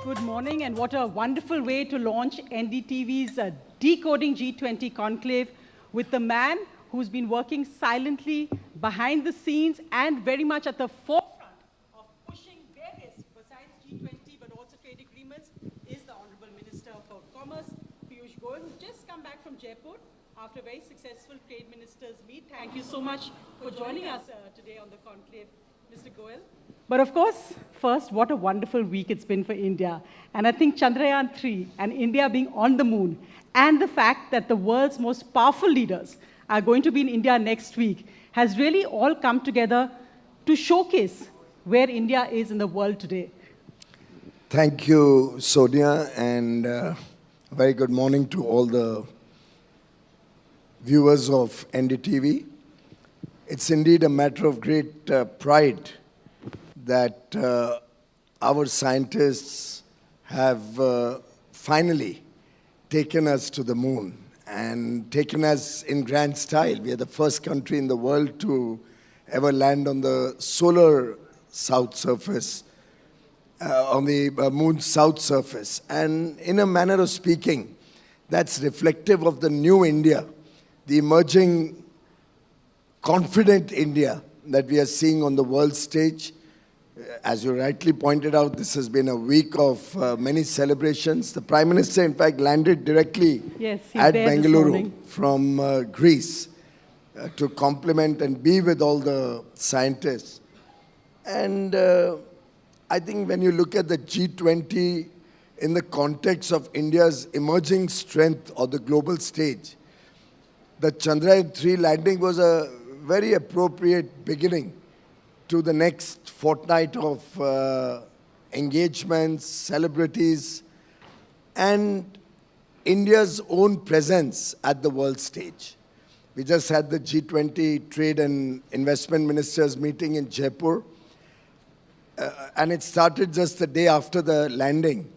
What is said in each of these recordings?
Good morning, and what a wonderful way to launch NDTV's Decoding G20 Conclave with the man who's been working silently behind the scenes and very much at the forefront of pushing various, besides G20, but also trade agreements, is the Honorable Minister for Commerce, Piyush Goyal, who's just come back from Jaipur after a very successful trade ministers meet. Thank you so much for joining us today on the conclave, Mr. Goyal. But of course, first, what a wonderful week it's been for India. And I think Chandrayaan-3 and India being on the moon and the fact that the world's most powerful leaders are going to be in India next week has really all come together to showcase where India is in the world today. Thank you, Sonia, and a very good morning to all the viewers of NDTV. It's indeed a matter of great pride that our scientists have finally taken us to the moon and taken us in grand style. We are the first country in the world to ever land on the solar south surface, on the moon's south surface. And in a manner of speaking, that's reflective of the new India, the emerging confident India that we are seeing on the world stage. As you rightly pointed out, this has been a week of many celebrations. The Prime Minister, in fact, landed directly at Bengaluru from Greece to compliment and be with all the scientists. And I think when you look at the G20 in the context of India's emerging strength on the global stage, the Chandrayaan-3 landing was a very appropriate beginning to the next fortnight of engagements, celebrities, and India's own presence at the world stage. We just had the G20 Trade and Investment Ministers meeting in Jaipur, and it started just the day after the landing.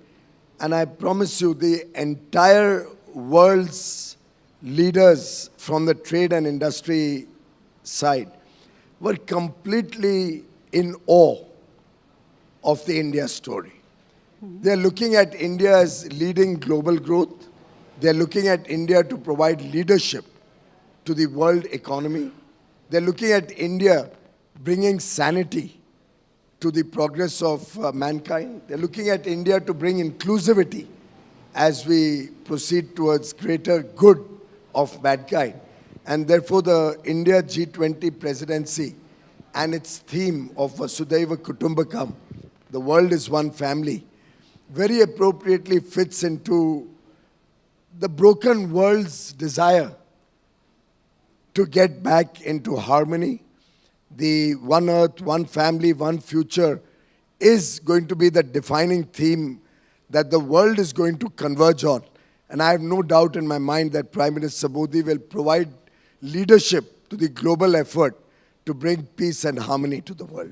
And I promise you, the entire world's leaders from the trade and industry side were completely in awe of the India story. They're looking at India as leading global growth. They're looking at India to provide leadership to the world economy. They're looking at India bringing sanity to the progress of mankind. They're looking at India to bring inclusivity as we proceed towards greater good of mankind. And therefore, the India G20 presidency and its theme of Vasudhaiva Kutumbakam, the world is one family, very appropriately fits into the broken world's desire to get back into harmony. The one earth, one family, one future is going to be the defining theme that the world is going to converge on. And I have no doubt in my mind that Prime Minister Modi will provide leadership to the global effort to bring peace and harmony to the world.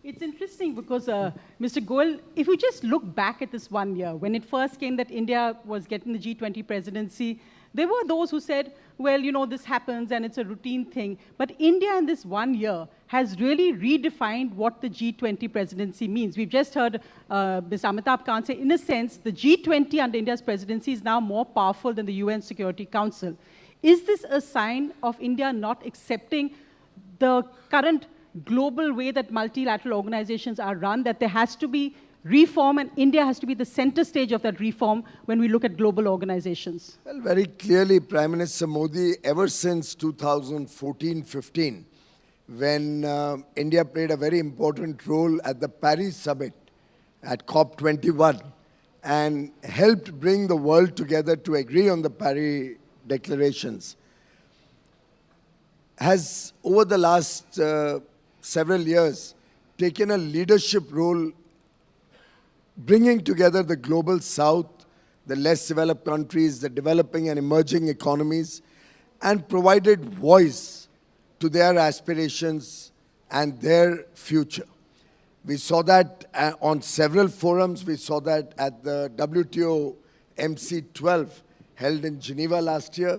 It's interesting because, Mr. Goyal, if you just look back at this 1 year, when it first came that India was getting the G20 presidency, there were those who said, well, you know, this happens and it's a routine thing. But India in this 1 year has really redefined what the G20 presidency means. We've just heard Mr. Amitabh Kant say, in a sense, the G20 under India's presidency is now more powerful than the UN Security Council. Is this a sign of India not accepting the current global way that multilateral organizations are run, that there has to be reform and India has to be the center stage of that reform when we look at global organizations? Well, very clearly, Prime Minister Modi, ever since 2014-15, when India played a very important role at the Paris summit, at COP21, and helped bring the world together to agree on the Paris declarations, has over the last several years taken a leadership role bringing together the global south, the less developed countries, the developing and emerging economies, and provided voice to their aspirations and their future. We saw that on several forums. We saw that at the WTO MC12 held in Geneva last year,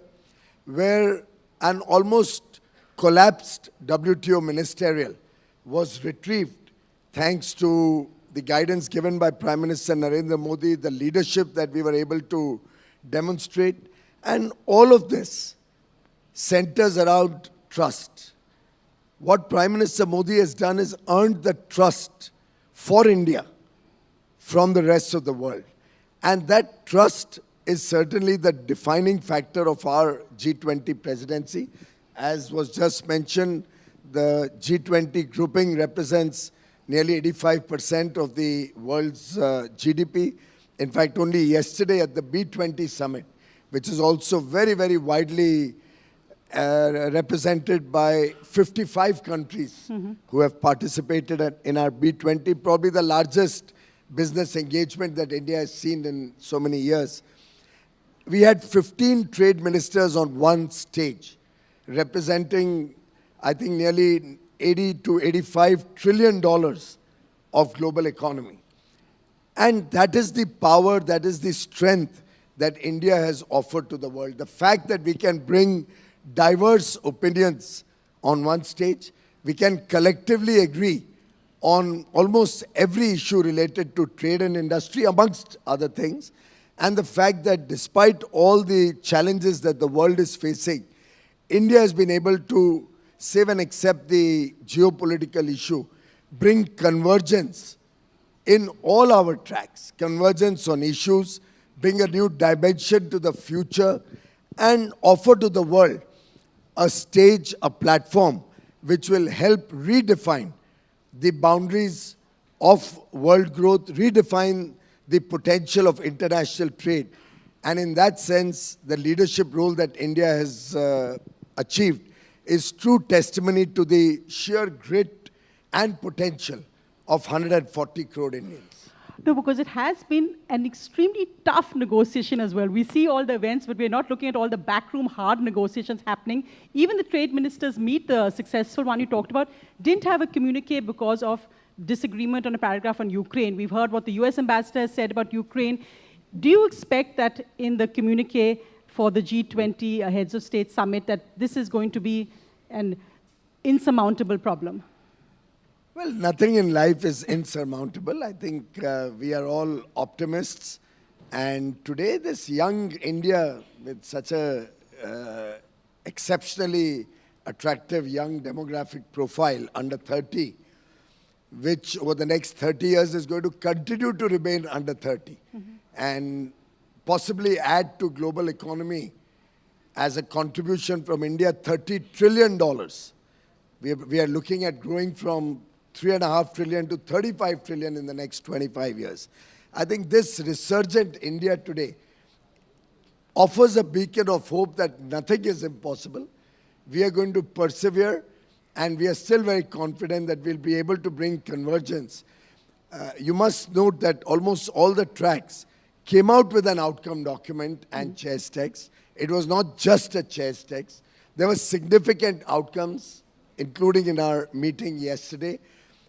where an almost collapsed WTO ministerial was retrieved thanks to the guidance given by Prime Minister Narendra Modi, the leadership that we were able to demonstrate, and all of this centers around trust. What Prime Minister Modi has done is earned the trust for India from the rest of the world. And that trust is certainly the defining factor of our G20 presidency. As was just mentioned, the G20 grouping represents nearly 85% of the world's GDP. In fact, only yesterday at the B20 summit, which is also very, very widely represented by 55 countries who have participated in our B20, probably the largest business engagement that India has seen in so many years. We had 15 trade ministers on one stage, representing, I think, nearly 80 to 85 trillion dollars of global economy. And that is the power, that is the strength that India has offered to the world. The fact that we can bring diverse opinions on one stage, we can collectively agree on almost every issue related to trade and industry, amongst other things. And the fact that despite all the challenges that the world is facing, India has been able to, save and accept the geopolitical issue, bring convergence in all our tracks, convergence on issues, bring a new dimension to the future, and offer to the world a stage, a platform, which will help redefine the boundaries of world growth, redefine the potential of international trade. And in that sense, the leadership role that India has achieved is true testimony to the sheer grit and potential of 140 crore Indians. No, because it has been an extremely tough negotiation as well. We see all the events, but we're not looking at all the backroom hard negotiations happening. Even the trade ministers meet, the successful one you talked about, didn't have a communique because of disagreement on a paragraph on Ukraine. We've heard what the US ambassador has said about Ukraine. Do you expect that in the communique for the G20 Heads of State Summit that this is going to be an insurmountable problem? Well, nothing in life is insurmountable. I think we are all optimists. And today, this young India with such a exceptionally attractive young demographic profile, under 30, which over the next 30 years is going to continue to remain under 30 and possibly add to global economy as a contribution from India, $30 trillion. We are looking at growing from 3.5 trillion to 35 trillion in the next 25 years. I think this resurgent India today offers a beacon of hope that nothing is impossible. We are going to persevere, and we are still very confident that we'll be able to bring convergence. You must note that almost all the tracks came out with an outcome document and chair's text. It was not just a chair's text. There were significant outcomes, including in our meeting yesterday,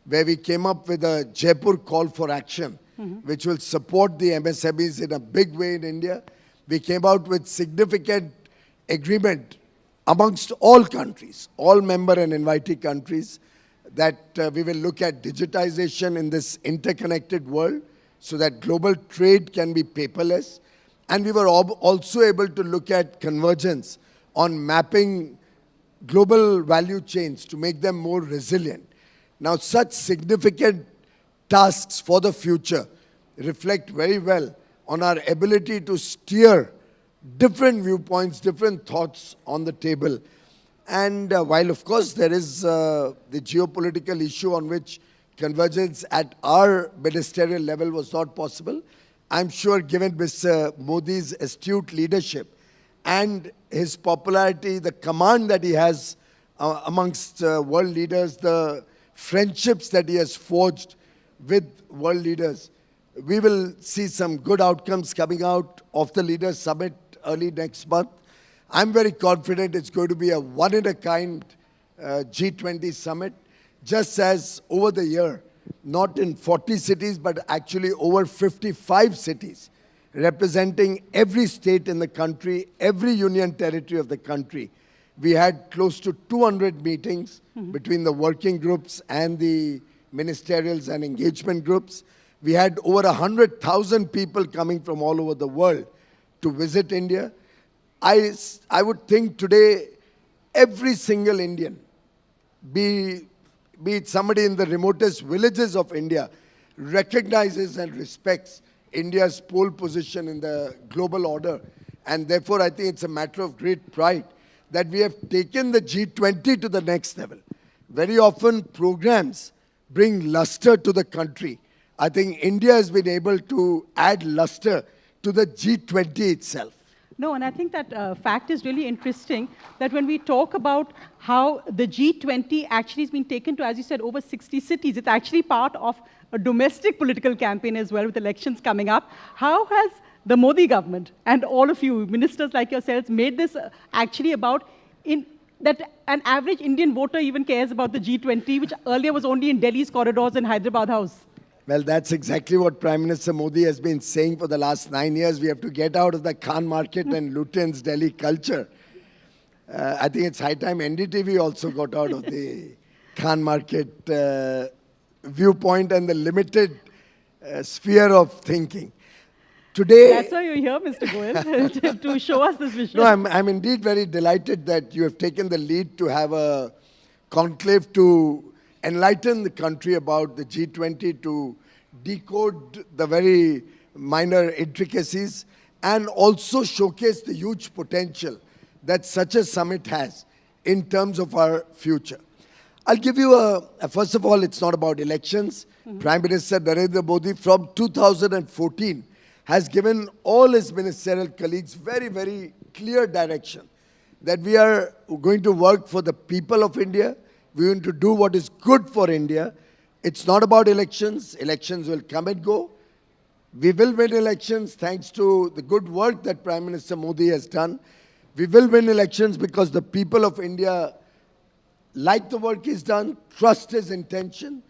where we came up with a Jaipur call for action, which will support the MSMEs in a big way in India. We came out with significant agreement amongst all countries, all member and invitee countries, that we will look at digitization in this interconnected world so that global trade can be paperless. And we were also able to look at convergence on mapping global value chains to make them more resilient. Now, such significant tasks for the future reflect very well on our ability to steer different viewpoints, different thoughts on the table. And while, of course, there is the geopolitical issue on which convergence at our ministerial level was not possible, I'm sure given Mr. Modi's astute leadership and his popularity, the command that he has amongst world leaders, the friendships that he has forged with world leaders, we will see some good outcomes coming out of the Leaders Summit early next month. I'm very confident it's going to be a one-in-a-kind G20 summit, just as over the year, not in 40 cities, but actually over 55 cities, representing every state in the country, every union territory of the country. We had close to 200 meetings between the working groups and the ministerials and engagement groups. We had over 100,000 people coming from all over the world to visit India. I would think today every single Indian, be it somebody in the remotest villages of India, recognizes and respects India's pole position in the global order. And therefore, I think it's a matter of great pride that we have taken the G20 to the next level. Very often, programs bring luster to the country. I think India has been able to add luster to the G20 itself. No, and I think that fact is really interesting, that when we talk about how the G20 actually has been taken to, as you said, over 60 cities, it's actually part of a domestic political campaign as well, with elections coming up. How has the Modi government and all of you, ministers like yourselves, made this actually about that an average Indian voter even cares about the G20, which earlier was only in Delhi's corridors and Hyderabad House? Well, that's exactly what Prime Minister Modi has been saying for the last 9 years. We have to get out of the Khan market and Lutyens Delhi culture. I think it's high time NDTV also got out of the Khan market viewpoint and the limited sphere of thinking. Today, that's why you're here, Mr. Goyal, to show us this vision. No, I'm indeed very delighted that you have taken the lead to have a conclave to enlighten the country about the G20, to decode the very minor intricacies, and also showcase the huge potential that such a summit has in terms of our future. I'll give you first of all, it's not about elections. Prime Minister Narendra Modi from 2014 has given all his ministerial colleagues very, very clear direction that we are going to work for the people of India. We're going to do what is good for India. It's not about elections. Elections will come and go. We will win elections thanks to the good work that Prime Minister Modi has done. We will win elections because the people of India like the work he's done, trust his intention,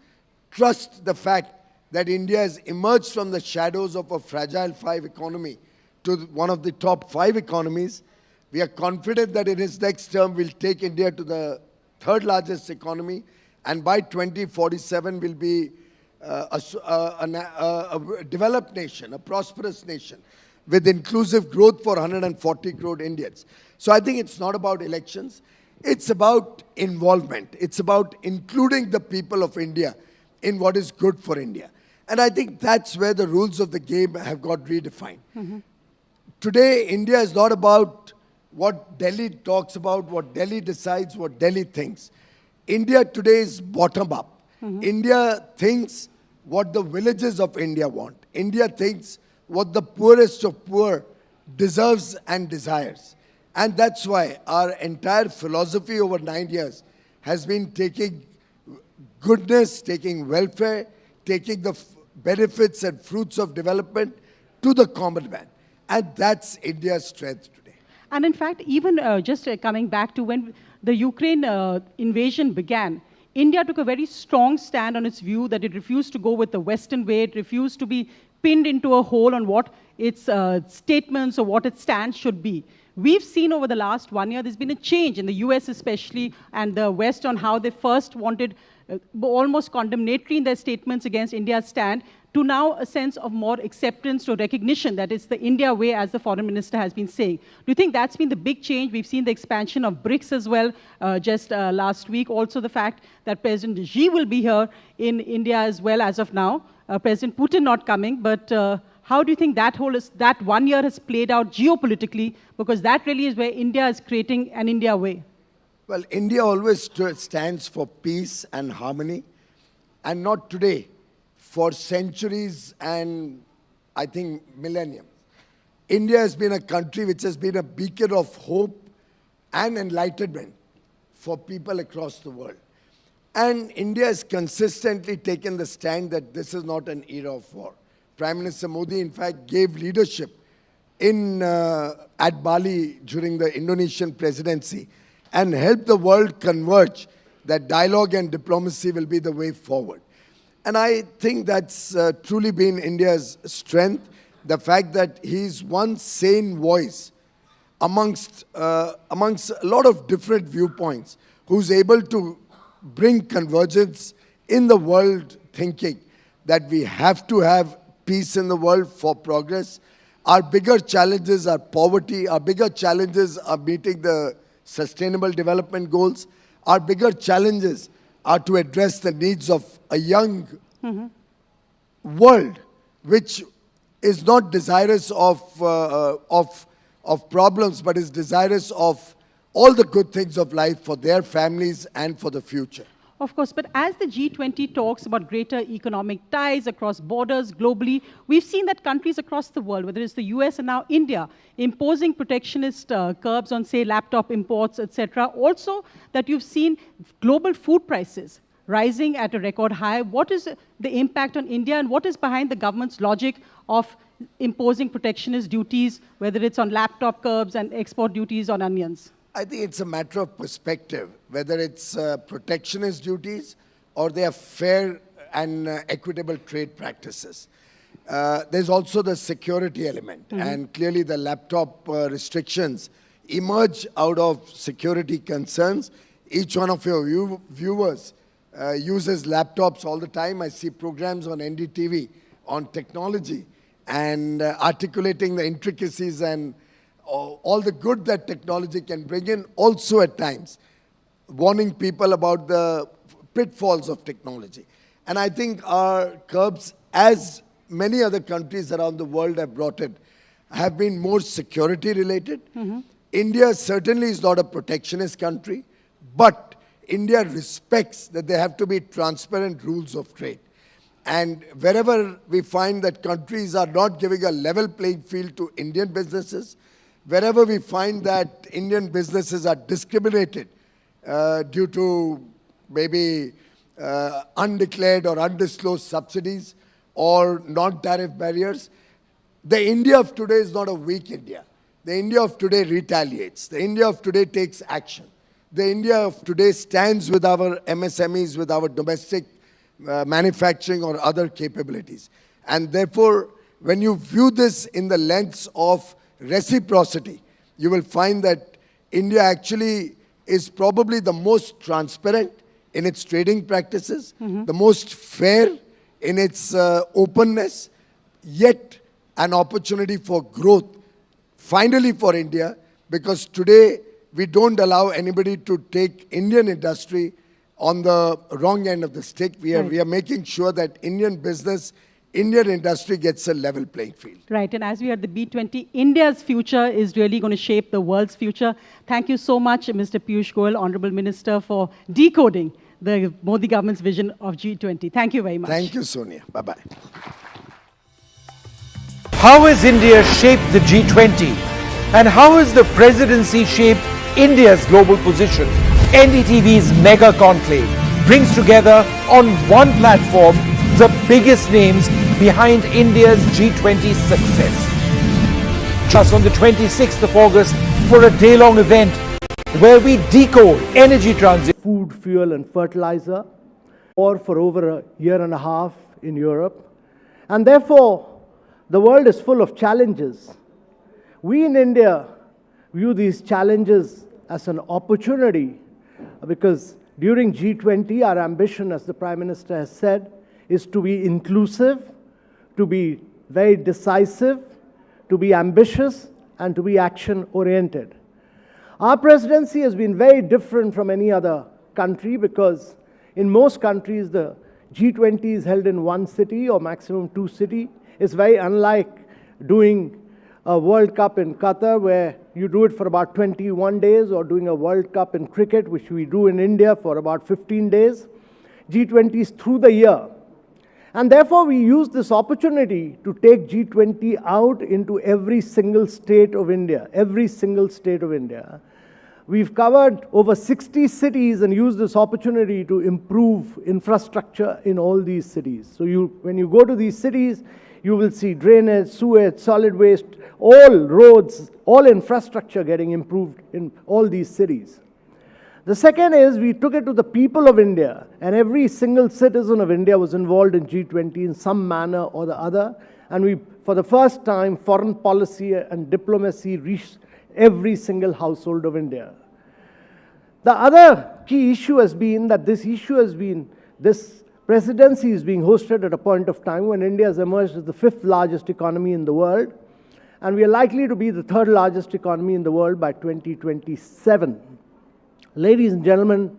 trust the fact that India has emerged from the shadows of a fragile 5 economy to one of the top 5 economies. We are confident that in his next term we'll take India to the 3rd largest economy, and by 2047 will be a developed nation, a prosperous nation, with inclusive growth for 140 crore Indians. So I think it's not about elections. It's about involvement. It's about including the people of India in what is good for India. And I think that's where the rules of the game have got redefined. Today, India is not about what Delhi talks about, what Delhi decides, what Delhi thinks. India today is bottom up. India thinks what the villages of India want. India thinks what the poorest of poor deserves and desires. And that's why our entire philosophy over 9 years has been taking goodness, taking welfare, taking the benefits and fruits of development to the common man. And that's India's strength today. And in fact, even just coming back to when the Ukraine invasion began, India took a very strong stand on its view that it refused to go with the Western way, it refused to be pinned into a hole on what its statements or what its stance should be. We've seen over the last 1 year, there's been a change in the US especially and the West on how they first wanted almost condemnatory in their statements against India's stand, to now a sense of more acceptance to recognition that it's the India way, as the foreign minister has been saying. Do you think that's been the big change? We've seen the expansion of BRICS as well just last week. Also the fact that President Xi will be here in India as well as of now. President Putin not coming, but how do you think that 1 year has played out geopolitically? Because that really is where India is creating an India way. Well, India always stands for peace and harmony, and not today, for centuries and I think millenniums. India has been a country which has been a beacon of hope and enlightenment for people across the world. And India has consistently taken the stand that this is not an era of war. Prime Minister Modi, in fact, gave leadership at Bali during the Indonesian presidency and helped the world converge that dialogue and diplomacy will be the way forward. And I think that's truly been India's strength, the fact that he's one sane voice amongst a lot of different viewpoints, who's able to bring convergence in the world thinking that we have to have peace in the world for progress. Our bigger challenges are poverty. Our bigger challenges are meeting the sustainable development goals. Our bigger challenges are to address the needs of a young world, which is not desirous of problems, but is desirous of all the good things of life for their families and for the future. Of course, but as the G20 talks about greater economic ties across borders globally, we've seen that countries across the world, whether it's the US and now India, imposing protectionist curbs on, say, laptop imports, etc. Also, that you've seen global food prices rising at a record high. What is the impact on India, and what is behind the government's logic of imposing protectionist duties, whether it's on laptop curbs and export duties on onions? I think it's a matter of perspective, whether it's protectionist duties or they are fair and equitable trade practices. There's also the security element, and clearly the laptop restrictions emerge out of security concerns. Each one of your viewers uses laptops all the time. I see programs on NDTV on technology and articulating the intricacies and all the good that technology can bring in, also at times warning people about the pitfalls of technology. And I think our curbs, as many other countries around the world have brought it, have been more security related. India certainly is not a protectionist country, but India respects that there have to be transparent rules of trade. And wherever we find that countries are not giving a level playing field to Indian businesses, wherever we find that Indian businesses are discriminated due to maybe undeclared or undisclosed subsidies or non-tariff barriers, the India of today is not a weak India. The India of today retaliates. The India of today takes action. The India of today stands with our MSMEs, with our domestic manufacturing or other capabilities. And therefore, when you view this in the lens of reciprocity, you will find that India actually is probably the most transparent in its trading practices, the most fair in its openness, yet an opportunity for growth, finally for India, because today we don't allow anybody to take Indian industry on the wrong end of the stick. We are making sure that Indian business, Indian industry gets a level playing field. Right, and as we are at the B20, India's future is really going to shape the world's future. Thank you so much, Mr. Piyush Goyal, Honorable Minister, for decoding the Modi government's vision of G20. Thank you very much. Thank you, Sonia. Bye-bye. How has India shaped the G20? And how has the presidency shaped India's global position? NDTV's Mega Conclave brings together on one platform the biggest names behind India's G20 success. Just on the 26th of August for a day-long event where we decode energy transition. Food, fuel and fertilizer, or for over a year and a half in Europe. And therefore, the world is full of challenges. We in India view these challenges as an opportunity because during G20, our ambition, as the Prime Minister has said, is to be inclusive, to be very decisive, to be ambitious, and to be action-oriented. Our presidency has been very different from any other country because in most countries, the G20 is held in one city or maximum two cities. It's very unlike doing a World Cup in Qatar where you do it for about 21 days or doing a World Cup in cricket, which we do in India for about 15 days. G20 is through the year. And therefore, we use this opportunity to take G20 out into every single state of India, every single state of India. We've covered over 60 cities and used this opportunity to improve infrastructure in all these cities. So when you go to these cities, you will see drainage, sewage, solid waste, all roads, all infrastructure getting improved in all these cities. The second is we took it to the people of India, and every single citizen of India was involved in G20 in some manner or the other. And we, for the first time, foreign policy and diplomacy reached every single household of India. The other key issue has been that this presidency is being hosted at a point of time when India has emerged as the 5th largest economy in the world, and we are likely to be the 3rd largest economy in the world by 2027. Ladies and gentlemen,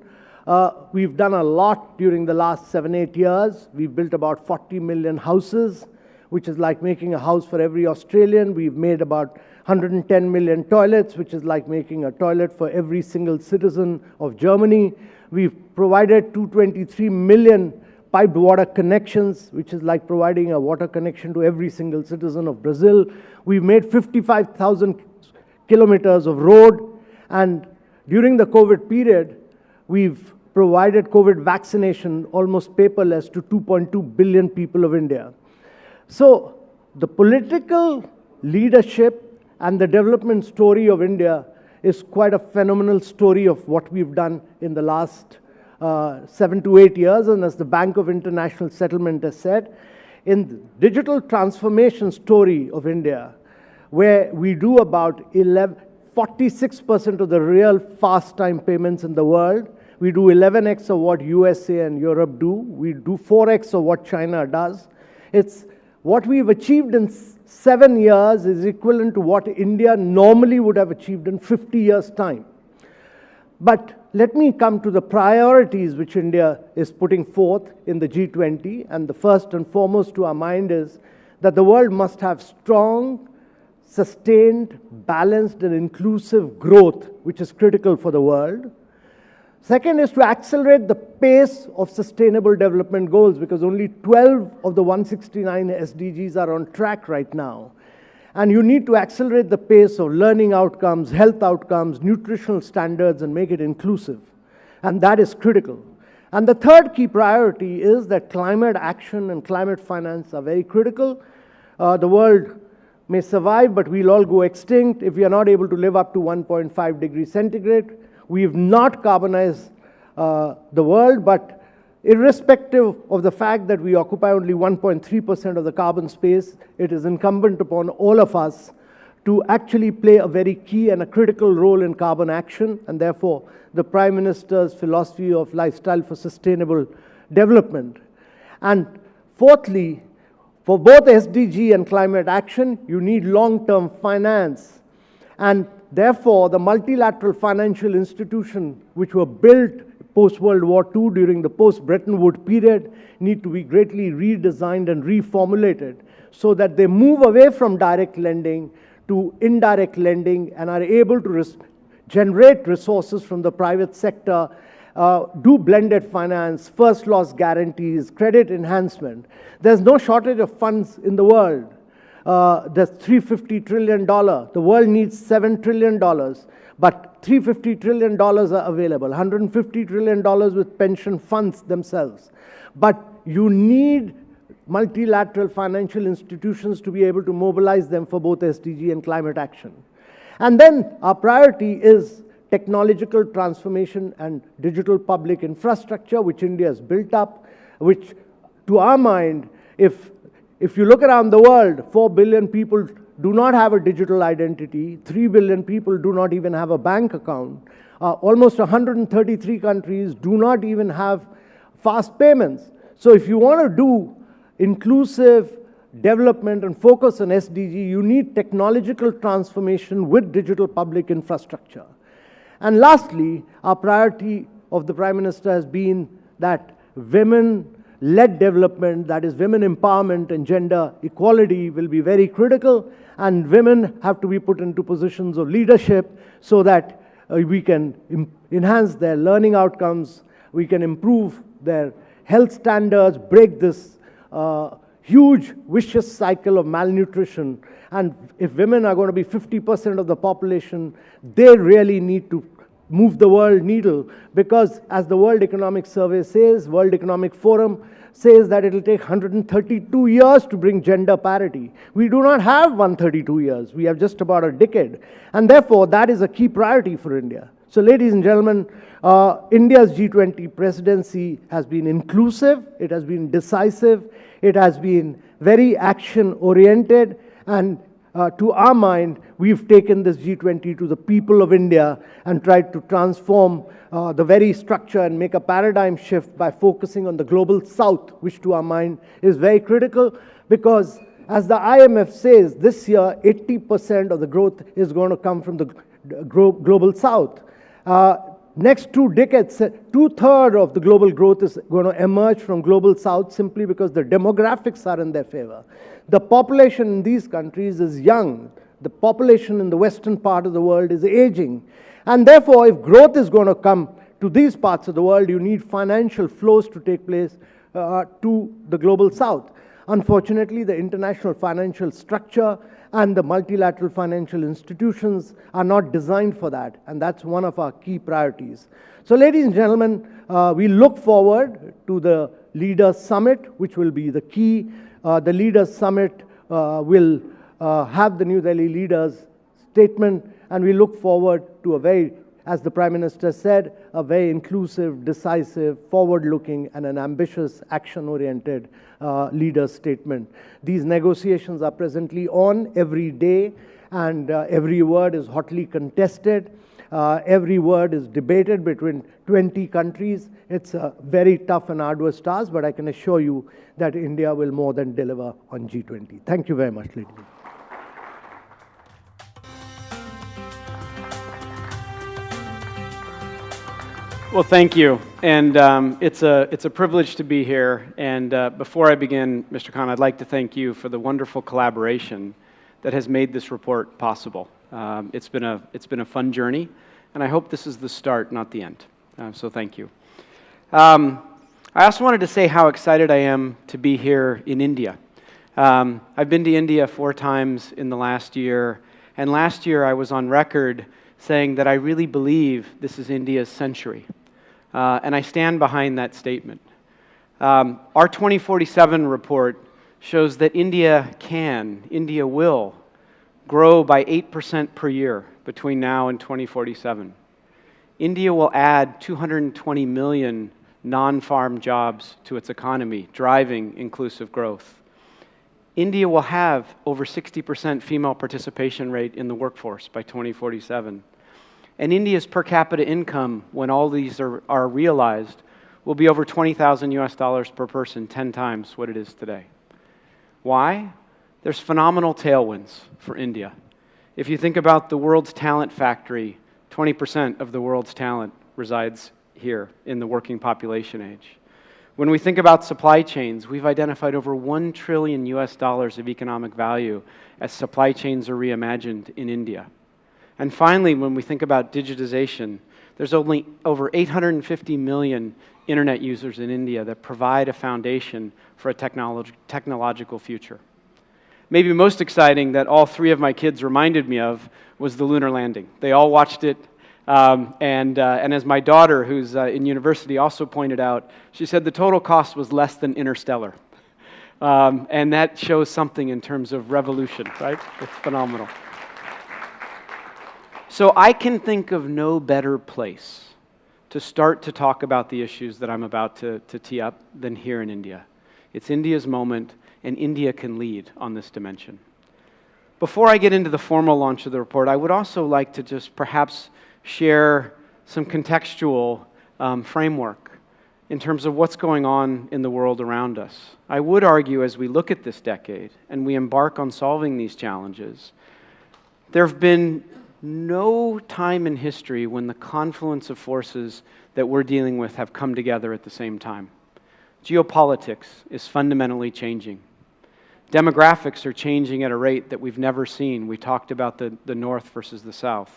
we've done a lot during the last 7-8 years. We've built about 40 million houses, which is like making a house for every Australian. We've made about 110 million toilets, which is like making a toilet for every single citizen of Germany. We've provided 223 million piped water connections, which is like providing a water connection to every single citizen of Brazil. We've made 55,000 kilometers of road, and during the COVID period, we've provided COVID vaccination almost paperless to 2.2 billion people of India. So the political leadership and the development story of India is quite a phenomenal story of what we've done in the last 7 to 8 years. And as the Bank of International Settlement has said, in the digital transformation story of India, where we do about 46% of the real fast time payments in the world, we do 11x of what USA and Europe do, we do 4x of what China does. It's what we've achieved in 7 years is equivalent to what India normally would have achieved in 50 years' time. But let me come to the priorities which India is putting forth in the G20, and the first and foremost to our mind is that the world must have strong, sustained, balanced and inclusive growth, which is critical for the world. Second is to accelerate the pace of sustainable development goals, because only 12 of the 169 SDGs are on track right now. And you need to accelerate the pace of learning outcomes, health outcomes, nutritional standards, and make it inclusive. And that is critical. And the third key priority is that climate action and climate finance are very critical. The world may survive, but we'll all go extinct if we are not able to live up to 1.5 degrees centigrade. We've not carbonized the world, but irrespective of the fact that we occupy only 1.3% of the carbon space, it is incumbent upon all of us to actually play a very key and a critical role in carbon action, and therefore the Prime Minister's philosophy of lifestyle for sustainable development. And fourthly, for both SDG and climate action, you need long-term finance. And therefore, the multilateral financial institutions which were built post-World War II during the post-Bretton Woods period need to be greatly redesigned and reformulated so that they move away from direct lending to indirect lending and are able to generate resources from the private sector, do blended finance, first loss guarantees, credit enhancement. There's no shortage of funds in the world. There's $350 trillion. The world needs $7 trillion, but $350 trillion are available, $150 trillion with pension funds themselves. But you need multilateral financial institutions to be able to mobilize them for both SDG and climate action. And then our priority is technological transformation and digital public infrastructure, which India has built up, which to our mind, if you look around the world, 4 billion people do not have a digital identity, 3 billion people do not even have a bank account, almost 133 countries do not even have fast payments. So if you want to do inclusive development and focus on SDG, you need technological transformation with digital public infrastructure. And lastly, our priority of the Prime Minister has been that women-led development, that is women empowerment and gender equality, will be very critical, and women have to be put into positions of leadership so that we can enhance their learning outcomes, we can improve their health standards, break this huge vicious cycle of malnutrition. And if women are going to be 50% of the population, they really need to move the world needle, because as the World Economic Survey says, World Economic Forum says that it will take 132 years to bring gender parity. We do not have 132 years. We have just about a decade. And therefore, that is a key priority for India. So ladies and gentlemen, India's G20 presidency has been inclusive, it has been decisive, it has been very action-oriented, and to our mind, we've taken this G20 to the people of India and tried to transform the very structure and make a paradigm shift by focusing on the global south, which to our mind is very critical because, as the IMF says, this year 80% of the growth is going to come from the global south. Next 2 decades, 2/3 of the global growth is going to emerge from global south simply because the demographics are in their favor. The population in these countries is young. The population in the western part of the world is aging. And therefore, if growth is going to come to these parts of the world, you need financial flows to take place to the global south. Unfortunately, the international financial structure and the multilateral financial institutions are not designed for that, and that's one of our key priorities. So, ladies and gentlemen, we look forward to the Leaders Summit, which will be the key. The Leaders Summit will have the New Delhi leaders' statement, and we look forward to a very, as the Prime Minister said, a very inclusive, decisive, forward-looking, and an ambitious, action-oriented leader's statement. These negotiations are presently on every day, and every word is hotly contested. Every word is debated between 20 countries. It's a very tough and arduous task, but I can assure you that India will more than deliver on G20. Thank you very much, ladies. Well, thank you, and it's a privilege to be here. And before I begin, Mr. Khan, I'd like to thank you for the wonderful collaboration that has made this report possible. It's been a fun journey, and I hope this is the start, not the end. So thank you. I also wanted to say how excited I am to be here in India. I've been to India 4 times in the last year, and last year I was on record saying that I really believe this is India's century. And I stand behind that statement. Our 2047 report shows that India will grow by 8% per year between now and 2047. India will add 220 million non-farm jobs to its economy, driving inclusive growth. India will have over 60% female participation rate in the workforce by 2047. And India's per capita income, when all these are realized, will be over $20,000 per person, 10 times what it is today. Why? There's phenomenal tailwinds for India. If you think about the world's talent factory, 20% of the world's talent resides here in the working population age. When we think about supply chains, we've identified over $1 trillion of economic value as supply chains are reimagined in India. And finally, when we think about digitization, there's only over 850 million internet users in India that provide a foundation for a technological future. Maybe most exciting that all 3 of my kids reminded me of was the lunar landing. They all watched it, and as my daughter, who's in university, also pointed out, she said the total cost was less than Interstellar. And that shows something in terms of revolution, right? It's phenomenal. So I can think of no better place to start to talk about the issues that I'm about to tee up than here in India. It's India's moment, and India can lead on this dimension. Before I get into the formal launch of the report, I would also like to just perhaps share some contextual framework in terms of what's going on in the world around us. I would argue as we look at this decade and we embark on solving these challenges, there have been no time in history when the confluence of forces that we're dealing with have come together at the same time. Geopolitics is fundamentally changing. Demographics are changing at a rate that we've never seen. We talked about the North versus the South.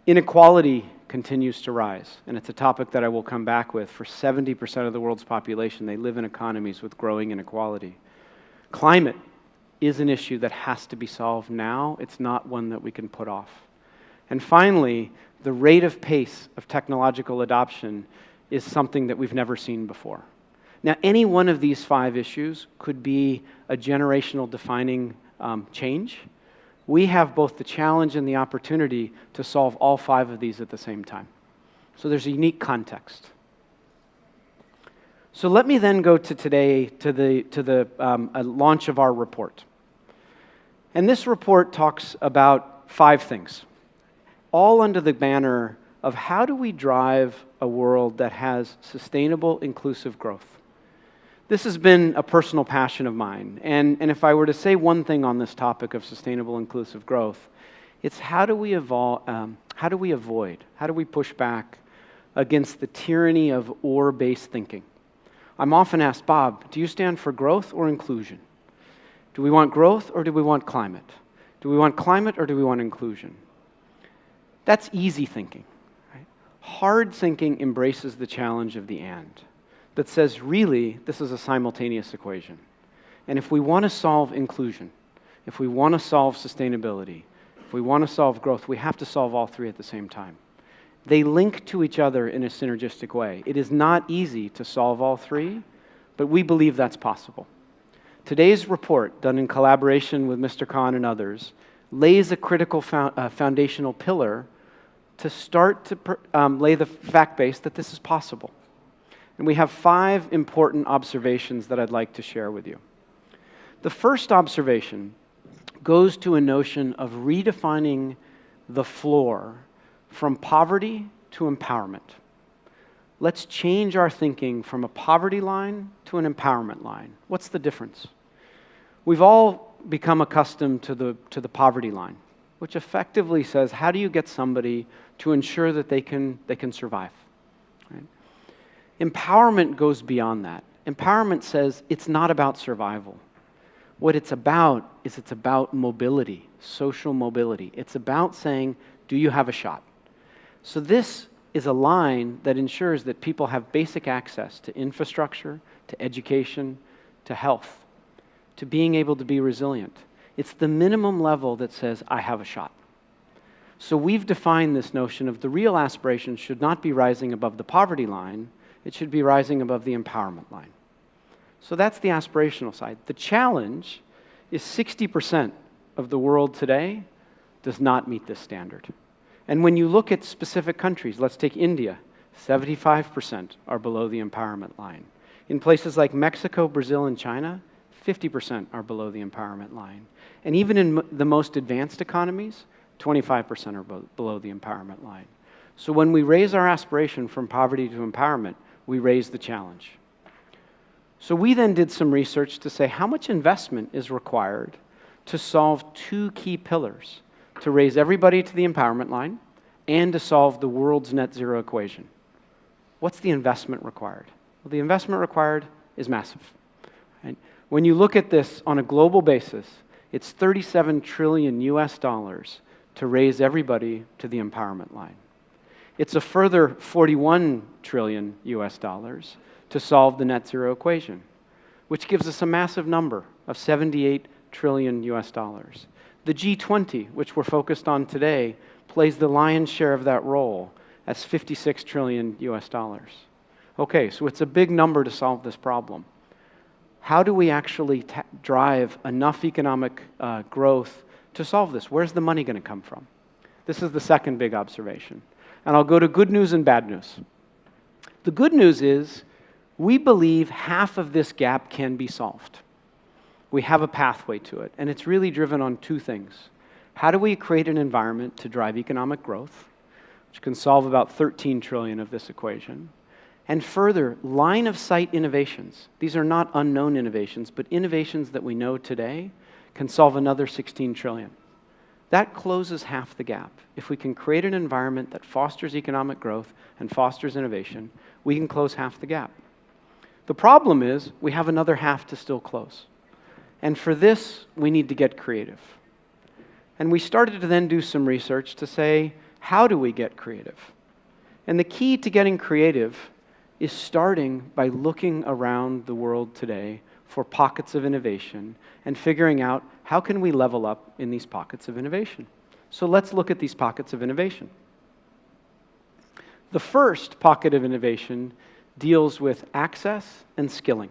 Inequality continues to rise, and it's a topic that I will come back with. For 70% of the world's population, they live in economies with growing inequality. Climate is an issue that has to be solved now. It's not one that we can put off. And finally, the rate of pace of technological adoption is something that we've never seen before. Now, any one of these 5 issues could be a generational defining change. We have both the challenge and the opportunity to solve all 5 of these at the same time. So there's a unique context. So let me then go to today, to the launch of our report. And this report talks about 5 things, all under the banner of how do we drive a world that has sustainable, inclusive growth. This has been a personal passion of mine, and if I were to say one thing on this topic of sustainable, inclusive growth, it's how do we avoid, how do we push back against the tyranny of or-based thinking? I'm often asked, Bob, do you stand for growth or inclusion? Do we want growth or do we want climate? Do we want climate or do we want inclusion? That's easy thinking. Right? Hard thinking embraces the challenge of the and, that says, really, this is a simultaneous equation. And if we want to solve inclusion, if we want to solve sustainability, if we want to solve growth, we have to solve all 3 at the same time. They link to each other in a synergistic way. It is not easy to solve all 3, but we believe that's possible. Today's report, done in collaboration with Mr. Khan and others, lays a critical foundational pillar to start to lay the fact base that this is possible. And we have 5 important observations that I'd like to share with you. The first observation goes to a notion of redefining the floor from poverty to empowerment. Let's change our thinking from a poverty line to an empowerment line. What's the difference? We've all become accustomed to the poverty line, which effectively says, how do you get somebody to ensure that they can survive? Right? Empowerment goes beyond that. Empowerment says it's not about survival. What it's about is it's about mobility, social mobility. It's about saying, do you have a shot? So this is a line that ensures that people have basic access to infrastructure, to education, to health, to being able to be resilient. It's the minimum level that says, I have a shot. So we've defined this notion of the real aspiration should not be rising above the poverty line, it should be rising above the empowerment line. So that's the aspirational side. The challenge is 60% of the world today does not meet this standard. And when you look at specific countries, let's take India, 75% are below the empowerment line. In places like Mexico, Brazil, and China, 50% are below the empowerment line. And even in the most advanced economies, 25% are below the empowerment line. So when we raise our aspiration from poverty to empowerment, we raise the challenge. So we then did some research to say how much investment is required to solve 2 key pillars, to raise everybody to the empowerment line and to solve the world's net zero equation. What's the investment required? Well, the investment required is massive. Right? When you look at this on a global basis, it's $37 trillion to raise everybody to the empowerment line. It's a further $41 trillion to solve the net zero equation, which gives us a massive number of $78 trillion. The G20, which we're focused on today, plays the lion's share of that role as $56 trillion. Okay, so it's a big number to solve this problem. How do we actually drive enough economic growth to solve this? Where's the money going to come from? This is the second big observation. And I'll go to good news and bad news. The good news is we believe half of this gap can be solved. We have a pathway to it, and it's really driven on 2 things. How do we create an environment to drive economic growth, which can solve about 13 trillion of this equation, and further, line-of-sight innovations. These are not unknown innovations, but innovations that we know today can solve another 16 trillion. That closes half the gap. If we can create an environment that fosters economic growth and fosters innovation, we can close half the gap. The problem is we have another half to still close. And for this, we need to get creative. And we started to then do some research to say, how do we get creative? And the key to getting creative is starting by looking around the world today for pockets of innovation and figuring out how can we level up in these pockets of innovation. So let's look at these pockets of innovation. The first pocket of innovation deals with access and skilling.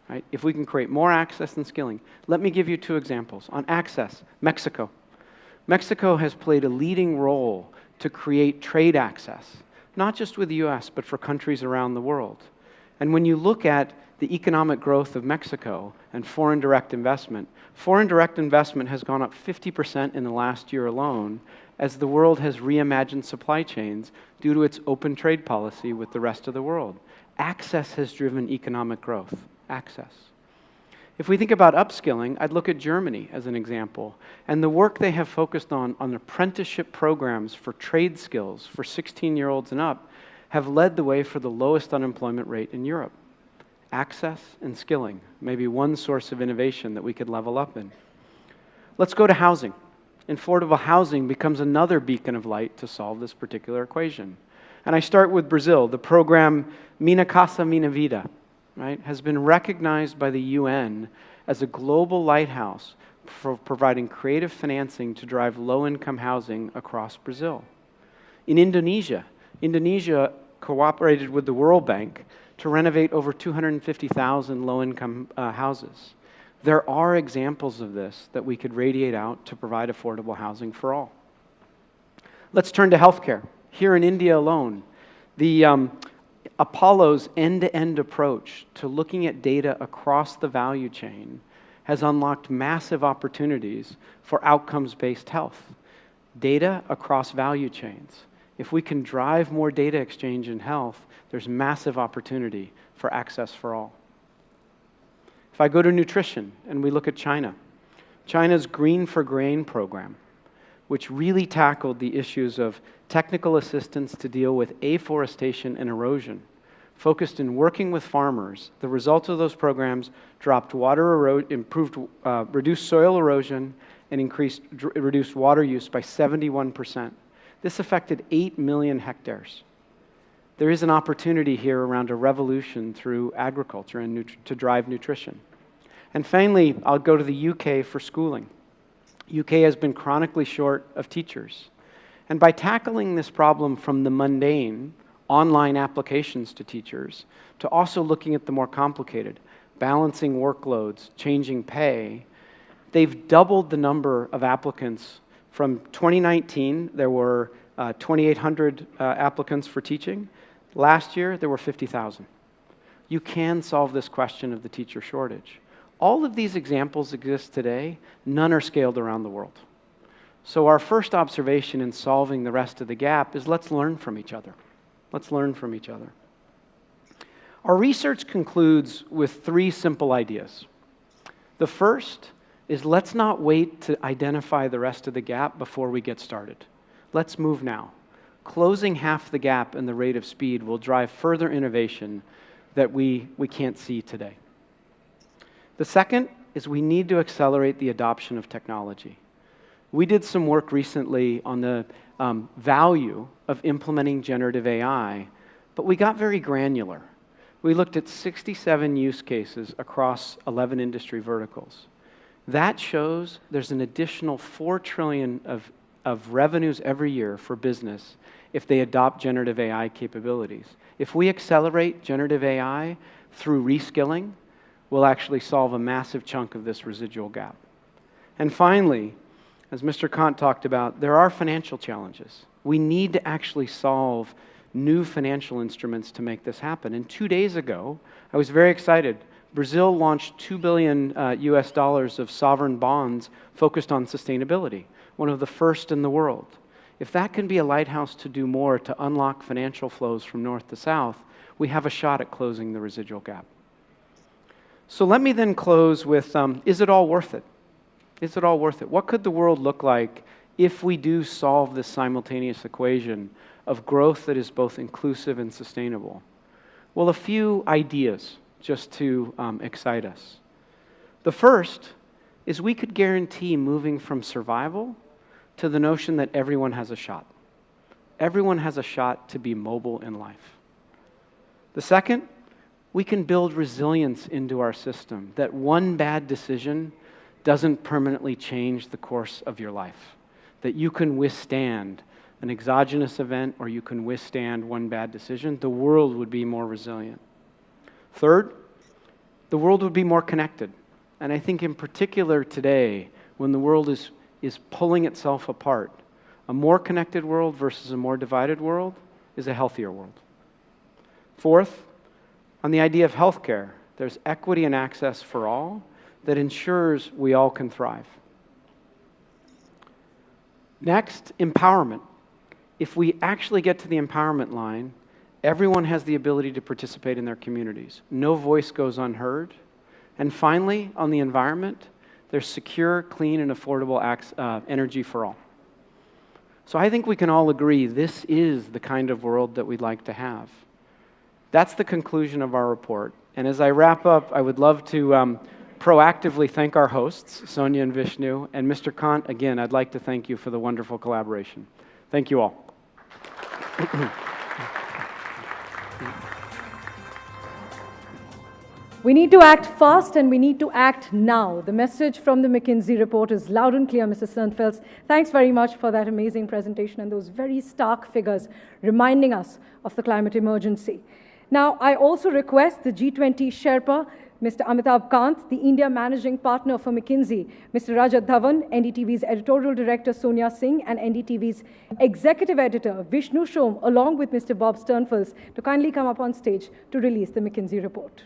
Right? If we can create more access and skilling. Let me give you 2 examples. On access, Mexico. Mexico has played a leading role to create trade access, not just with the US, but for countries around the world. And when you look at the economic growth of Mexico and foreign direct investment. Foreign direct investment has gone up 50% in the last year alone as the world has reimagined supply chains due to its open trade policy with the rest of the world. Access has driven economic growth. Access. If we think about upskilling, I'd look at Germany as an example, and the work they have focused on apprenticeship programs for trade skills for 16-year-olds and up have led the way for the lowest unemployment rate in Europe. Access and skilling may be one source of innovation that we could level up in. Let's go to housing. Affordable housing becomes another beacon of light to solve this particular equation. And I start with Brazil. The program Minha Casa Minha Vida, right, has been recognized by the UN as a global lighthouse for providing creative financing to drive low-income housing across Brazil. In Indonesia cooperated with the World Bank to renovate over 250,000 low-income houses. There are examples of this that we could radiate out to provide affordable housing for all. Let's turn to healthcare. Here in India alone, the Apollo's end-to-end approach to looking at data across the value chain has unlocked massive opportunities for outcomes-based health. Data across value chains. If we can drive more data exchange in health, there's massive opportunity for access for all. If I go to nutrition and we look at China, China's Green for Grain program, which really tackled the issues of technical assistance to deal with afforestation and erosion, focused in working with farmers. The result of those programs dropped reduced soil erosion and reduced water use by 71%. This affected 8 million hectares. There is an opportunity here around a revolution through agriculture and to drive nutrition. And finally, I'll go to the UK for schooling. UK has been chronically short of teachers. And by tackling this problem from the mundane, online applications to teachers, to also looking at the more complicated, balancing workloads, changing pay, they've doubled the number of applicants. From 2019, there were 2,800 applicants for teaching. Last year, there were 50,000. You can solve this question of the teacher shortage. All of these examples exist today. None are scaled around the world. So our first observation in solving the rest of the gap is let's learn from each other. Let's learn from each other. Our research concludes with 3 simple ideas. The first is let's not wait to identify the rest of the gap before we get started. Let's move now. Closing half the gap in the rate of speed will drive further innovation that we can't see today. The second is we need to accelerate the adoption of technology. We did some work recently on the value of implementing generative AI, but we got very granular. We looked at 67 use cases across 11 industry verticals. That shows there's an additional $4 trillion of revenues every year for business if they adopt generative AI capabilities. If we accelerate generative AI through reskilling, we'll actually solve a massive chunk of this residual gap. And finally, as Mr. Kant talked about, there are financial challenges. We need to actually solve new financial instruments to make this happen. And 2 days ago, I was very excited. Brazil launched $2 billion US of sovereign bonds focused on sustainability, one of the first in the world. If that can be a lighthouse to do more to unlock financial flows from north to south, we have a shot at closing the residual gap. So let me then close with, is it all worth it? Is it all worth it? What could the world look like if we do solve this simultaneous equation of growth that is both inclusive and sustainable? Well, a few ideas just to excite us. The first is we could guarantee moving from survival to the notion that everyone has a shot. Everyone has a shot to be mobile in life. The second, we can build resilience into our system, that one bad decision doesn't permanently change the course of your life, that you can withstand an exogenous event or you can withstand one bad decision. The world would be more resilient. Third, the world would be more connected. And I think in particular today, when the world is pulling itself apart, a more connected world versus a more divided world is a healthier world. Fourth, on the idea of healthcare, there's equity and access for all that ensures we all can thrive. Next, empowerment. If we actually get to the empowerment line, everyone has the ability to participate in their communities. No voice goes unheard. And finally, on the environment, there's secure, clean, and affordable energy for all. So I think we can all agree this is the kind of world that we'd like to have. That's the conclusion of our report. And as I wrap up, I would love to proactively thank our hosts, Sonia and Vishnu, and Mr. Kant. Again, I'd like to thank you for the wonderful collaboration. Thank you all. We need to act fast and we need to act now. The message from the McKinsey report is loud and clear, Mr. Sternfels. Thanks very much for that amazing presentation and those very stark figures reminding us of the climate emergency. Now, I also request the G20 Sherpa, Mr. Amitabh Kant, the India Managing Partner for McKinsey, Mr. Rajat Dhawan, NDTV's Editorial Director Sonia Singh, and NDTV's Executive Editor Vishnu Shom, along with Mr. Bob Sternfels, to kindly come up on stage to release the McKinsey report.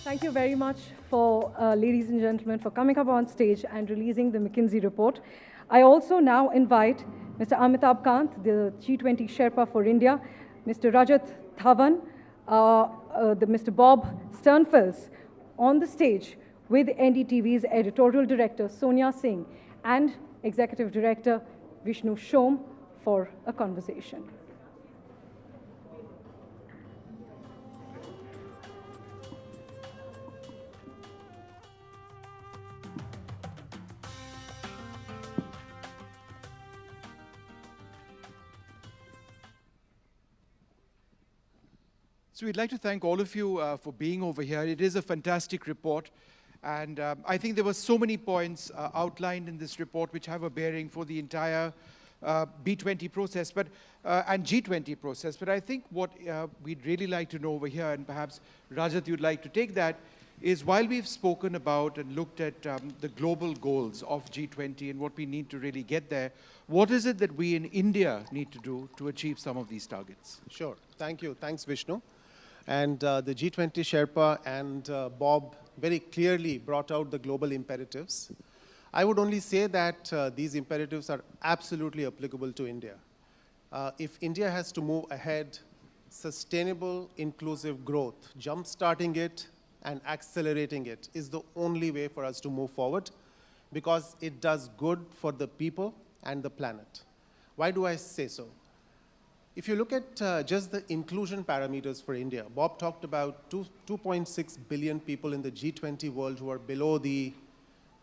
Thank you very much for, ladies and gentlemen, for coming up on stage and releasing the McKinsey report. I also now invite Mr. Amitabh Kant, the G20 Sherpa for India, Mr. Rajat Dhawan, Mr. Bob Sternfels on the stage with NDTV's Editorial Director Sonia Singh and Executive Director Vishnu Shom for a conversation. So we'd like to thank all of you for being over here. It is a fantastic report. And I think there were so many points outlined in this report which have a bearing for the entire B20 process and G20 process. But I think what we'd really like to know over here, and perhaps Rajat, you'd like to take that, is while we've spoken about and looked at the global goals of G20 and what we need to really get there, what is it that we in India need to do to achieve some of these targets? Sure. Thank you. Thanks, Vishnu. And the G20 Sherpa and Bob very clearly brought out the global imperatives. I would only say that these imperatives are absolutely applicable to India. If India has to move ahead, sustainable, inclusive growth, jump-starting it and accelerating it is the only way for us to move forward because it does good for the people and the planet. Why do I say so? If you look at just the inclusion parameters for India, Bob talked about 2.6 billion people in the G20 world who are below the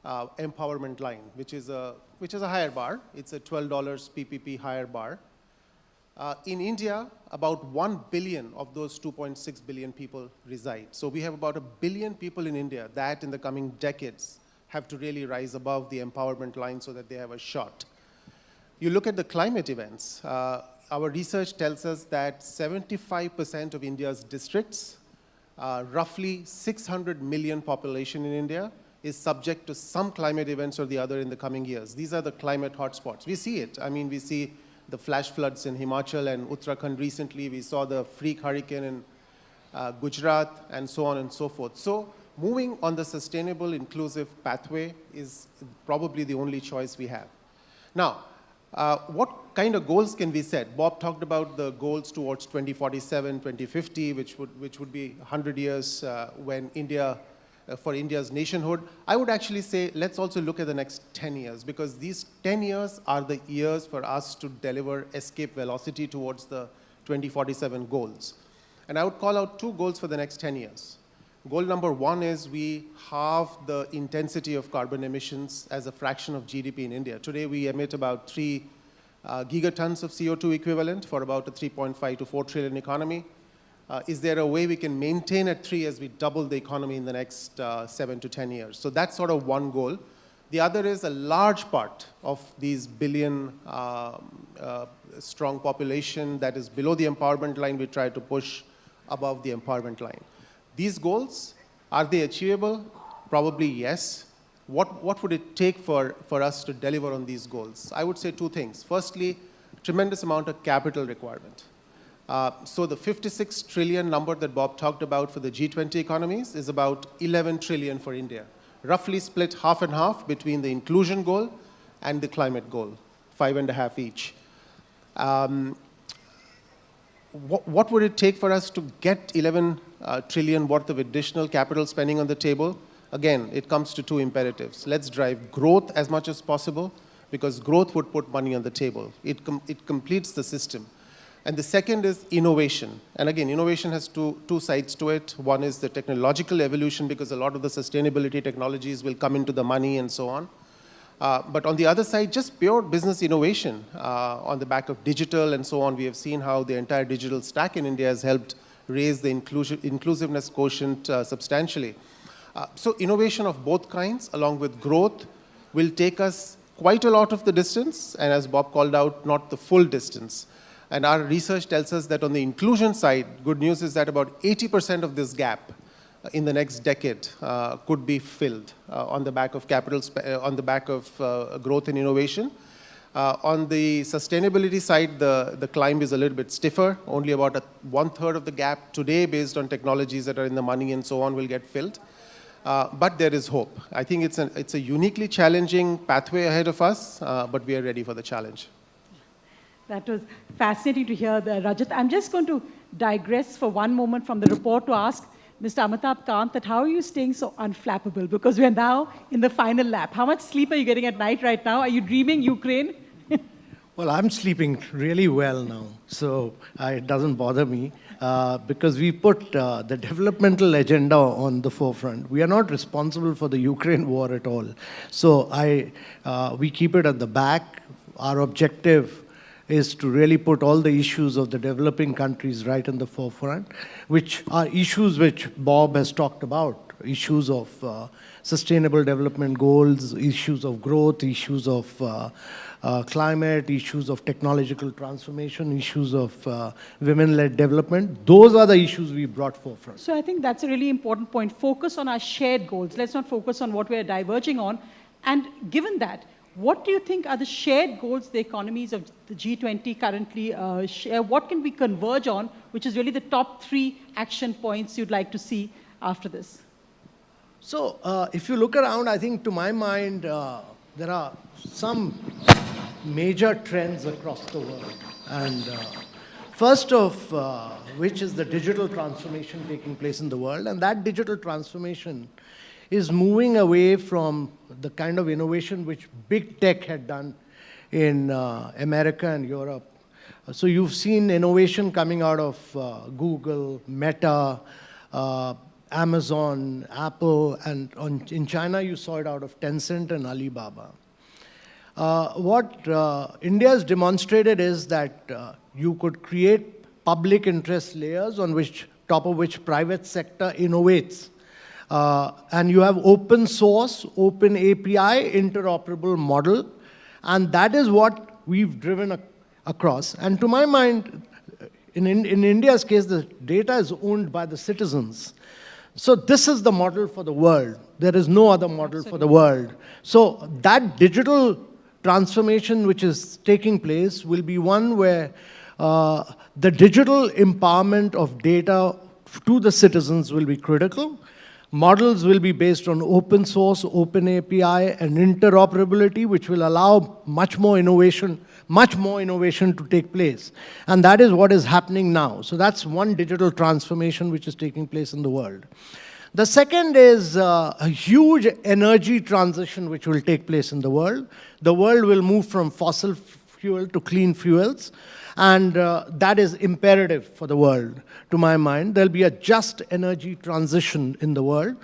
empowerment line, which is a higher bar. It's a $12 PPP higher bar. In India, about 1 billion of those 2.6 billion people reside. So we have about 1 billion people in India that in the coming decades have to really rise above the empowerment line so that they have a shot. You look at the climate events. Our research tells us that 75% of India's districts, roughly 600 million population in India, is subject to some climate events or the other in the coming years. These are the climate hotspots. We see it. I mean, we see the flash floods in Himachal and Uttarakhand recently. We saw the freak hurricane in Gujarat, and so on and so forth. So moving on the sustainable, inclusive pathway is probably the only choice we have. Now, what kind of goals can we set? Bob talked about the goals towards 2047, 2050, which would be 100 years when for India's nationhood. I would actually say let's also look at the next 10 years, because these 10 years are the years for us to deliver escape velocity towards the 2047 goals. And I would call out 2 goals for the next 10 years. Goal number 1 is we halve the intensity of carbon emissions as a fraction of GDP in India. Today we emit about 3 gigatons of CO2 equivalent for about a 3.5 to 4 trillion economy. Is there a way we can maintain at 3 as we double the economy in the next 7 to 10 years? So that's sort of one goal. The other is a large part of these billion strong population that is below the empowerment line, we try to push above the empowerment line. These goals, are they achievable? Probably yes. What would it take for us to deliver on these goals? I would say 2 things. Firstly, tremendous amount of capital requirement. So the 56 trillion number that Bob talked about for the G20 economies is about 11 trillion for India, roughly split half and half between the inclusion goal and the climate goal, 5.5 each. What would it take for us to get 11 trillion worth of additional capital spending on the table? Again, it comes to 2 imperatives. Let's drive growth as much as possible, because growth would put money on the table. It completes the system. And the second is innovation. And again, innovation has two sides to it. One is the technological evolution, because a lot of the sustainability technologies will come into the money and so on. But on the other side, just pure business innovation on the back of digital and so on. We have seen how the entire digital stack in India has helped raise the inclusiveness quotient substantially. So innovation of both kinds, along with growth, will take us quite a lot of the distance, and as Bob called out, not the full distance. And our research tells us that on the inclusion side, good news is that about 80% of this gap in the next decade could be filled on the back of on the back of growth and innovation. On the sustainability side, the climb is a little bit stiffer. Only about 1/3 of the gap today, based on technologies that are in the money and so on, will get filled. But there is hope. I think it's a uniquely challenging pathway ahead of us, but we are ready for the challenge. That was fascinating to hear, Rajat. I'm just going to digress for one moment from the report to ask Mr. Amitabh Kant that how are you staying so unflappable? Because we're now in the final lap. How much sleep are you getting at night right now? Are you dreaming Ukraine? Well, I'm sleeping really well now, so it doesn't bother me because we put the developmental agenda on the forefront. We are not responsible for the Ukraine war at all. So we keep it at the back. Our objective is to really put all the issues of the developing countries right in the forefront, which are issues which Bob has talked about, issues of sustainable development goals, issues of growth, issues of climate, issues of technological transformation, issues of women-led development. Those are the issues we brought forefront. So I think that's a really important point. Focus on our shared goals. Let's not focus on what we're diverging on. And given that, what do you think are the shared goals the economies of the G20 currently share? What can we converge on, which is really the top 3 action points you'd like to see after this? So if you look around, I think to my mind, there are some major trends across the world. And first of which is the digital transformation taking place in the world. And that digital transformation is moving away from the kind of innovation which big tech had done in America and Europe. So you've seen innovation coming out of Google, Meta, Amazon, Apple, and in China you saw it out of Tencent and Alibaba. What India has demonstrated is that you could create public interest layers on top of which private sector innovates. And you have open source, open API, interoperable model, and that is what we've driven across. And to my mind, in India's case, the data is owned by the citizens. So this is the model for the world. There is no other model for the world. So that digital transformation which is taking place will be one where the digital empowerment of data to the citizens will be critical. Models will be based on open source, open API, and interoperability, which will allow much more innovation to take place. And that is what is happening now. So that's one digital transformation which is taking place in the world. The second is a huge energy transition which will take place in the world. The world will move from fossil fuel to clean fuels. And that is imperative for the world, to my mind. There'll be a just energy transition in the world.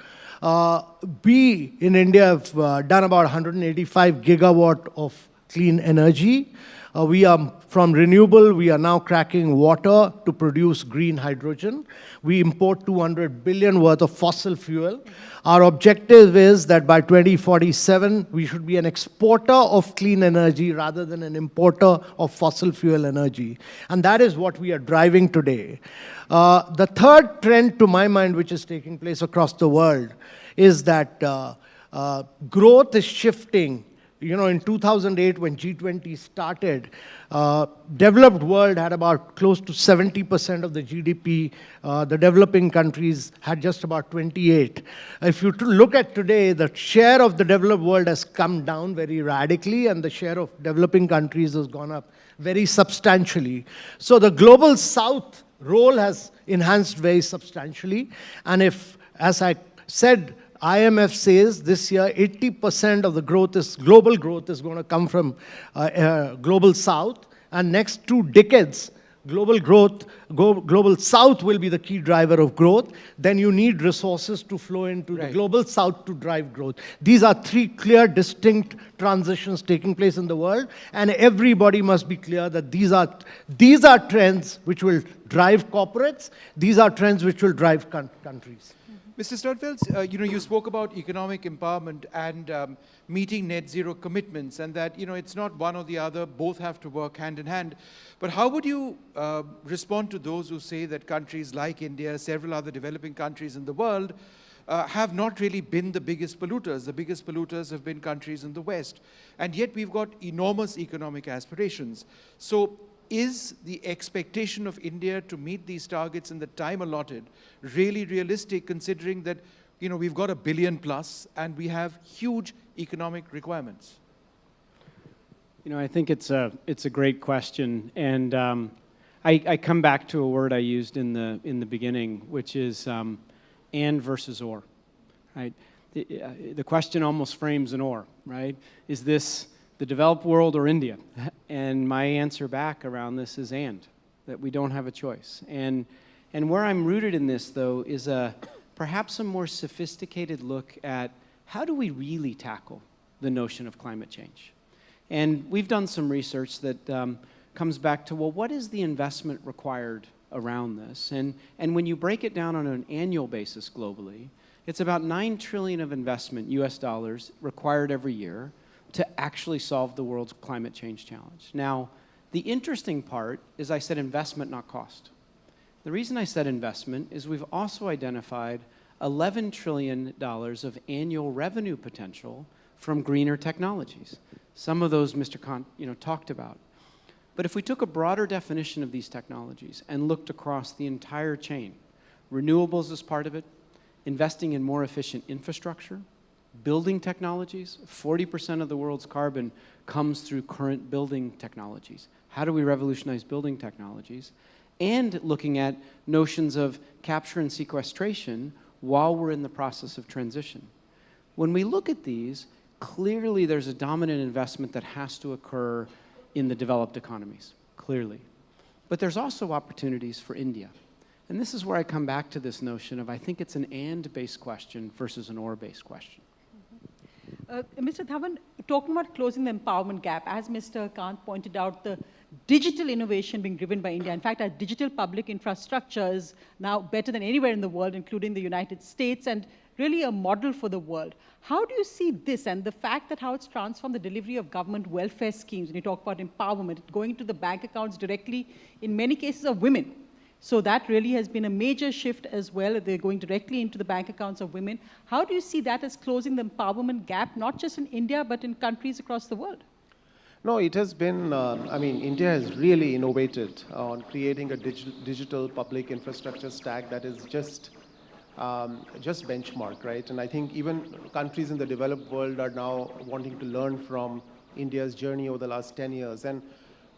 We in India have done about 185 gigawatt of clean energy. We are from renewable, we are now cracking water to produce green hydrogen. We import 200 billion worth of fossil fuel. Our objective is that by 2047, we should be an exporter of clean energy rather than an importer of fossil fuel energy. And that is what we are driving today. The third trend, to my mind, which is taking place across the world, is that growth is shifting. You know, in 2008, when G20 started, developed world had about close to 70% of the GDP. The developing countries had just about 28. If you look at today, the share of the developed world has come down very radically, and the share of developing countries has gone up very substantially. So the global south role has enhanced very substantially. And if, as I said, IMF says this year 80% of the global growth is going to come from global south, and next 2 decades, global south will be the key driver of growth. Then you need resources to flow into the global south to drive growth. These are 3 clear, distinct transitions taking place in the world, and everybody must be clear that these are trends which will drive corporates. These are trends which will drive countries. Mr. Sternfeld, you spoke about economic empowerment and meeting net zero commitments, and that, it's not one or the other, both have to work hand in hand. But how would you respond to those who say that countries like India, several other developing countries in the world, have not really been the biggest polluters? The biggest polluters have been countries in the West. And yet we've got enormous economic aspirations. So is the expectation of India to meet these targets in the time allotted really realistic, considering that, we've got 1 billion plus and we have huge economic requirements? I think it's a great question, and I come back to a word I used in the beginning, which is and versus or, right? The question almost frames an or, right? Is this the developed world or India? And my answer back around this is and, that we don't have a choice. And where I'm rooted in this, though, is perhaps a more sophisticated look at how do we really tackle the notion of climate change. And we've done some research that comes back to, well, what is the investment required around this? And when you break it down on an annual basis globally, it's about $9 trillion of investment, US dollars, required every year to actually solve the world's climate change challenge. Now, the interesting part is I said investment, not cost. The reason I said investment is we've also identified $11 trillion of annual revenue potential from greener technologies. Some of those Mr. Kant, talked about. But if we took a broader definition of these technologies and looked across the entire chain, renewables is part of it, investing in more efficient infrastructure, building technologies, 40% of the world's carbon comes through current building technologies. How do we revolutionize building technologies? And looking at notions of capture and sequestration while we're in the process of transition. When we look at these, clearly there's a dominant investment that has to occur in the developed economies, clearly. But there's also opportunities for India. And this is where I come back to this notion of I think it's an and-based question versus an or-based question. Mr. Dhawan, talking about closing the empowerment gap, as Mr. Kant pointed out, the digital innovation being driven by India. In fact, our digital public infrastructure is now better than anywhere in the world, including the United States, and really a model for the world. How do you see this and the fact that how it's transformed the delivery of government welfare schemes, when you talk about empowerment, going to the bank accounts directly, in many cases, of women? So that really has been a major shift as well. They're going directly into the bank accounts of women. How do you see that as closing the empowerment gap, not just in India, but in countries across the world? No, it has been, India has really innovated on creating a digital public infrastructure stack that is just benchmark, right? And I think even countries in the developed world are now wanting to learn from India's journey over the last 10 years. And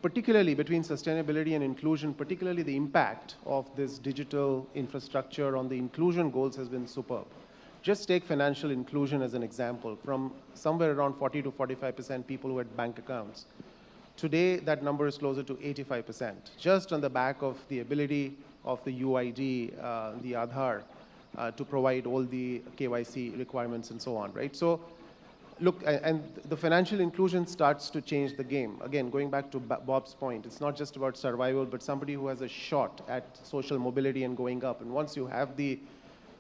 particularly between sustainability and inclusion, particularly the impact of this digital infrastructure on the inclusion goals has been superb. Just take financial inclusion as an example. From somewhere around 40 to 45% people who had bank accounts. Today, that number is closer to 85%, just on the back of the ability of the UID, the Aadhaar, to provide all the KYC requirements and so on, right? So, look, and the financial inclusion starts to change the game. Again, going back to Bob's point, it's not just about survival, but somebody who has a shot at social mobility and going up. And once you have the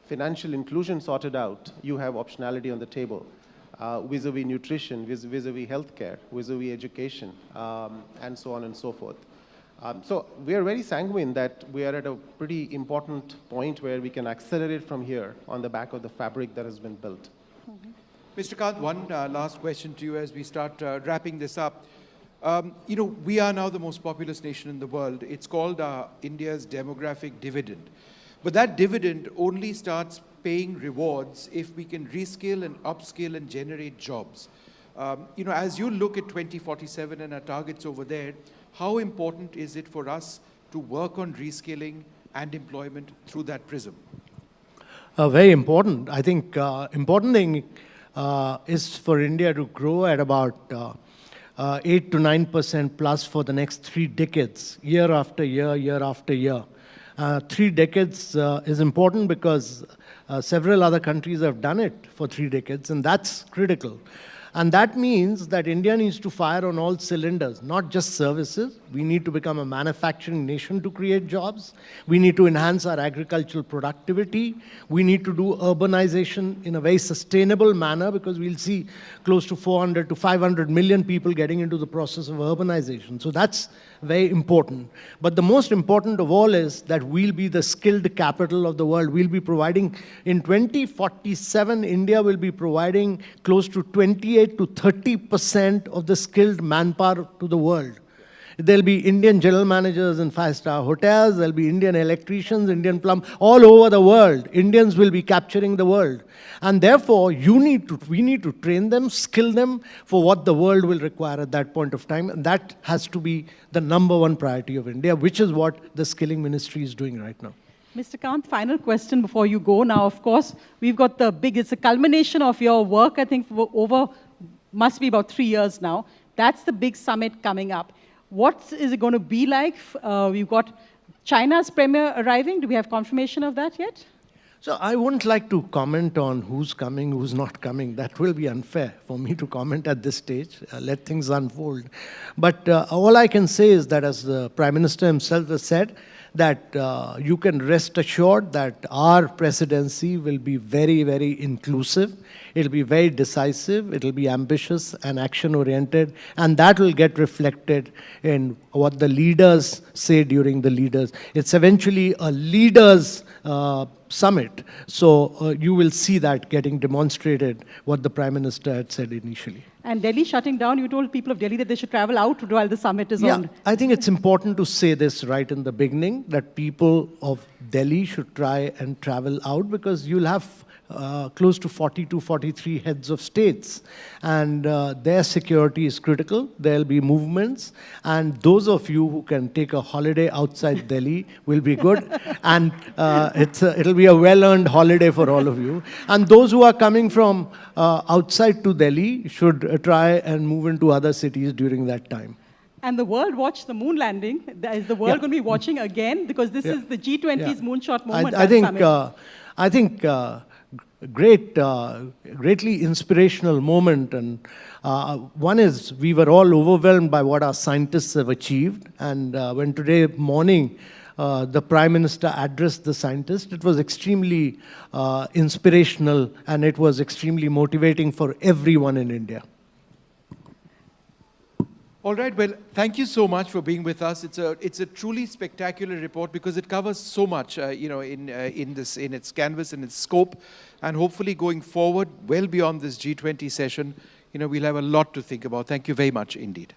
financial inclusion sorted out, you have optionality on the table, vis-a-vis nutrition, vis-a-vis healthcare, vis-a-vis education, and so on and so forth. So we are very sanguine that we are at a pretty important point where we can accelerate from here on the back of the fabric that has been built. Mr. Kant, one last question to you as we start wrapping this up. We are now the most populous nation in the world. It's called India's demographic dividend. But that dividend only starts paying rewards if we can reskill and upskill and generate jobs. As you look at 2047 and our targets over there, how important is it for us to work on reskilling and employment through that prism? Very important. I think important thing is for India to grow at about 8 to 9% plus for the next 3 decades, year after year, year after year. 3 decades is important because several other countries have done it for 3 decades, and that's critical. And that means that India needs to fire on all cylinders, not just services. We need to become a manufacturing nation to create jobs. We need to enhance our agricultural productivity. We need to do urbanization in a very sustainable manner, because we'll see close to 400 to 500 million people getting into the process of urbanization. So that's very important. But the most important of all is that we'll be the skilled capital of the world. We'll be providing, in 2047, India will be providing close to 28 to 30% of the skilled manpower to the world. There'll be Indian general managers in 5-star hotels, there'll be Indian electricians, Indian plumbers, all over the world. Indians will be capturing the world. And therefore, we need to train them, skill them for what the world will require at that point of time. And that has to be the #1 priority of India, which is what the Skilling Ministry is doing right now. Mr. Kant, final question before you go. Now, of course, we've got it's a culmination of your work, I think, for must be about 3 years now. That's the big summit coming up. What is it going to be like? We've got China's premier arriving. Do we have confirmation of that yet? So I wouldn't like to comment on who's coming, who's not coming. That will be unfair for me to comment at this stage. Let things unfold. But all I can say is that, as the Prime Minister himself has said, that you can rest assured that our presidency will be very, very inclusive. It'll be very decisive. It'll be ambitious and action-oriented. And that will get reflected in what the leaders say during the leaders. It's eventually a leaders' summit. So you will see that getting demonstrated, what the Prime Minister had said initially. And Delhi shutting down, you told people of Delhi that they should travel out while the summit is on. I think it's important to say this right in the beginning, that people of Delhi should try and travel out, because you'll have close to 40 to 43 heads of states, and their security is critical. There'll be movements, and those of you who can take a holiday outside Delhi will be good, and it'll be a well-earned holiday for all of you. And those who are coming from outside to Delhi should try and move into other cities during that time. And the world watched the moon landing. Is the world going to be watching again? Because this is the G20's moonshot moment. I think greatly inspirational moment. And one is, we were all overwhelmed by what our scientists have achieved. And when today morning the Prime Minister addressed the scientists, it was extremely inspirational, and it was extremely motivating for everyone in India. All right, well, thank you so much for being with us. It's a truly spectacular report because it covers so much, in its canvas and its scope, and hopefully going forward, well beyond this G20 session, we'll have a lot to think about. Thank you very much indeed.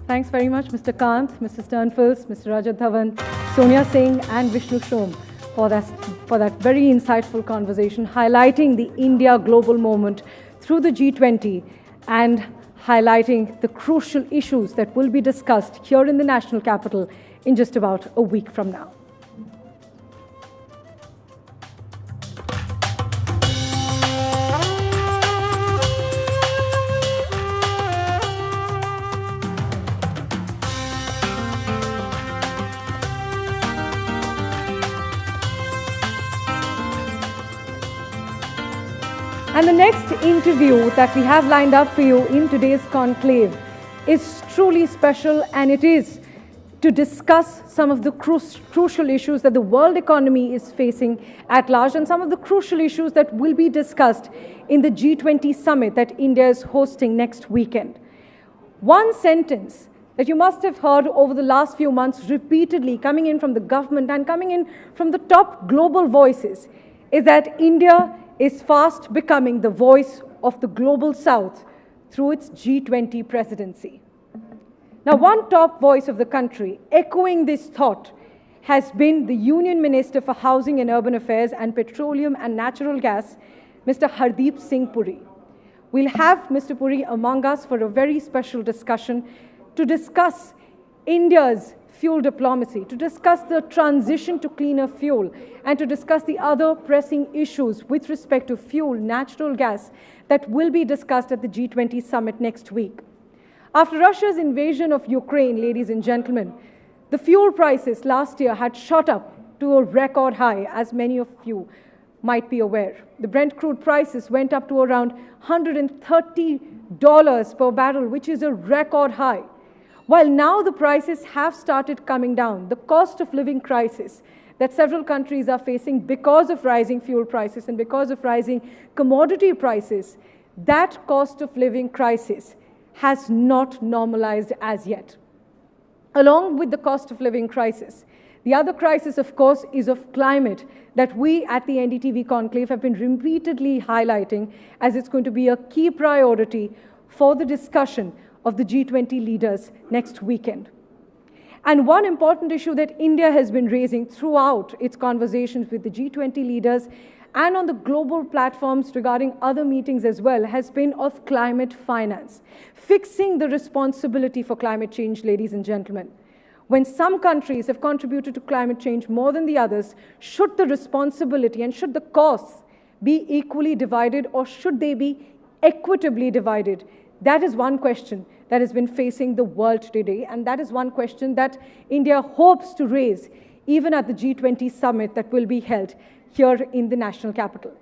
Thanks very much, Mr. Kant, Mr. Sternfels, Mr. Rajat Dhawan, Sonia Singh, and Vishnu Shom for that very insightful conversation, highlighting the India global moment through the G20 and highlighting the crucial issues that will be discussed here in the national capital in just about a week from now. And the next interview that we have lined up for you in today's conclave is truly special, and it is to discuss some of the crucial issues that the world economy is facing at large and some of the crucial issues that will be discussed in the G20 summit that India is hosting next weekend. One sentence that you must have heard over the last few months repeatedly coming in from the government and coming in from the top global voices is that India is fast becoming the voice of the global south through its G20 presidency. Now, one top voice of the country echoing this thought has been the Union Minister for Housing and Urban Affairs and Petroleum and Natural Gas, Mr. Hardeep Singh Puri. We'll have Mr. Puri among us for a very special discussion to discuss India's fuel diplomacy, to discuss the transition to cleaner fuel, and to discuss the other pressing issues with respect to fuel, natural gas, that will be discussed at the G20 summit next week. After Russia's invasion of Ukraine, ladies and gentlemen, the fuel prices last year had shot up to a record high, as many of you might be aware. The Brent crude prices went up to around $130 per barrel, which is a record high. While now the prices have started coming down, the cost of living crisis that several countries are facing because of rising fuel prices and because of rising commodity prices, that cost of living crisis has not normalized as yet. Along with the cost of living crisis, the other crisis, of course, is of climate that we at the NDTV Conclave have been repeatedly highlighting as it's going to be a key priority for the discussion of the G20 leaders next weekend. And one important issue that India has been raising throughout its conversations with the G20 leaders and on the global platforms regarding other meetings as well has been of climate finance. Fixing the responsibility for climate change, ladies and gentlemen. When some countries have contributed to climate change more than the others, should the responsibility and should the costs be equally divided, or should they be equitably divided? That is one question that has been facing the world today, and that is one question that India hopes to raise even at the G20 summit that will be held here in the national capital.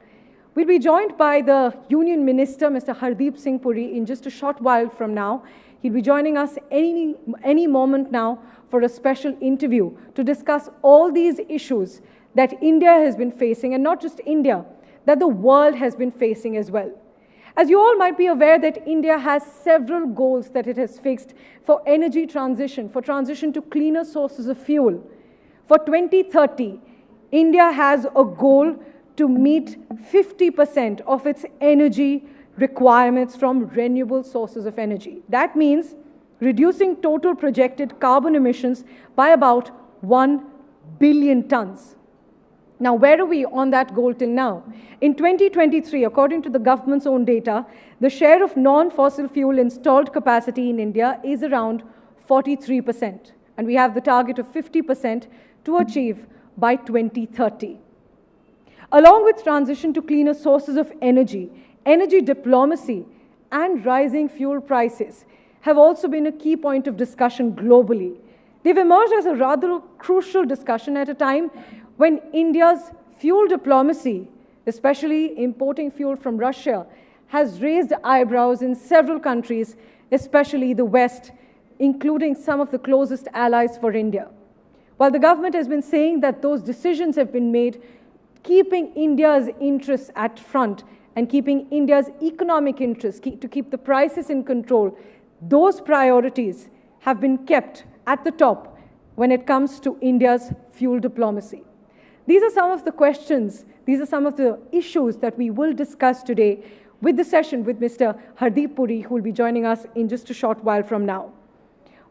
We'll be joined by the Union Minister, Mr. Hardeep Singh Puri, in just a short while from now. He'll be joining us any moment now for a special interview to discuss all these issues that India has been facing, and not just India, that the world has been facing as well. As you all might be aware that India has several goals that it has fixed for energy transition, for transition to cleaner sources of fuel. For 2030, India has a goal to meet 50% of its energy requirements from renewable sources of energy. That means reducing total projected carbon emissions by about 1 billion tons. Now, where are we on that goal till now? In 2023, according to the government's own data, the share of non-fossil fuel installed capacity in India is around 43%. And we have the target of 50% to achieve by 2030. Along with transition to cleaner sources of energy, energy diplomacy and rising fuel prices have also been a key point of discussion globally. They've emerged as a rather crucial discussion at a time when India's fuel diplomacy, especially importing fuel from Russia, has raised eyebrows in several countries, especially the West, including some of the closest allies for India. While the government has been saying that those decisions have been made keeping India's interests at front and keeping India's economic interests, to keep the prices in control, those priorities have been kept at the top when it comes to India's fuel diplomacy. These are some of the questions, these are some of the issues that we will discuss today with the session with Mr. Hardeep Puri, who will be joining us in just a short while from now.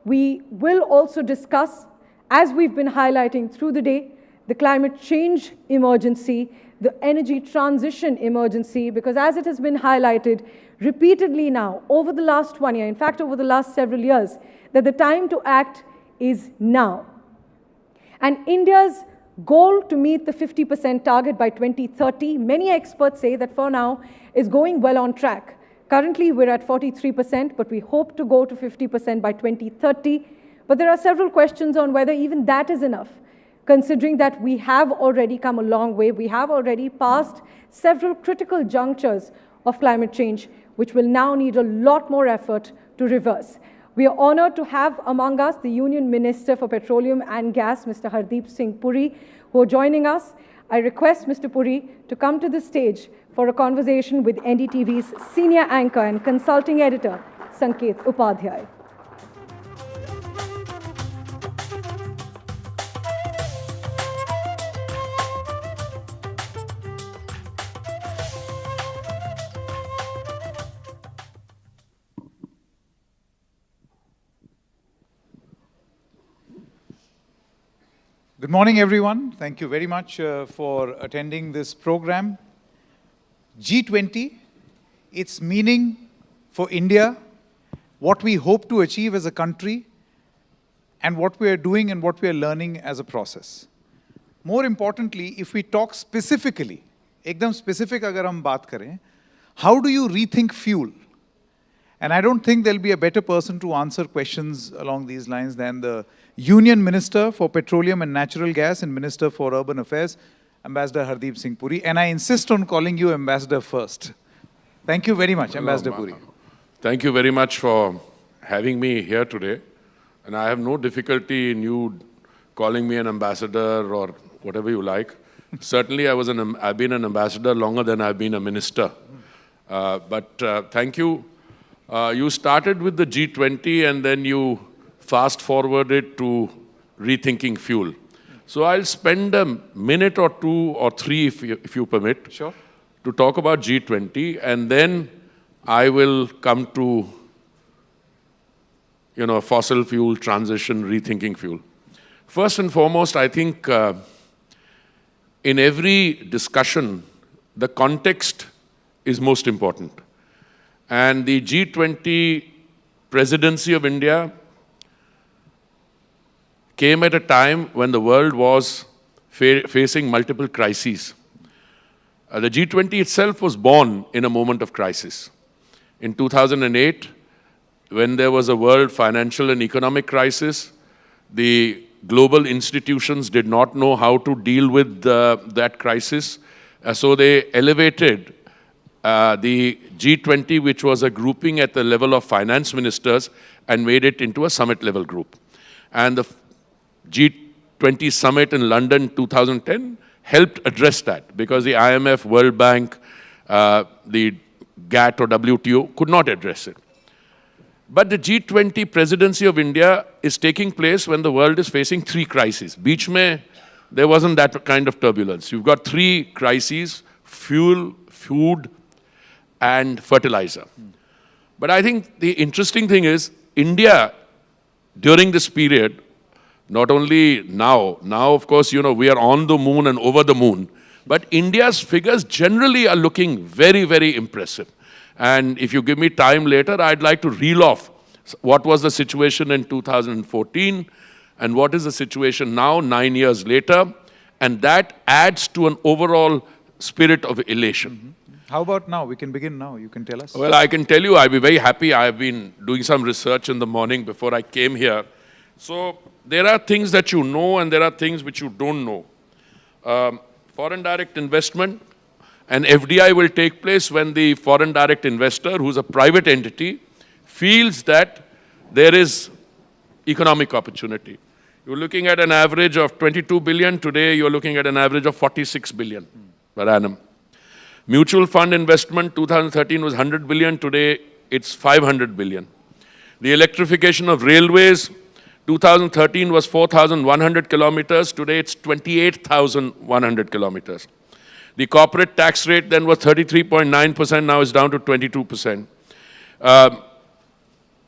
We will also discuss, as we've been highlighting through the day, the climate change emergency, the energy transition emergency, because as it has been highlighted repeatedly now over the last 1 year, in fact over the last several years, that the time to act is now. And India's goal to meet the 50% target by 2030, many experts say that for now is going well on track. Currently we're at 43%, but we hope to go to 50% by 2030. But there are several questions on whether even that is enough, considering that we have already come a long way. We have already passed several critical junctures of climate change, which will now need a lot more effort to reverse. We are honored to have among us the Union Minister for Petroleum and Gas, Mr. Hardeep Singh Puri, who are joining us. I request Mr. Puri to come to the stage for a conversation with NDTV's senior anchor and consulting editor, Sanket Upadhyay. Good morning, everyone. Thank you very much for attending this program. G20, its meaning for India, what we hope to achieve as a country, and what we are doing and what we are learning as a process. More importantly, if we talk specifically, ekdam specific agar hum baat kare, how do you rethink fuel? And I don't think there'll be a better person to answer questions along these lines than the Union Minister for Petroleum and Natural Gas and Minister for Urban Affairs, Ambassador Hardeep Singh Puri. And I insist on calling you Ambassador first. Thank you very much, Ambassador Puri. Thank you very much for having me here today. And I have no difficulty in you calling me an ambassador or whatever you like. Certainly, I've been an ambassador longer than I've been a minister. Thank you. You started with the G20 and then you fast forwarded to rethinking fuel. So I'll spend a minute or two or three, if you permit, sure, to talk about G20, and then I will come to, fossil fuel transition, rethinking fuel. First and foremost, I think in every discussion, the context is most important. And the G20 presidency of India came at a time when the world was facing multiple crises. The G20 itself was born in a moment of crisis. In 2008, when there was a world financial and economic crisis, the global institutions did not know how to deal with that crisis. So they elevated the G20, which was a grouping at the level of finance ministers, and made it into a summit-level group. And the G20 summit in London 2010 helped address that, because the IMF, World Bank, the GATT or WTO could not address it. But the G20 presidency of India is taking place when the world is facing three crises. Beech mein, there wasn't that kind of turbulence. You've got three crises: fuel, food, and fertilizer. But I think the interesting thing is, India, during this period, not only now of course, we are on the moon and over the moon, but India's figures generally are looking very, very impressive. And if you give me time later, I'd like to reel off what was the situation in 2014 and what is the situation now, 9 years later, and that adds to an overall spirit of elation. How about now? We can begin now. You can tell us. Well, I can tell you I'll be very happy. I've been doing some research in the morning before I came here. So there are things that you know and there are things which you don't know. Foreign direct investment, and FDI will take place when the foreign direct investor, who's a private entity, feels that there is economic opportunity. You were looking at an average of 22 billion. Today, you're looking at an average of 46 billion per annum. Mutual fund investment, 2013 was 100 billion. Today, it's 500 billion. The electrification of railways, 2013 was 4,100 kilometers. Today, it's 28,100 kilometers. The corporate tax rate then was 33.9%. Now it's down to 22%.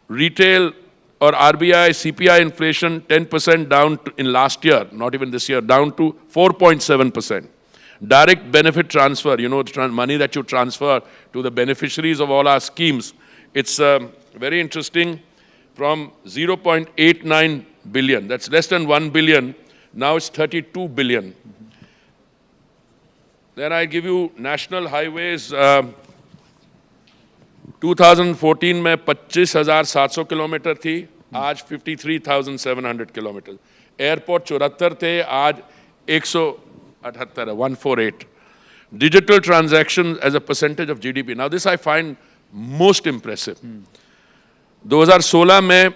Retail or RBI, CPI inflation, 10% down in last year, not even this year, down to 4.7%. Direct benefit transfer, you know, money that you transfer to the beneficiaries of all our schemes. It's very interesting, from 0.89 billion, that's less than 1 billion, now it's 32 billion. Then I give you national highways. 2014 में 25,700 kilometre थी, आज 53,700 kilometre. Airport 74 थे, आज 178 है, 148. Digital transactions as a percentage of GDP. Now this I find most impressive. 2016 में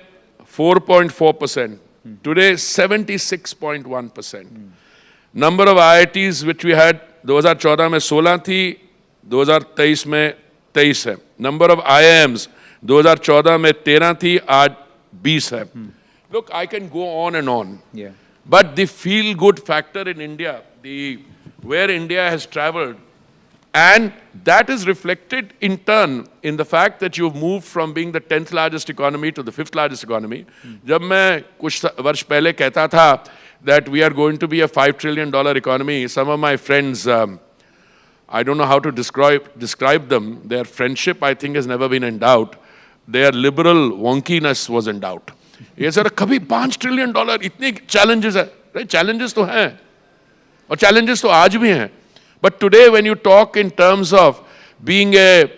4.4%. Today 76.1%. Number of IITs which we had 2014 में 16 थी, 2023 में 23 है. Number of IIMs 2014 में 13 थी, आज 20 है. Look, I can go on and on. Yeah. But the feel-good factor in India, where India has traveled, and that is reflected in turn in the fact that you've moved from being the 10th largest economy to the 5th largest economy. जब मैं कुछ वर्ष पहले कहता था that we are going to be a $5 trillion economy, some of my friends, I don't know how to describe them. Their friendship, I think, has never been in doubt. Their liberal wonkiness was in doubt. ये sir कभी $5 trillion इतने challenges है, right? Challenges तो हैं, और challenges तो आज भी हैं. But today, when you talk in terms of being a,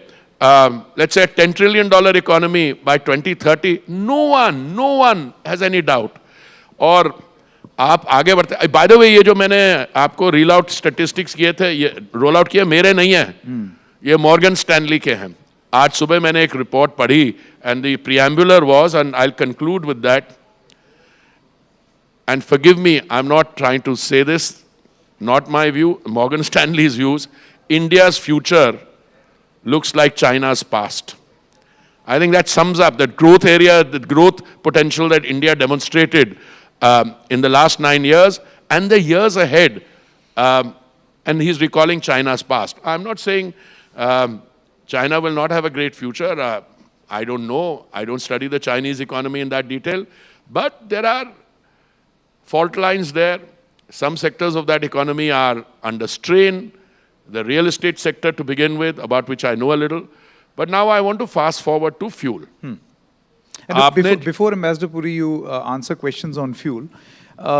let's say, $10 trillion economy by 2030, no one has any doubt. और आप आगे बढ़ते. By the way, ये जो मैंने आपको रील आउट स्टैटिस्टिक्स किए थे, ये रोल आउट किए, मेरे नहीं हैं, ये मॉर्गन स्टैनली के हैं. आज सुबह मैंने एक रिपोर्ट पढ़ी, and the preambular was, and I'll conclude with that, and forgive me, I'm not trying to say this, not my view, Morgan Stanley's views, India's future looks like China's past. I think that sums up that growth area, the growth potential that India demonstrated in the last 9 years and the years ahead. And he's recalling China's past. I'm not saying China will not have a great future. I don't know. I don't study the Chinese economy in that detail. But there are fault lines there. Some sectors of that economy are under strain. The real estate sector to begin with, about which I know a little. But now I want to fast forward to fuel. And before Ambassador Puri, you answer questions on fuel,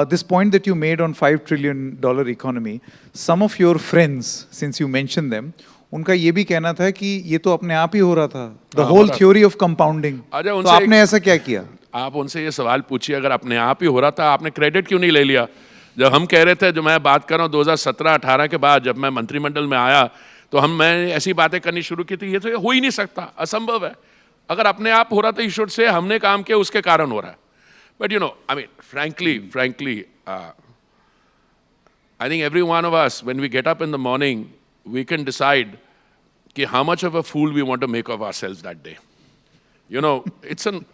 this point that you made on $5 trillion economy, some of your friends, since you mentioned them, उनका ये भी कहना था कि ये तो अपने आप ही हो रहा था. The whole theory of compounding. तो आपने ऐसा क्या किया? आप उनसे ये सवाल पूछिए, अगर अपने आप ही हो रहा था, आपने क्रेडिट क्यों नहीं ले लिया? जब हम कह रहे थे, जो मैं बात कर रहा हूँ 2017-18 के बाद, जब मैं मंत्रिमंडल में आया, तो मैं ऐसी बातें करनी शुरू की थी, ये तो हो ही नहीं सकता, असंभव है. अगर अपने आप हो रहा था, you should say हमने काम किया, उसके कारण हो रहा है. But you know, I mean, frankly, I think every one of us, when we get up in the morning, we can decide how much of a fool we want to make of ourselves that day. You know, it's in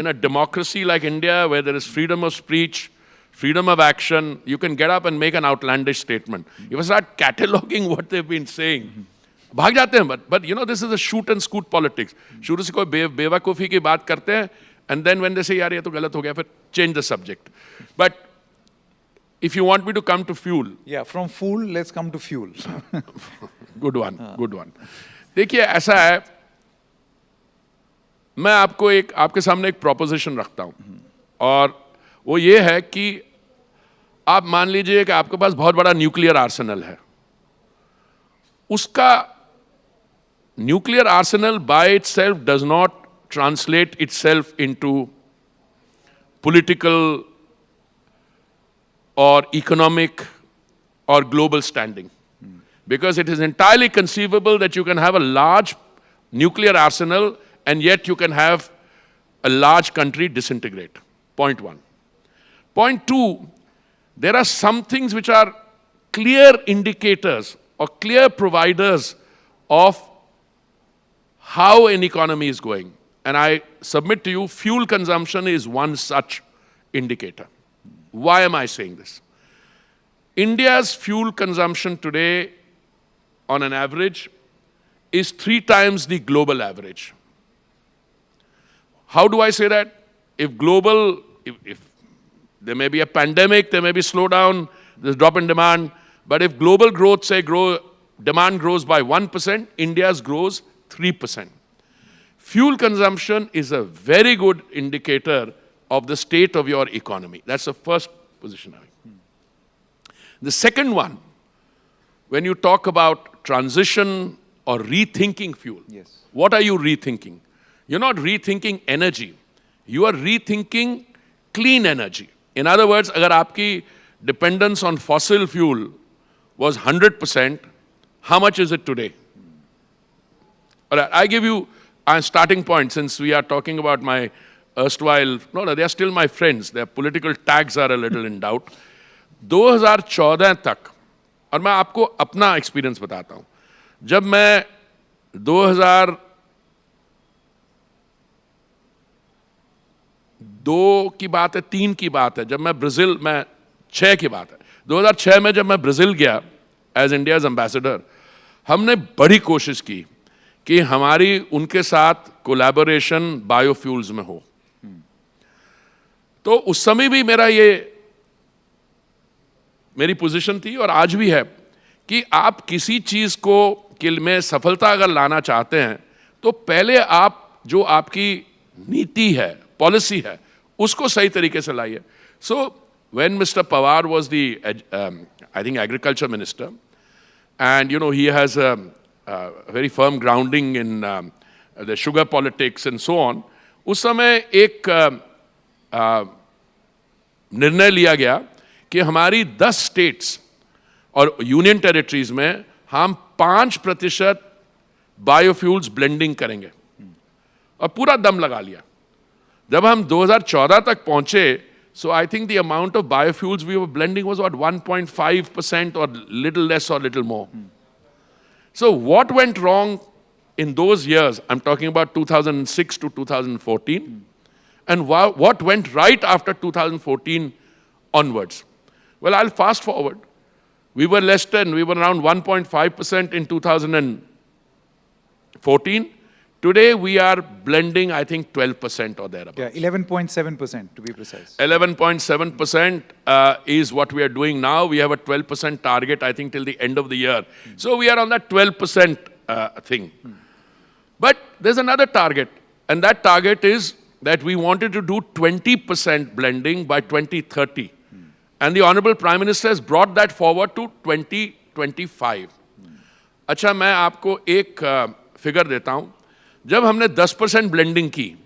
a democracy like India, where there is freedom of speech, freedom of action, you can get up and make an outlandish statement. If I start cataloging what they've been saying, भाग जाते हैं. But you know, this is a shoot and scoot politics. शुरू से कोई बेवकूफ़ी की बात करते हैं, and then when they say, यार ये तो गलत हो गया, फिर change the subject. But if you want me to come to fuel. Yeah, from fool, let's come to fuel. Good one. देखिए, ऐसा है, मैं आपके सामने एक proposition रखता हूँ, और वो ये है कि आप मान लीजिए कि आपके पास बहुत बड़ा न्यूक्लियर आर्सेनल है. उसका nuclear arsenal by itself does not translate itself into political or economic or global standing. Because it is entirely conceivable that you can have a large nuclear arsenal and yet you can have a large country disintegrate. Point one. Point two, there are some things which are clear indicators or clear providers of how an economy is going. And I submit to you, fuel consumption is one such indicator. Why am I saying this? India's fuel consumption today, on an average, is 3 times the global average. How do I say that? If there may be a pandemic, there may be slowdown, there's drop in demand, but if global growth, demand grows by 1%, India's grows 3%. Fuel consumption is a very good indicator of the state of your economy. That's the first position. The second one, when you talk about transition or rethinking fuel, Yes. what are you rethinking? You're not rethinking energy. You are rethinking clean energy. In other words, agar aapki dependence on fossil fuel was 100%, how much is it today? All right, I give you a starting point, since we are talking about my erstwhile, no, they are still my friends. Their political tags are a little in doubt. 2014 तक, और मैं आपको अपना experience बताता हूं, जब मैं 2002 की बात है, 3 की बात है, जब मैं ब्राजील में 6 की बात है, 2006 में जब मैं ब्राजील गया एज इंडियाज एम्बेसडर, हमने बड़ी कोशिश की कि हमारी उनके साथ कोलैबोरेशन बायोफ्यूल्स में हो. तो उस समय भी मेरी पोजीशन थी और आज भी है कि आप किसी चीज को में सफलता अगर लाना चाहते हैं तो पहले आप जो आपकी नीति है, पॉलिसी है, उसको सही तरीके से लाइए. So when mister Pawar was the I think agriculture minister, and he has a very firm grounding in the sugar politics and so on. उस समय एक निर्णय लिया गया कि हमारी 10 स्टेट्स और यूनियन टेरिटरीज में हम 5% बायोफ्यूल्स ब्लेंडिंग करेंगे, और पूरा दम लगा लिया. जब हम 2014 तक पहुंचे, so I think the amount of biofuels we were blending was about 1.5% or little less or little more. So what went wrong in those years? I'm talking about 2006 to 2014. And what went right after 2014 onwards? Well, I'll fast forward. We were around 1.5% in 2014. Today, we are blending, I think, 12% or thereabouts. Yeah, 11.7% to be precise. 11.7% is what we are doing now. We have a 12% target, I think, till the end of the year. So we are on that 12% thing. But there's another target, and that target is that we wanted to do 20% blending by 2030. And the Honorable Prime Minister has brought that forward to 2025. अच्छा, मैं आपको एक figure देता हूं. जब हमने 10% blending की,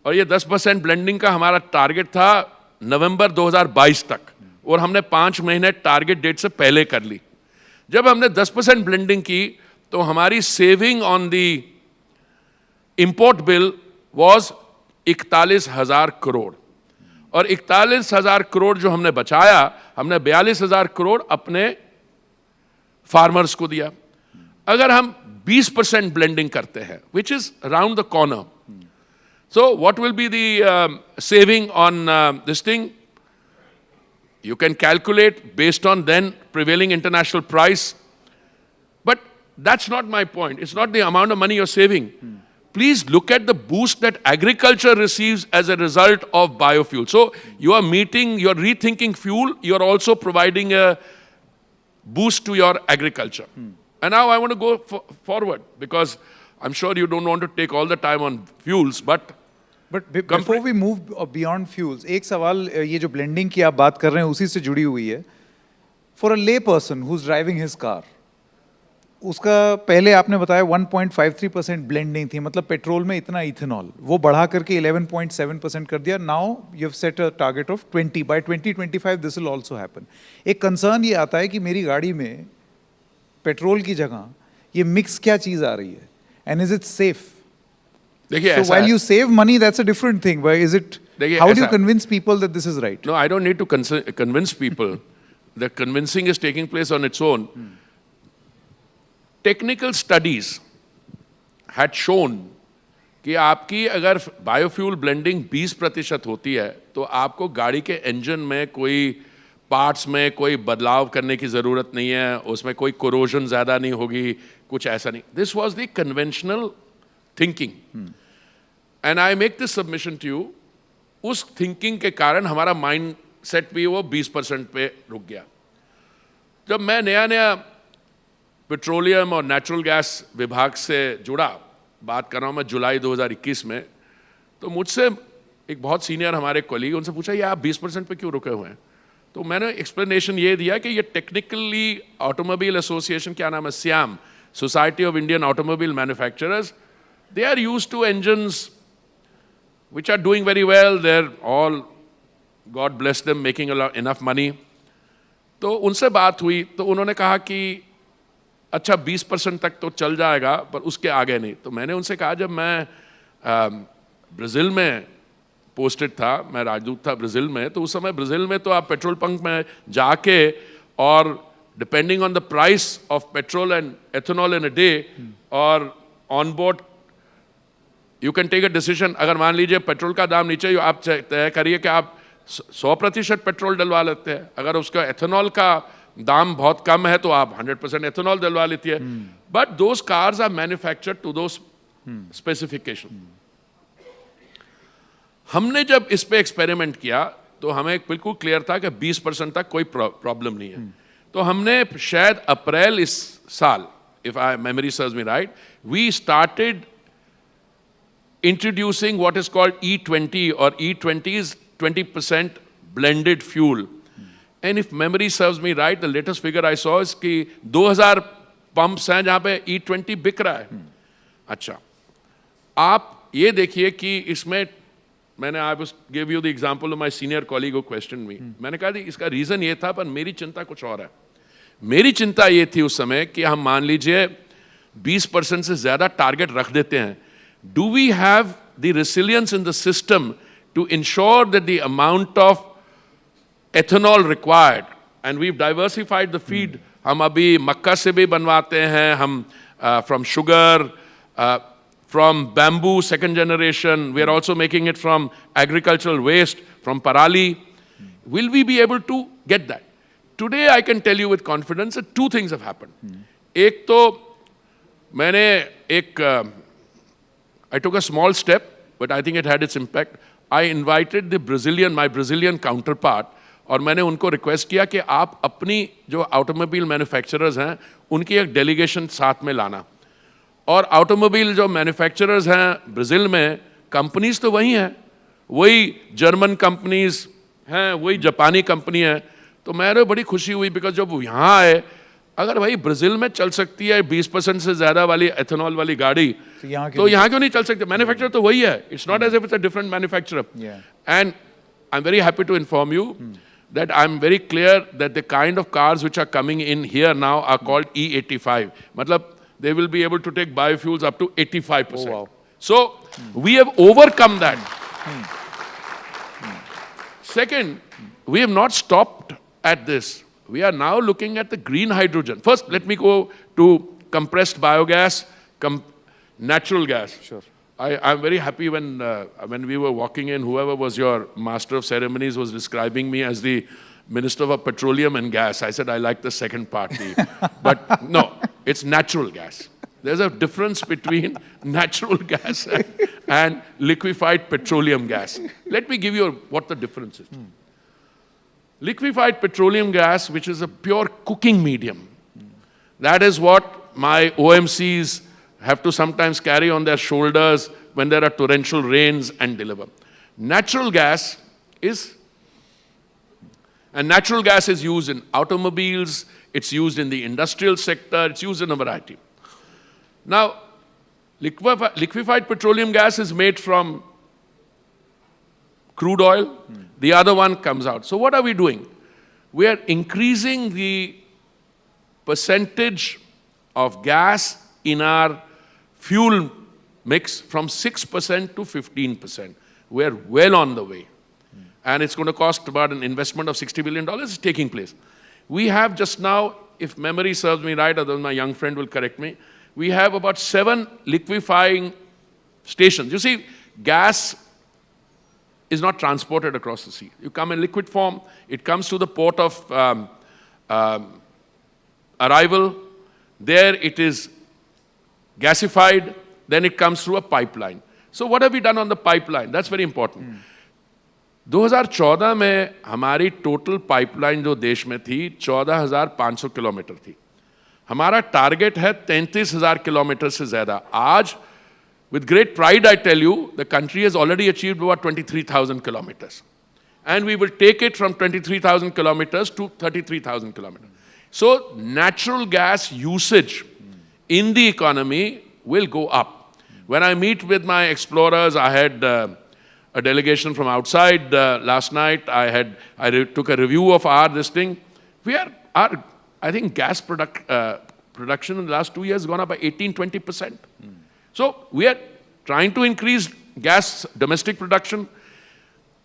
और ये 10% ब्लेंडिंग का हमारा टारगेट था नवंबर 2022 तक, और हमने 5 महीने टारगेट डेट से पहले कर ली. जब हमने 10% ब्लेंडिंग की तो हमारी saving on the import bill was 41,000 crore, और 41,000 करोड़ जो हमने बचाया, हमने 42,000 करोड़ अपने फार्मर्स को दिया. अगर हम 20% blending करते हैं, which is around the corner. So what will be the saving on this thing? You can calculate based on then prevailing international price. But that's not my point. It's not the amount of money you're saving. Please look at the boost that agriculture receives as a result of biofuel. So you're rethinking fuel, you're also providing a boost to your agriculture. And now I want to go forward, because I'm sure you don't want to take all the time on fuels, but before we move beyond fuels, एक सवाल, ये जो blending की आप बात कर रहे हैं उसी से जुड़ी हुई है. For a lay person who's driving his car, उसका पहले आपने बताया 1.53% blending थी, मतलब पेट्रोल में इतना इथेनॉल, वो बढ़ा करके 11.7% कर दिया. Now you've set a target of 20. By 2025 this will also happen. एक कंसर्न ये आता है कि मेरी गाड़ी में पेट्रोल की जगह ये मिक्स क्या चीज़ आ रही है, एंड इज इट सेफ? देखिए So ऐसा while है, you save money, that's a different thing. But is it? देखिए How do you ऐसा- convince people that this is right? No, I don't need to convince people. The convincing is taking place on its own. Technical studies had shown कि आपकी अगर biofuel blending 20% होती है तो आपको गाड़ी के इंजन में कोई पार्ट्स में कोई बदलाव करने की ज़रूरत नहीं है, उसमें कोई कोरोजन ज़्यादा नहीं होगी, कुछ ऐसा नहीं. This was the conventional thinking and I make this submission to you. उस थिंकिंग के कारण हमारा माइंड सेट भी वो 20% पे रुक गया. जब मैं नया नया पेट्रोलियम और नेचुरल गैस विभाग से जुड़ा, बात कर रहा हूँ मैं जुलाई 2021 में, तो मुझसे एक बहुत सीनियर हमारे कॉलीग, उनसे पूछा ये आप 20% पे क्यों रुके हुए हैं? तो मैंने एक्सप्लेनेशन ये दिया कि ये टेक्निकली ऑटोमोबाइल एसोसिएशन, क्या नाम है, SIAM, society of Indian automobile manufacturers, they are used to engines which are doing very well. They're all, God bless them, making enough money. तो उनसे बात हुई तो उन्होंने कहा कि अच्छा 20% तक तो चल जाएगा पर उसके आगे नहीं. तो मैंने उनसे कहा, जब मैं ब्राज़ील में पोस्टेड था, मैं राजदूत था ब्राज़ील में, तो उस समय ब्राज़ील में तो आप पेट्रोल पंप में जाके और depending on the price of petrol and ethanol in a day और on board you can take a decision. अगर मान लीजिए पेट्रोल का दाम नीचे, आप तय करिए कि आप 100% पेट्रोल डलवा लेते हैं. अगर उसका एथेनॉल का दाम बहुत कम है तो आप 100% एथेनॉल डलवा लेती है. But those cars are manufactured to those specification. हमने जब इस पे एक्सपेरिमेंट किया तो हमें बिल्कुल क्लियर था कि 20% तक कोई प्रॉब्लम नहीं है. तो हमने शायद अप्रैल इस साल, if I memory serves me right, we started introducing what is called E20, or E20 is 20% blended fuel. And if memory serves me right, the latest figure I saw is कि 2000 pumps हैं जहाँ पे E20 बिक रहा है. अच्छा, आप ये देखिए कि इसमें मैंने I gave you the example of my senior colleague who questioned me. मैंने कहा कि इसका रीज़न ये था, पर मेरी चिंता कुछ और है. मेरी चिंता ये थी उस समय कि हम मान लीजिए 20% से ज़्यादा टारगेट रख देते हैं. Do we have the resilience in the system to ensure that the amount of ethanol required, and we've diversified the feed, हम अभी मक्का से भी बनवाते हैं, हम from sugar, from bamboo second generation, we are also making it from agricultural waste, from parali. Will we be able to get that? Today I can tell you with confidence that two things have happened. एक तो मैंने एक I took a small step, but I think it had its impact. I invited my Brazilian counterpart, और मैंने उनको request किया कि आप अपनी जो ऑटोमोबाइल मैन्युफैक्चरर्स हैं उनकी एक डेलीगेशन साथ में लाना. और ऑटोमोबाइल जो मैन्युफैक्चरर्स हैं ब्राज़ील में, कंपनीज तो वही हैं, वही जर्मन कंपनीज हैं, वही जापानी कंपनी है. तो मेरे बड़ी खुशी हुई, बिकॉज जब वो यहाँ आए, अगर भाई ब्राज़ील में चल सकती है 20% से ज़्यादा वाली एथेनॉल वाली गाड़ी, तो यहाँ क्यों नहीं चल सकती? मैन्युफैक्चरर तो वही है. It's not as if it's a different manufacturer. And I am very happy to inform you that I'm very clear that the kind of cars which are coming in here now are called E85. Matlab, they will be able to take biofuels up to 85%. Oh, wow. So, we have overcome that. Second, we have not stopped at this. We are now looking at the green hydrogen. First, let me go to compressed biogas, natural gas. Sure. I'm very happy when we were walking in, whoever was your master of ceremonies was describing me as the Minister of Petroleum and Gas. I said, I like the second part. But no, it's natural gas. There's a difference between natural gas and liquefied petroleum gas. Let me give you what the difference is. Liquefied petroleum gas, which is a pure cooking medium, that is what my OMCs have to sometimes carry on their shoulders when there are torrential rains and deliver. Natural gas is used in automobiles, it's used in the industrial sector, it's used in a variety. Now, liquefied petroleum gas is made from crude oil, the other one comes out. So what are we doing? We are increasing the percentage of gas in our fuel mix from 6% to 15%. We're well on the way. And it's going to cost about an investment of $60 billion. It's taking place. We have just now, if memory serves me right, otherwise my young friend will correct me, we have about 7 liquefying stations. You see, gas is not transported across the sea. You come in liquid form, it comes to the port of arrival, there it is gasified, then it comes through a pipeline. So what have we done on the pipeline? That's very important. 2014 में हमारी total pipeline जो देश में थी 14,500 kilometre थी. हमारा target है 33,000 kilometre से ज़्यादा. आज with great pride I tell you, the country has already achieved about 23,000 kilometers. And we will take it from 23,000 kilometers to 33,000 kilometers. So natural gas usage in the economy will go up. When I meet with my explorers, I had a delegation from outside last night. I took a review of this thing. I think gas production in the last 2 years has gone up by 18-20%. So we are trying to increase gas domestic production.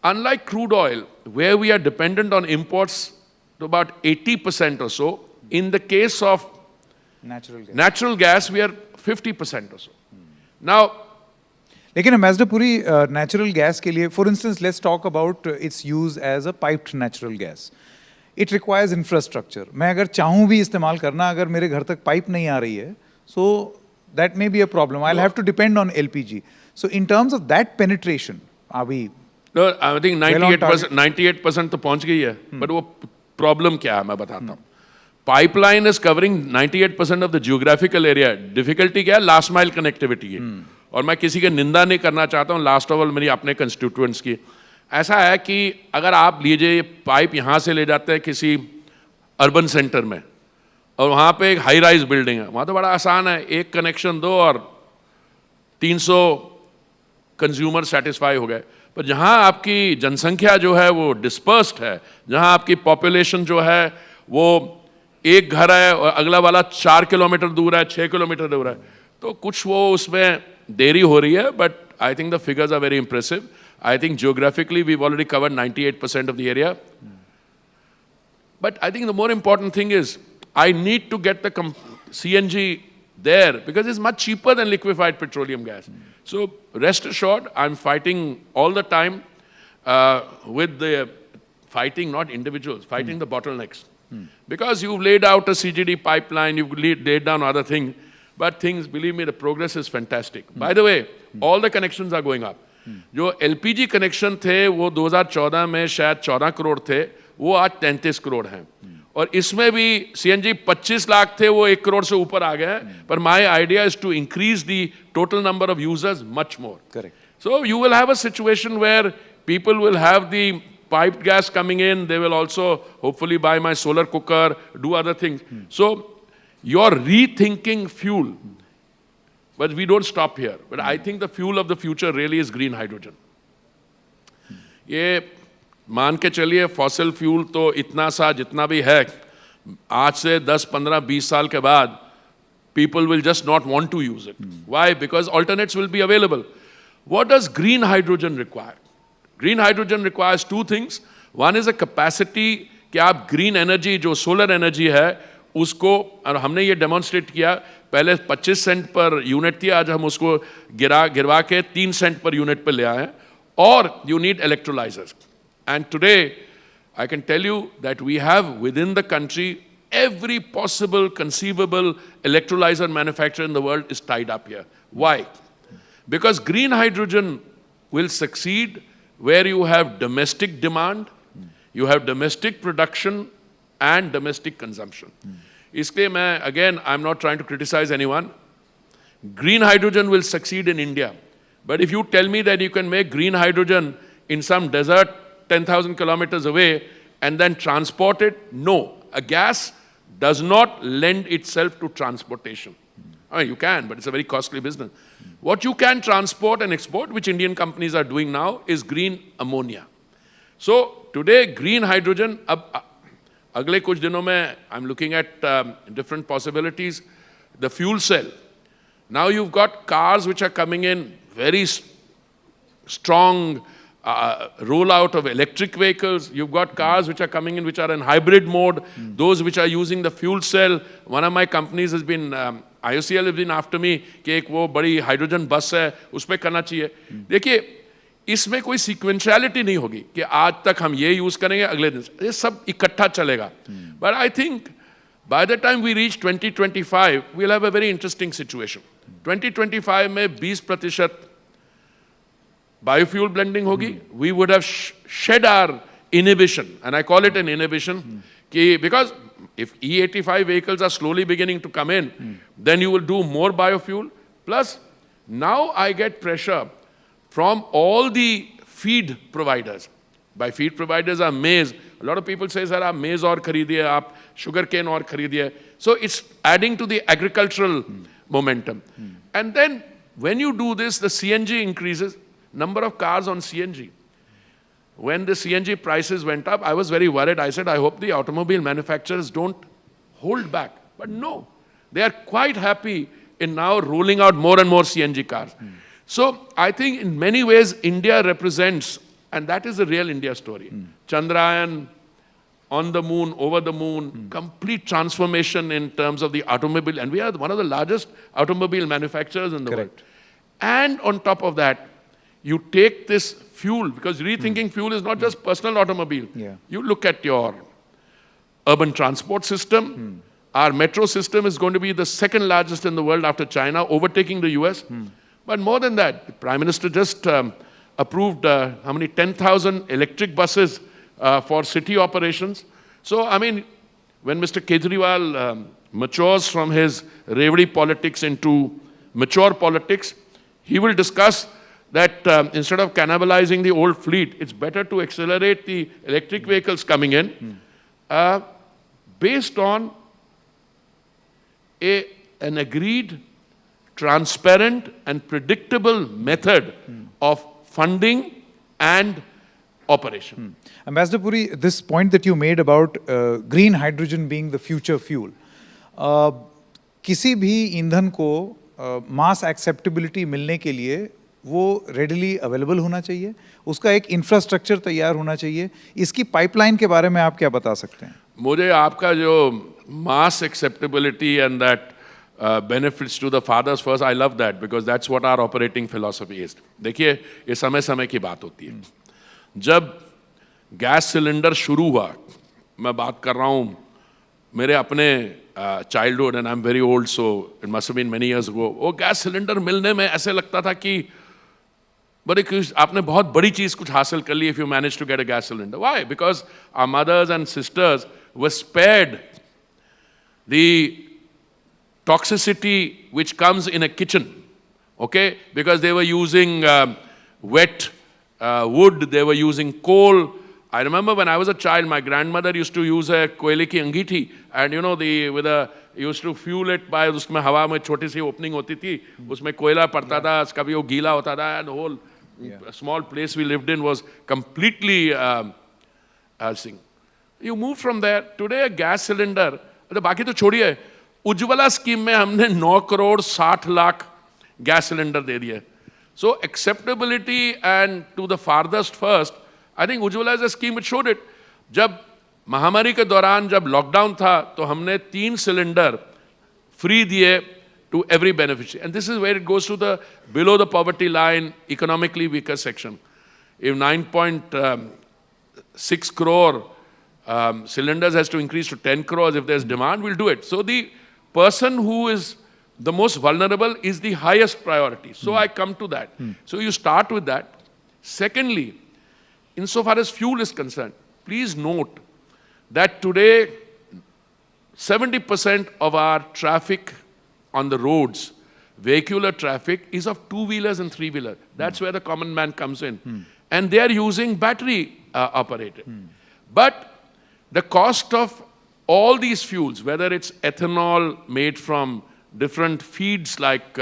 Unlike crude oil, where we are dependent on imports to about 80% or so, in the case of natural gas, we are 50% or so. Now, लेकिन Ambassador Puri, natural gas के लिए, for instance, let's talk about its use as a piped natural gas. It requires infrastructure. मैं अगर चाहूँ भी इस्तेमाल करना, अगर मेरे घर तक पाइप नहीं आ रही है, so that may be a problem. I'll have to depend on LPG. So in terms of that penetration, are we? No, I think 98% तो पहुँच गई है. But वो problem क्या है मैं बताता हूँ. Pipeline is covering 98% of the geographical area. Difficulty क्या है? Last mile connectivity है. और मैं किसी की निंदा नहीं करना चाहता हूँ. Last of all मेरी अपने constituents की. ऐसा है कि अगर आप लीजिए ये पाइप यहाँ से ले जाते हैं किसी अर्बन सेंटर में और वहाँ पे एक हाई राइज बिल्डिंग है, वहाँ तो बड़ा आसान है, एक कनेक्शन दो और 300 कंज्यूमर सेटिस्फाई हो गए. पर जहाँ आपकी जनसंख्या जो है वो डिस्पर्स्ड है, जहाँ आपकी पॉपुलेशन जो है वो एक घर है और अगला वाला 4 किलोमीटर दूर है, 6 किलोमीटर दूर है, तो कुछ वो उसमें देरी हो रही है. But I think the figures are very impressive. I think geographically we've already covered 98% of the area. But I think the more important thing is I need to get the CNG there because it's much cheaper than liquefied petroleum gas. So rest assured, I'm fighting all the time with the fighting, not individuals, fighting the bottlenecks. Because you've laid out a CGD pipeline, you've laid down other things, but things, believe me, the progress is fantastic. By the way, all the connections are going up. जो LPG connection थे वो 2014 में शायद 14 करोड़ थे, वो आज 33 करोड़ हैं. और इसमें भी सीएनजी 25 लाख थे, वो 1 करोड़ से ऊपर आ गए हैं. पर my idea is to increase the total number of users much more. Correct. So you will have a situation where people will have the piped gas coming in. They will also hopefully buy my solar cooker, do other things. So you're rethinking fuel. But we don't stop here. But I think the fuel of the future really is green hydrogen. ये मान के चलिए fossil fuel तो इतना सा जितना भी है, आज से 10, 15, 20 साल के बाद people will just not want to use it. Why? Because alternates will be available. What does green hydrogen require? Green hydrogen requires two things. One is a capacity कि आप green energy जो solar energy है उसको, और हमने ये demonstrate किया, पहले 25 सेंट पर यूनिट थी, आज हम उसको गिरवा के 3 सेंट पर यूनिट पर ले आए हैं. और you need electrolysers. And today I can tell you that we have within the country every possible conceivable electrolyzer manufacturer in the world is tied up here. Why? Because green hydrogen will succeed where you have domestic demand, you have domestic production and domestic consumption. इसलिए मैं, again, I'm not trying to criticize anyone. Green hydrogen will succeed in India. But if you tell me that you can make green hydrogen in some desert 10,000 kilometers away and then transport it, no. A gas does not lend itself to transportation. I mean, you can, but it's a very costly business. What you can transport and export, which Indian companies are doing now, is green ammonia. So today, green hydrogen, अगले कुछ दिनों में I'm looking at different possibilities. The fuel cell. Now you've got cars which are coming in, very strong rollout of electric vehicles. You've got cars which are coming in which are in hybrid mode, those which are using the fuel cell. One of my companies has been, IOCL has been after me, कि एक वो बड़ी hydrogen बस है, उस पे करना चाहिए. देखिए, इसमें कोई सीक्वेंशियलिटी नहीं होगी कि आज तक हम ये यूज करेंगे, अगले दिन ये सब इकट्ठा चलेगा. But I think by the time we reach 2025, we'll have a very interesting situation. 2025 में 20% biofuel blending hogi. We would have shed our inhibition, and I call it an inhibition, because if E85 vehicles are slowly beginning to come in, then you will do more biofuel. Plus, now I get pressure from all the feed providers. By feed providers are maize. A lot of people say, sir, aap maize aur khareediye, aap sugar cane aur khareediye. So it's adding to the agricultural momentum. And then when you do this, the CNG increases, number of cars on CNG. When the CNG prices went up, I was very worried. I said, I hope the automobile manufacturers don't hold back. But no, they are quite happy in now rolling out more and more CNG cars. So I think in many ways, India represents, and that is the real India story. Chandrayaan, on the moon, over the moon, complete transformation in terms of the automobile. And we are one of the largest automobile manufacturers in the world. And on top of that, you take this fuel, because rethinking fuel is not just personal automobile. You look at your urban transport system. Our metro system is going to be the second largest in the world after China, overtaking the US. But more than that, the Prime Minister just approved how many 10,000 electric buses for city operations. So, I mean, when Mr. Kejriwal matures from his Revdi politics into mature politics, he will discuss that instead of cannibalizing the old fleet, it's better to accelerate the electric vehicles coming in based on an agreed, transparent and predictable method of funding and operation. Ambassador Puri, this point that you made about green hydrogen being the future fuel, किसी भी ईंधन को mass acceptability मिलने के लिए वो readily available होना चाहिए, उसका एक infrastructure तैयार होना चाहिए. इसकी pipeline के बारे में आप क्या बता सकते हैं? मुझे आपका जो mass acceptability and that benefits to the fathers first, I love that because that's what our operating philosophy is. देखिए, ये समय समय की बात होती है. जब गैस सिलेंडर शुरू हुआ, मैं बात कर रहा हूँ मेरे अपने childhood, and I'm very old, so it must have been many years ago. वो गैस सिलेंडर मिलने में ऐसे लगता था कि बड़े आपने बहुत बड़ी चीज कुछ हासिल कर ली if you manage to get a gas cylinder. Why? Because our mothers and sisters were spared the toxicity which comes in a kitchen, okay? Because they were using wet wood, they were using coal. I remember when I was a child, my grandmother used to use a koile ki angithi, and you know, used to fuel it by, उसमें हवा में छोटी सी opening होती थी, उसमें कोयला पड़ता था, कभी वो गीला होता था, and the whole small place we lived in was completely thing. You move from there. Today a gas cylinder, बाकी तो छोड़िए, उज्ज्वला स्कीम में हमने 9 करोड़ 60 लाख गैस सिलेंडर दे दिए. So acceptability and to the farthest first, I think Ujjwala is a scheme which showed it. जब महामारी के दौरान जब लॉकडाउन था तो हमने 3 सिलेंडर फ्री दिए to every beneficiary. And this is where it goes to the below the poverty line, economically weaker section. If 9.6 crore cylinders has to increase to 10 crores, if there's demand, we'll do it. So the person who is the most vulnerable is the highest priority. So I come to that. So you start with that. Secondly, insofar as fuel is concerned, please note that today 70% of our traffic on the roads, vehicular traffic, is of two-wheelers and three-wheelers. That's where the common man comes in. And they are using battery operated. But the cost of all these fuels, whether it's ethanol made from different feeds like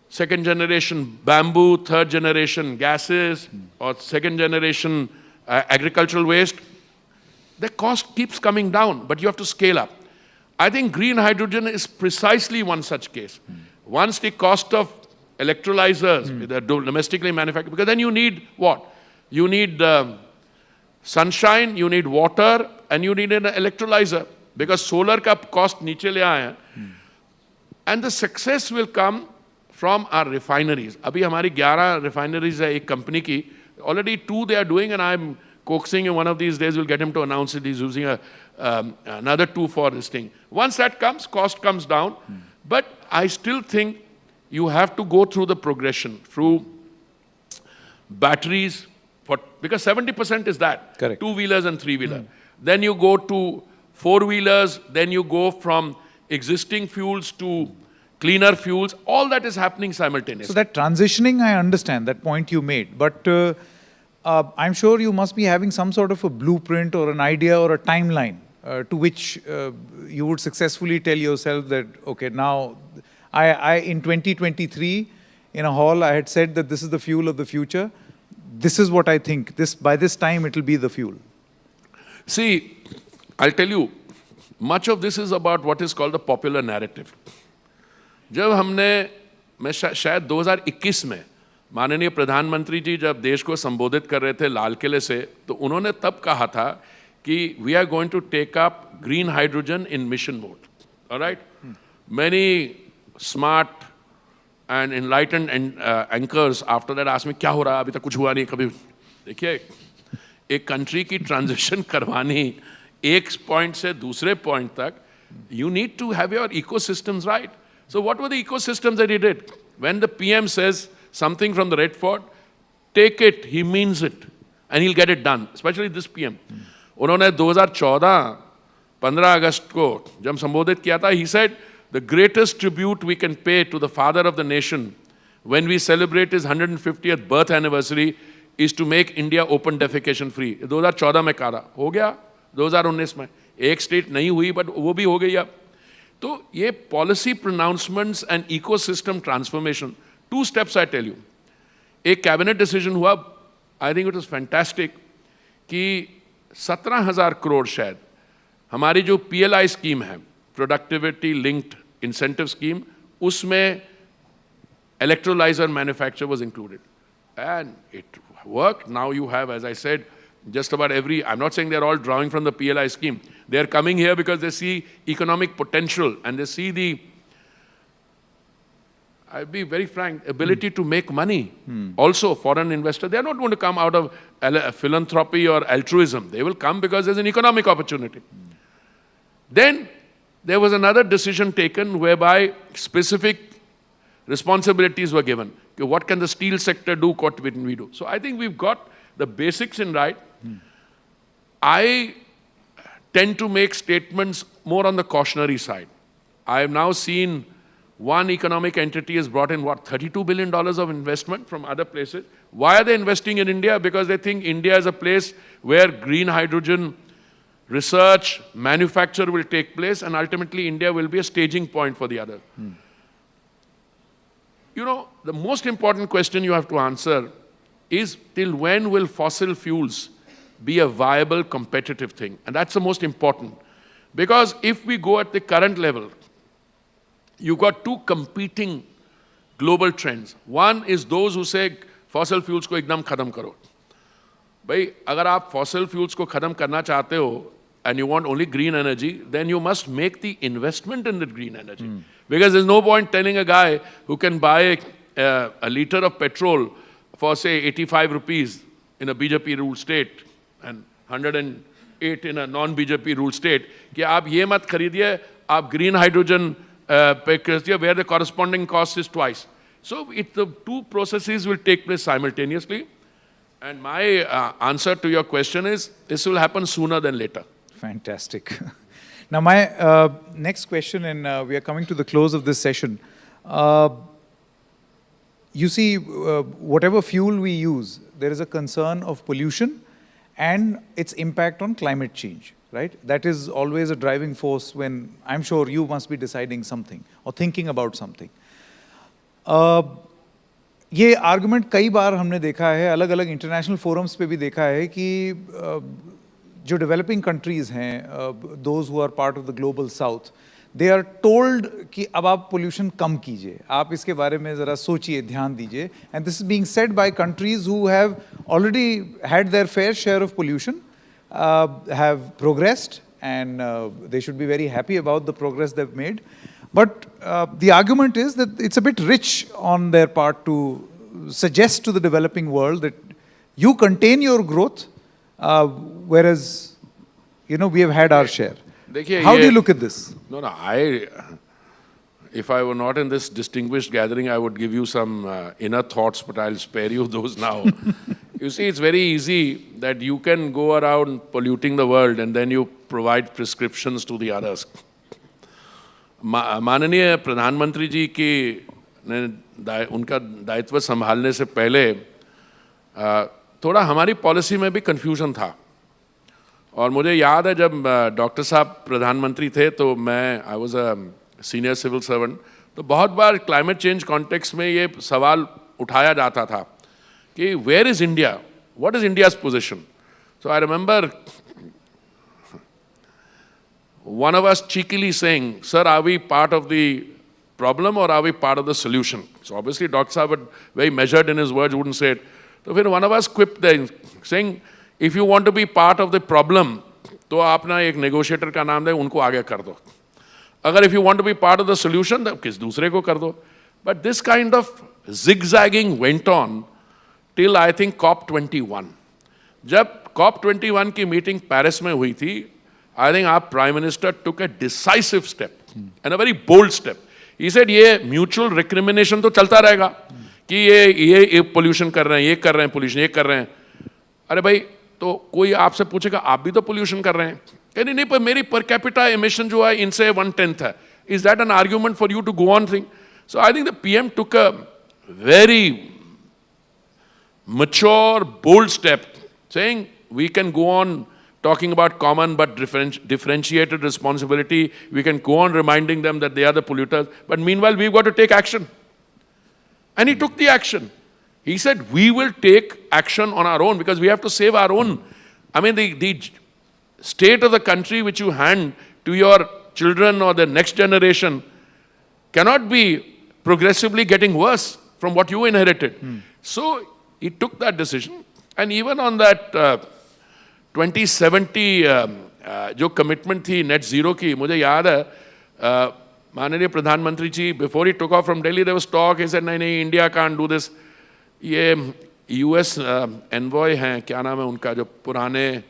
second generation bamboo, third generation gases, or second generation agricultural waste, the cost keeps coming down, but you have to scale up. I think green hydrogen is precisely one such case. Once the cost of electrolyzers, they're domestically manufactured, because then you need what? You need sunshine, you need water, and you need an electrolyzer, because solar ka cost niche le aaya hai. And the success will come from our refineries. Abhi hamari 11 refineries hai ek company ki. Already 2 they are doing, and I'm coaxing him one of these days, we'll get him to announce it. He's using another 2 for this thing. Once that comes, cost comes down. But I still think you have to go through the progression, through batteries, because 70% is that. Correct. 2-wheelers and 3-wheeler. Then you go to 4-wheelers, then you go from existing fuels to cleaner fuels. All that is happening simultaneously. So that transitioning, I understand, that point you made. But I'm sure you must be having some sort of a blueprint or an idea or a timeline to which you would successfully tell yourself that, okay, now, I in 2023, in a hall, I had said that this is the fuel of the future. This is what I think. By this time, it will be the fuel. See, I'll tell you, much of this is about what is called the popular narrative. जब मैं शायद 2021 में माननीय प्रधानमंत्री जी जब देश को संबोधित कर रहे थे लाल किले से, तो उन्होंने तब कहा था कि we are going to take up green hydrogen in mission mode. All right? Many smart and enlightened anchors after that asked me, क्या हो रहा है? अभी तक कुछ हुआ नहीं कभी. देखिए, एक country की transition करवानी एक point से दूसरे point तक, you need to have your ecosystems right. So what were the ecosystems that he did? When the PM says something from the Red Fort, take it, he means it, and he'll get it done, especially this PM. उन्होंने 2014, 15 अगस्त को जब संबोधित किया था, he said, the greatest tribute we can pay to the father of the nation when we celebrate his 150th birth anniversary is to make India open defecation free. 2014 में कहा था, हो गया 2019 में. एक स्टेट नहीं हुई, but वो भी हो गई अब. तो ये policy pronouncements and ecosystem transformation, 2 steps I tell you. एक cabinet decision हुआ, I think it was fantastic, कि 17,000 crore शायद हमारी जो PLI scheme है, productivity linked incentive scheme, उसमें electrolyzer manufacture was included. And it worked. Now you have, as I said, just about every, I'm not saying they're all drawing from the PLI scheme. They're coming here because they see economic potential and they see the, I'll be very frank, ability to make money. Also, foreign investors, they're not going to come out of philanthropy or altruism. They will come because there's an economic opportunity. Then there was another decision taken whereby specific responsibilities were given. Okay, what can the steel sector do? What can we do? So I think we've got the basics in right. I tend to make statements more on the cautionary side. I have now seen one economic entity has brought in, what, $32 billion of investment from other places. Why are they investing in India? Because they think India is a place where green hydrogen research, manufacture will take place, and ultimately India will be a staging point for the other. You know, the most important question you have to answer is, till when will fossil fuels be a viable, competitive thing? And that's the most important. Because if we go at the current level, you've got 2 competing global trends. One is those who say, fossil fuels ko ekdam khatam karo. Bhai, agar aap fossil fuels ko khatam karna chahte ho, and you want only green energy, then you must make the investment in the green energy. Because there's no point telling a guy who can buy a liter of petrol for, say, 85 rupees in a BJP ruled state and 108 in a non-BJP ruled state, कि आप ये मत खरीदिए, आप green hydrogen पे खरीदिए, where the corresponding cost is twice. So the 2 processes will take place simultaneously. And my answer to your question is, this will happen sooner than later. Fantastic. Now, my next question, and we are coming to the close of this session. You see, whatever fuel we use, there is a concern of pollution and its impact on climate change, right? That is always a driving force when, I'm sure you must be deciding something or thinking about something. ये argument कई बार हमने देखा है, अलग-अलग international forums पे भी देखा है कि जो developing countries हैं, those who are part of the global south, they are told कि अब आप pollution कम कीजिए, आप इसके बारे में ज़रा सोचिए, ध्यान दीजिए. And this is being said by countries who have already had their fair share of pollution, have progressed, and they should be very happy about the progress they've made. But the argument is that it's a bit rich on their part to suggest to the developing world that you contain your growth, whereas, you know, we have had our share. How do you look at this? No, if I were not in this distinguished gathering, I would give you some inner thoughts, but I'll spare you those now. You see, it's very easy that you can go around polluting the world and then you provide prescriptions to the others. माननीय प्रधानमंत्री जी की उनका दायित्व संभालने से पहले थोड़ा हमारी पॉलिसी में भी कंफ्यूजन था. और मुझे याद है जब डॉक्टर साहब प्रधानमंत्री थे तो मैं I was a senior civil servant, तो बहुत बार क्लाइमेट चेंज कॉन्टेक्स्ट में ये सवाल उठाया जाता था कि where is India, what is India's position. So I remember one of us cheekily saying, sir, are we part of the problem or are we part of the solution? So obviously Dr. Saab, very measured in his words, wouldn't say it. So when one of us quipped there saying, if you want to be part of the problem, तो आप ना एक negotiator का नाम दें, उनको आगे कर दो. अगर if you want to be part of the solution, तो किस दूसरे को कर दो. But this kind of zigzagging went on till I think COP21. जब COP21 की meeting Paris में हुई थी, I think our Prime Minister took a decisive step and a very bold step. He said, ये mutual recrimination तो चलता रहेगा कि ये pollution कर रहे हैं, ये कर रहे हैं pollution, ये कर रहे हैं. अरे भाई, तो कोई आपसे पूछेगा आप भी तो pollution कर रहे हैं. कहने नहीं, पर मेरी per capita emission जो है इनसे 1/10 है. Is that an argument for you to go on thing? So I think the PM took a very mature, bold step, saying we can go on talking about common but differentiated responsibility. We can go on reminding them that they are the polluters. But meanwhile, we've got to take action. And he took the action. He said, we will take action on our own because we have to save our own. I mean, the state of the country which you hand to your children or the next generation cannot be progressively getting worse from what you inherited. So he took that decision. And even on that 2070 जो commitment थी net zero की, मुझे याद है माननीय प्रधानमंत्री ji before he took off from Delhi there was talk, he said नहीं India can't do this. ये यूएस एनवॉय हैं, क्या नाम है उनका, जो पुराने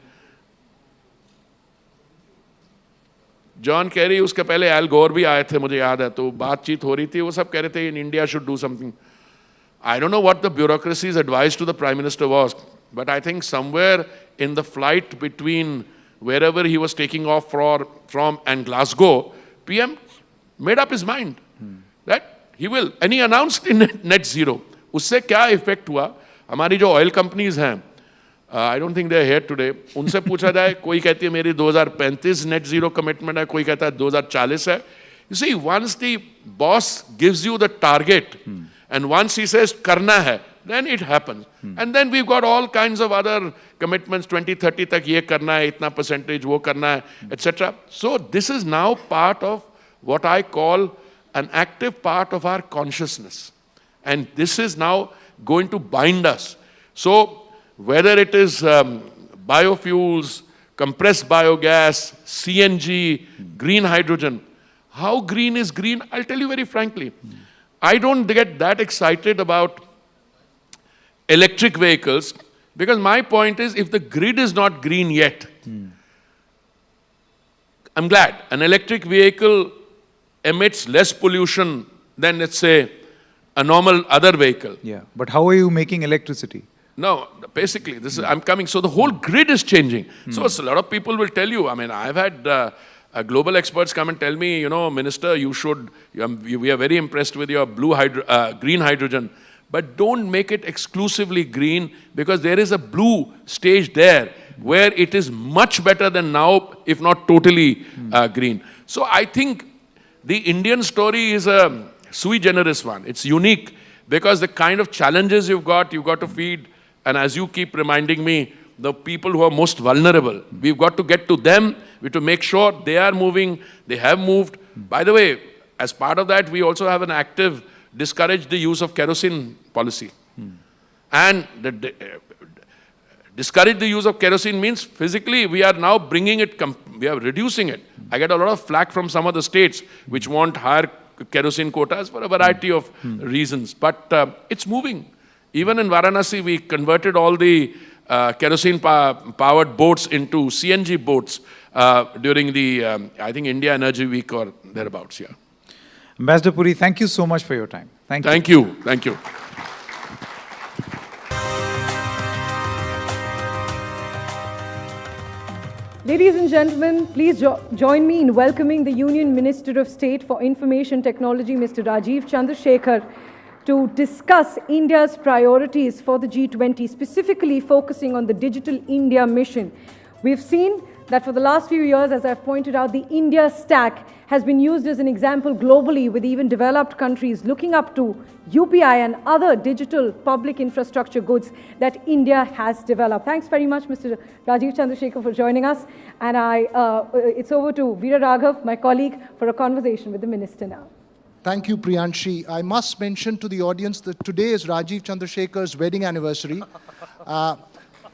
जॉन कैरी, उसके पहले एल गोर भी आए थे मुझे याद है, तो बातचीत हो रही थी, वो सब कह रहे थे in India should do something. I don't know what the bureaucracy's advice to the Prime Minister was, but I think somewhere in the flight between wherever he was taking off from and Glasgow, PM made up his mind that he will, and he announced in net zero. उससे क्या effect हुआ? हमारी जो oil companies हैं, I don't think they're here today, उनसे पूछा जाए, कोई कहती है मेरी 2035 net zero commitment है, कोई कहता है 2040 है. You see, once the boss gives you the target, and once he says karna hai, then it happens. And then we've got all kinds of other commitments, 2030 tak ye karna hai, itna percentage wo karna hai, etc. So this is now part of what I call an active part of our consciousness. And this is now going to bind us. So whether it is biofuels, compressed biogas, CNG, green hydrogen, how green is green? I'll tell you very frankly. I don't get that excited about electric vehicles because my point is if the grid is not green yet, I'm glad. An electric vehicle emits less pollution than, let's say, a normal other vehicle. Yeah, but how are you making electricity? No, basically, this is, I'm coming. So the whole grid is changing. So a lot of people will tell you, I mean, I've had global experts come and tell me, you know, Minister, you should, we are very impressed with your green hydrogen, but don't make it exclusively green because there is a blue stage there where it is much better than now, if not totally green. So I think the Indian story is a sui generis one. It's unique because the kind of challenges you've got to feed, and as you keep reminding me, the people who are most vulnerable. We've got to get to them. We have to make sure they are moving, they have moved. By the way, as part of that, we also have an active discourage the use of kerosene policy. And discourage the use of kerosene means physically we are now bringing it, we are reducing it. I get a lot of flack from some of the states which want higher kerosene quotas for a variety of reasons. But it's moving. Even in Varanasi, we converted all the kerosene-powered boats into CNG boats during the, I think, India Energy Week or thereabouts, yeah. Ambassador Puri, thank you so much for your time. Thank you. Thank you. Thank you. Ladies and gentlemen, please join me in welcoming the Union Minister of State for Information Technology, Mr. Rajiv Chandrasekhar, to discuss India's priorities for the G20, specifically focusing on the Digital India mission. We've seen that for the last few years, as I've pointed out, the India stack has been used as an example globally, with even developed countries looking up to UPI and other digital public infrastructure goods that India has developed. Thanks very much, Mr. Rajiv Chandrasekhar, for joining us. And it's over to Veera Raghav, my colleague, for a conversation with the Minister now. Thank you, Priyanshi. I must mention to the audience that today is Rajiv Chandrasekhar's wedding anniversary.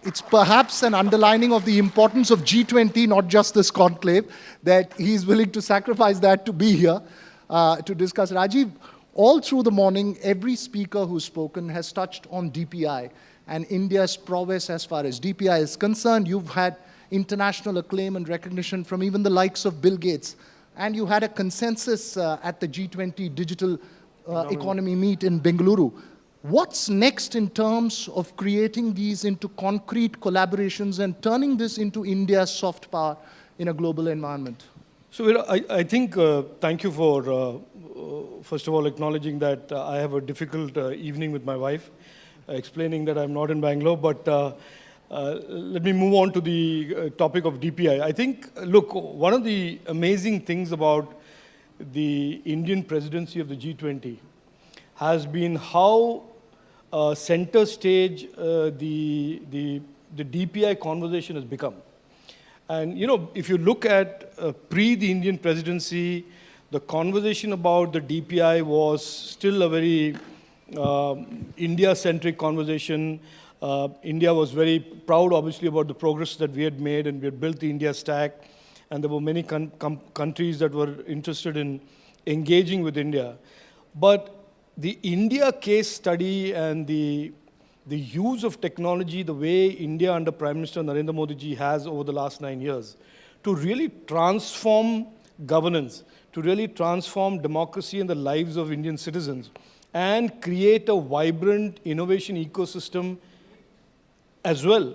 It's perhaps an underlining of the importance of G20, not just this conclave, that he's willing to sacrifice that to be here to discuss. Rajiv, all through the morning, every speaker who's spoken has touched on DPI and India's prowess as far as DPI is concerned. You've had international acclaim and recognition from even the likes of Bill Gates. And you had a consensus at the G20 Digital Economy Meet in Bengaluru. What's next in terms of creating these into concrete collaborations and turning this into India's soft power in a global environment? So I think, thank you for, first of all, acknowledging that I have a difficult evening with my wife, explaining that I'm not in Bangalore, but let me move on to the topic of DPI. I think, look, one of the amazing things about the Indian presidency of the G20 has been how center stage the DPI conversation has become. And, you know, if you look at pre the Indian presidency, the conversation about the DPI was still a very India-centric conversation. India was very proud, obviously, about the progress that we had made, and we had built the India stack. And there were many countries that were interested in engaging with India. But the India case study and the use of technology, the way India under Prime Minister Narendra Modi ji has over the last 9 years, to really transform governance, to really transform democracy and the lives of Indian citizens, and create a vibrant innovation ecosystem as well,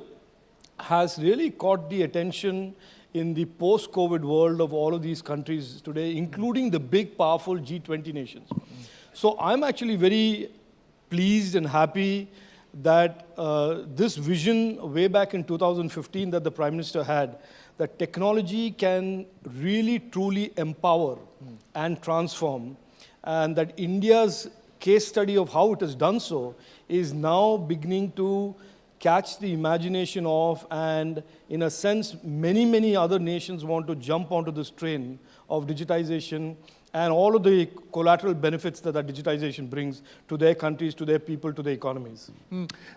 has really caught the attention in the post-COVID world of all of these countries today, including the big, powerful G20 nations. So I'm actually very pleased and happy that this vision way back in 2015 that the Prime Minister had, that technology can really truly empower and transform, and that India's case study of how it has done so is now beginning to catch the imagination of, and in a sense, many, many other nations want to jump onto this train of digitization and all of the collateral benefits that that digitization brings to their countries, to their people, to their economies.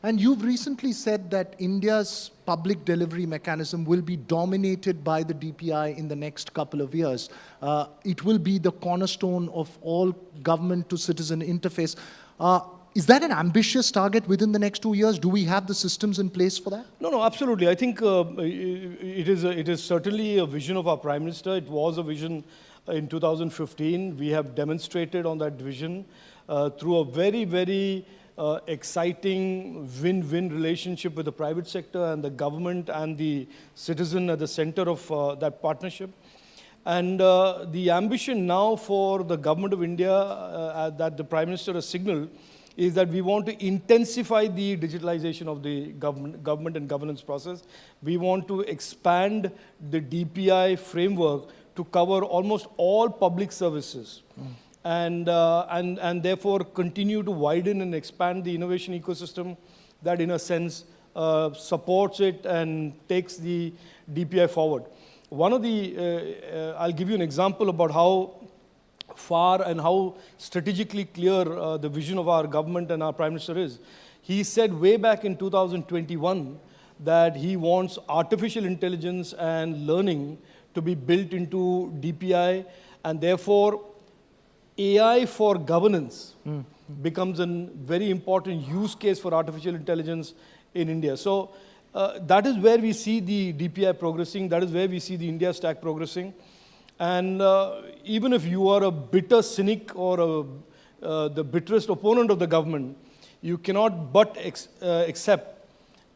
And you've recently said that India's public delivery mechanism will be dominated by the DPI in the next couple of years. It will be the cornerstone of all government-to-citizen interface. Is that an ambitious target within the next 2 years? Do we have the systems in place for that? No, absolutely. I think it is certainly a vision of our Prime Minister. It was a vision in 2015. We have demonstrated on that vision through a very, very exciting win-win relationship with the private sector and the government and the citizen at the center of that partnership. And the ambition now for the government of India that the Prime Minister has signaled is that we want to intensify the digitalization of the government and governance process. We want to expand the DPI framework to cover almost all public services, and therefore continue to widen and expand the innovation ecosystem that, in a sense, supports it and takes the DPI forward. One of the, I'll give you an example about how far and how strategically clear the vision of our government and our Prime Minister is. He said way back in 2021 that he wants artificial intelligence and learning to be built into DPI, and therefore AI for governance becomes a very important use case for artificial intelligence in India. So that is where we see the DPI progressing, that is where we see the India stack progressing. And even if you are a bitter cynic or the bitterest opponent of the government, you cannot but accept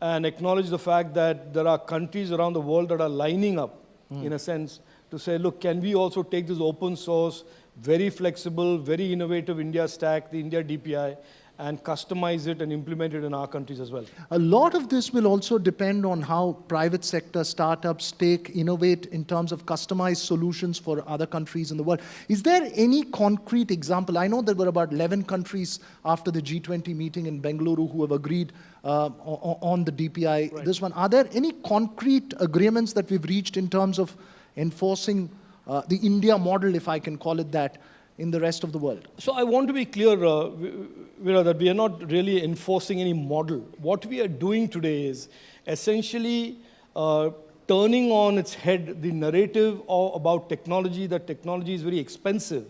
and acknowledge the fact that there are countries around the world that are lining up, in a sense, to say, look, can we also take this open source, very flexible, very innovative India stack, the India DPI, and customize it and implement it in our countries as well. A lot of this will also depend on how private sector startups innovate in terms of customized solutions for other countries in the world. Is there any concrete example? I know there were about 11 countries after the G20 meeting in Bengaluru who have agreed on the DPI. Right. This one. Are there any concrete agreements that we've reached in terms of enforcing the India model, if I can call it that, in the rest of the world? So I want to be clear, Veera, that we are not really enforcing any model. What we are doing today is essentially turning on its head the narrative about technology, that technology is very expensive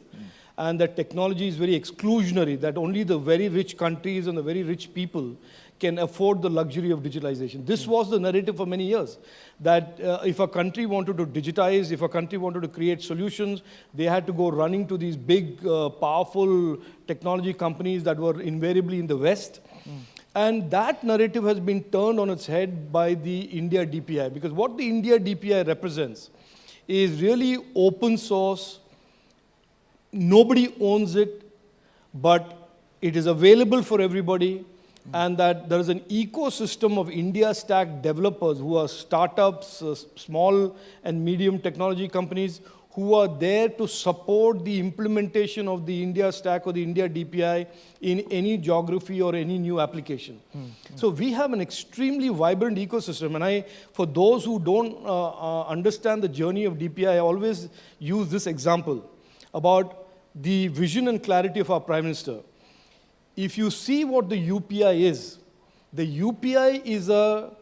and that technology is very exclusionary, that only the very rich countries and the very rich people can afford the luxury of digitalization. This was the narrative for many years, that if a country wanted to digitize, if a country wanted to create solutions, they had to go running to these big, powerful technology companies that were invariably in the West. And that narrative has been turned on its head by the India DPI, because what the India DPI represents is really open source. Nobody owns it, but it is available for everybody. And that there is an ecosystem of India stack developers who are startups, small and medium technology companies who are there to support the implementation of the India stack or the India DPI in any geography or any new application. So we have an extremely vibrant ecosystem. And for those who don't understand the journey of DPI, I always use this example about the vision and clarity of our Prime Minister. If you see what the UPI is, the UPI is a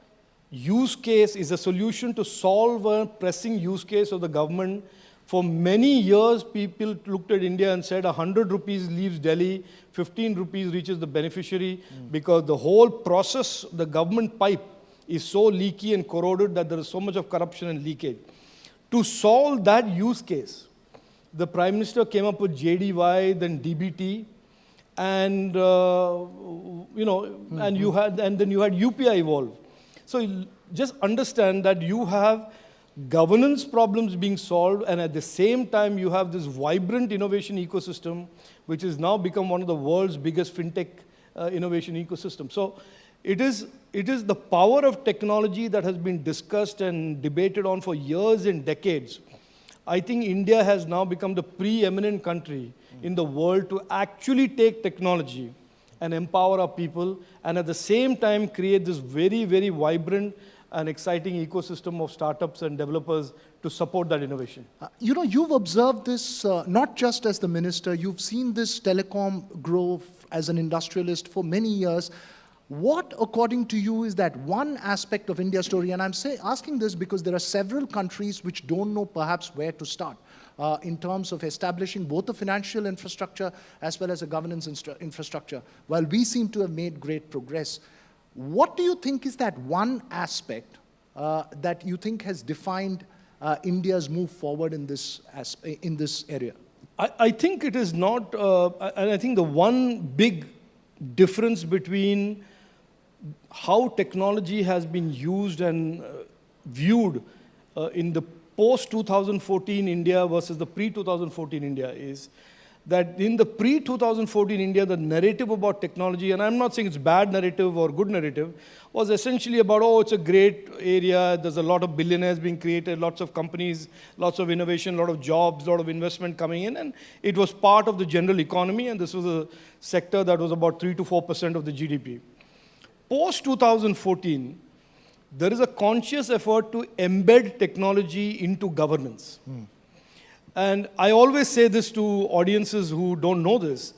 use case, is a solution to solve a pressing use case of the government. For many years, people looked at India and said 100 rupees leaves Delhi, 15 rupees reaches the beneficiary, because the whole process, the government pipe, is so leaky and corroded that there is so much of corruption and leakage. To solve that use case, the Prime Minister came up with JDY, then DBT, and and then you had UPI evolve. So just understand that you have governance problems being solved, and at the same time you have this vibrant innovation ecosystem, which has now become one of the world's biggest fintech innovation ecosystem. So it is the power of technology that has been discussed and debated on for years and decades. I think India has now become the preeminent country in the world to actually take technology and empower our people, and at the same time create this very, very vibrant and exciting ecosystem of startups and developers to support that innovation. You've observed this not just as the minister, you've seen this telecom grow as an industrialist for many years. What, according to you, is that one aspect of India's story? And I'm asking this because there are several countries which don't know perhaps where to start in terms of establishing both the financial infrastructure as well as a governance infrastructure, while we seem to have made great progress. What do you think is that one aspect that you think has defined India's move forward in this area? I think it is not, and I think the one big difference between how technology has been used and viewed in the post-2014 India versus the pre-2014 India is that in the pre-2014 India, the narrative about technology, and I'm not saying it's bad narrative or good narrative, was essentially about, oh, it's a great area, there's a lot of billionaires being created, lots of companies, lots of innovation, a lot of jobs, a lot of investment coming in, and it was part of the general economy, and this was a sector that was about 3 to 4% of the GDP. Post-2014, there is a conscious effort to embed technology into governance. And I always say this to audiences who don't know this.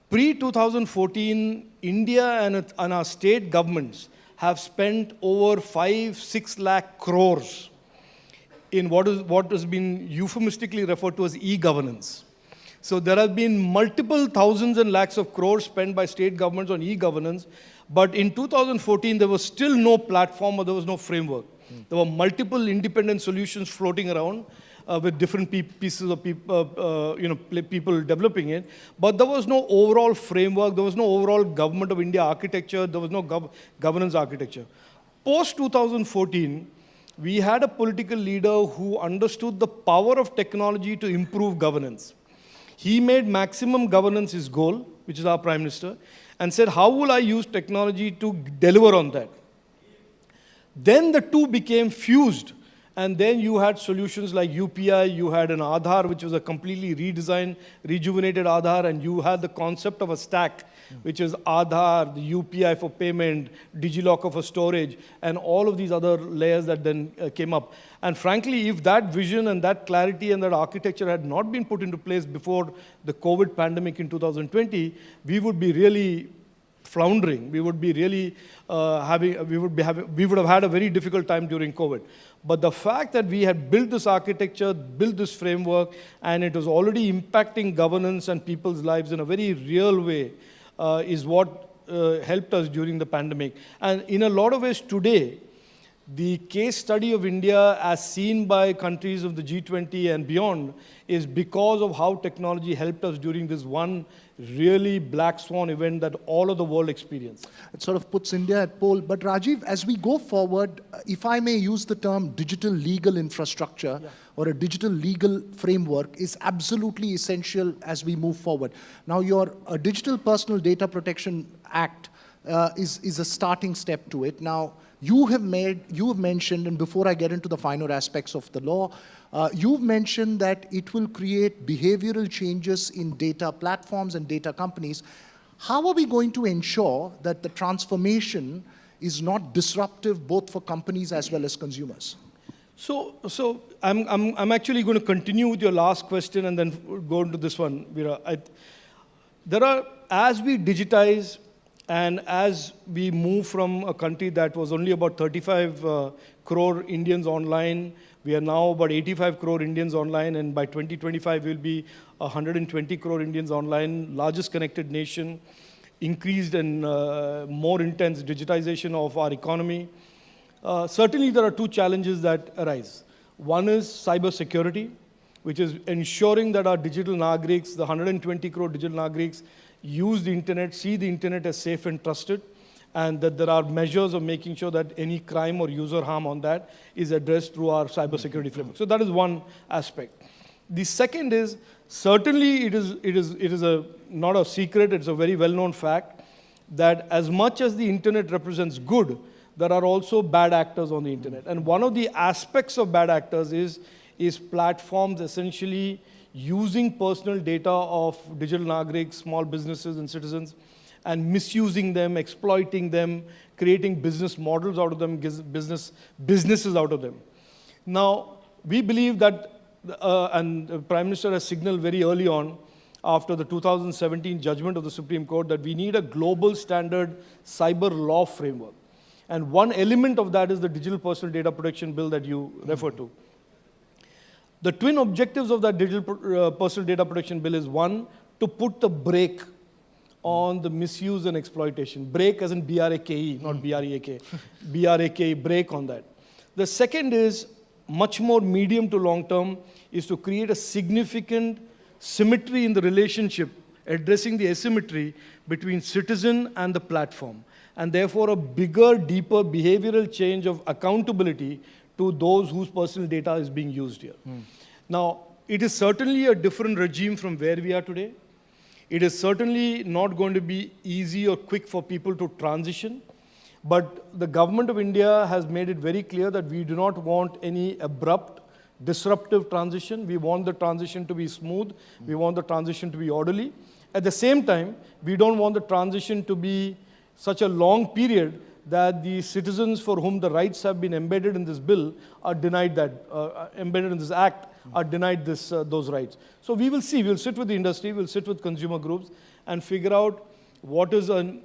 Pre-2014, India and our state governments have spent over 5-6 lakh crores in what has been euphemistically referred to as e-governance. So there have been multiple thousands and lakhs of crores spent by state governments on e-governance, but in 2014 there was still no platform or there was no framework. There were multiple independent solutions floating around with different pieces of people developing it, but there was no overall framework, there was no overall government of India architecture, there was no governance architecture. Post 2014, we had a political leader who understood the power of technology to improve governance. He made maximum governance his goal, which is our Prime Minister, and said, how will I use technology to deliver on that? Then the two became fused, and then you had solutions like UPI, you had an Aadhaar, which was a completely redesigned, rejuvenated Aadhaar, and you had the concept of a stack, which is Aadhaar, the UPI for payment, DigiLocker for storage, and all of these other layers that then came up. And frankly, if that vision and that clarity and that architecture had not been put into place before the COVID pandemic in 2020, we would be really floundering. We would be really we would have had a very difficult time during COVID. But the fact that we had built this architecture, built this framework, and it was already impacting governance and people's lives in a very real way is what helped us during the pandemic. And in a lot of ways today, the case study of India as seen by countries of the G20 and beyond is because of how technology helped us during this one really black swan event that all of the world experienced. It sort of puts India at pole. But Rajiv, as we go forward, if I may use the term digital legal infrastructure or a digital legal framework is absolutely essential as we move forward. Now, your Digital Personal Data Protection Act is a starting step to it. Now, you have mentioned, and before I get into the finer aspects of the law, you've mentioned that it will create behavioral changes in data platforms and data companies. How are we going to ensure that the transformation is not disruptive both for companies as well as consumers? So I'm actually going to continue with your last question and then go into this one, Veera. As we digitize and as we move from a country that was only about 35 crore Indians online, we are now about 85 crore Indians online, and by 2025 we'll be 120 crore Indians online, largest connected nation, increased and more intense digitization of our economy. Certainly there are two challenges that arise. One is cyber security, which is ensuring that our digital Nagriks, the 120 crore digital Nagriks, use the internet, see the internet as safe and trusted, and that there are measures of making sure that any crime or user harm on that is addressed through our cybersecurity framework. So that is one aspect. The second is, certainly it is not a secret, it's a very well-known fact, that as much as the internet represents good, there are also bad actors on the internet. And one of the aspects of bad actors is platforms essentially using personal data of digital Nagriks, small businesses and citizens, and misusing them, exploiting them, creating business models out of them, businesses out of them. Now, we believe that, and the Prime Minister has signaled very early on, after the 2017 judgment of the Supreme Court, that we need a global standard cyber law framework. And one element of that is the Digital Personal Data Protection Bill that you refer to. The twin objectives of that Digital Personal Data Protection Bill is, one, to put the brake on the misuse and exploitation. Brake as in B-R-A-K-E, not B-R-E-A-K. B-R-A-K-E, brake on that. The second is, much more medium to long term, is to create a significant symmetry in the relationship, addressing the asymmetry between citizen and the platform, and therefore a bigger, deeper behavioral change of accountability to those whose personal data is being used here. Now, it is certainly a different regime from where we are today. It is certainly not going to be easy or quick for people to transition, but the government of India has made it very clear that we do not want any abrupt, disruptive transition. We want the transition to be smooth. We want the transition to be orderly. At the same time, we don't want the transition to be such a long period that the citizens for whom the rights have been embedded in this bill are denied that, embedded in this act, are denied those rights. So we will see, we'll sit with the industry, we'll sit with consumer groups and figure out what is a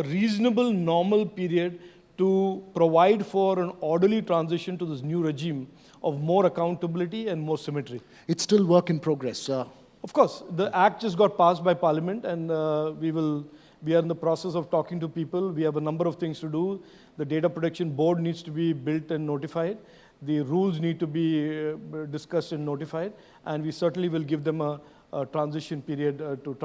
reasonable, normal period to provide for an orderly transition to this new regime of more accountability and more symmetry. It's still work in progress. Of course, the act just got passed by Parliament, and we are in the process of talking to people. We have a number of things to do. The Data Protection Board needs to be built and notified. The rules need to be discussed and notified, and we certainly will give them a transition period to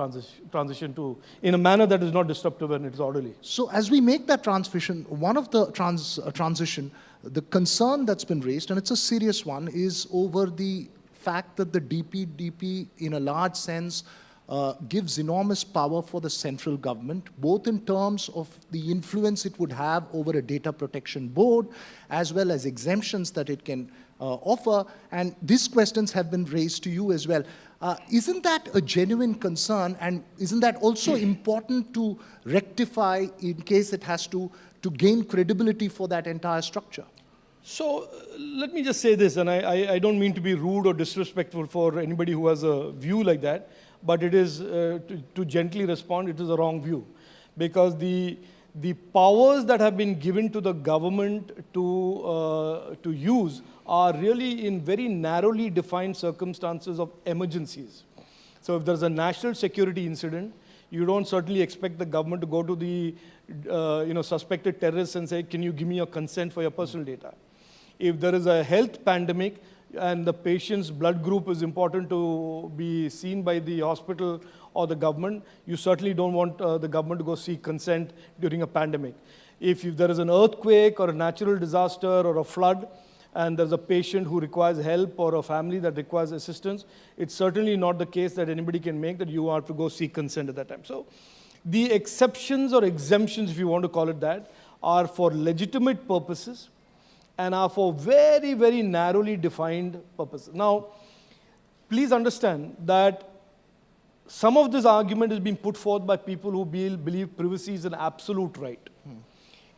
transition to in a manner that is not disruptive and it's orderly. So as we make that transition, one of the transition, the concern that's been raised, and it's a serious one, is over the fact that the DPDP, in a large sense, gives enormous power for the central government, both in terms of the influence it would have over a data protection board, as well as exemptions that it can offer. And these questions have been raised to you as well. Isn't that a genuine concern, and isn't that also important to rectify in case it has to gain credibility for that entire structure? So let me just say this, and I don't mean to be rude or disrespectful for anybody who has a view like that, but it is, to gently respond, it is a wrong view. Because the powers that have been given to the government to use are really in very narrowly defined circumstances of emergencies. So if there's a national security incident, you don't certainly expect the government to go to the suspected terrorists and say, can you give me your consent for your personal data? If there is a health pandemic and the patient's blood group is important to be seen by the hospital or the government, you certainly don't want the government to go seek consent during a pandemic. If there is an earthquake or a natural disaster or a flood, and there's a patient who requires help or a family that requires assistance, it's certainly not the case that anybody can make that you have to go seek consent at that time. So the exceptions or exemptions, if you want to call it that, are for legitimate purposes and are for very, very narrowly defined purposes. Now, please understand that some of this argument is being put forth by people who believe privacy is an absolute right.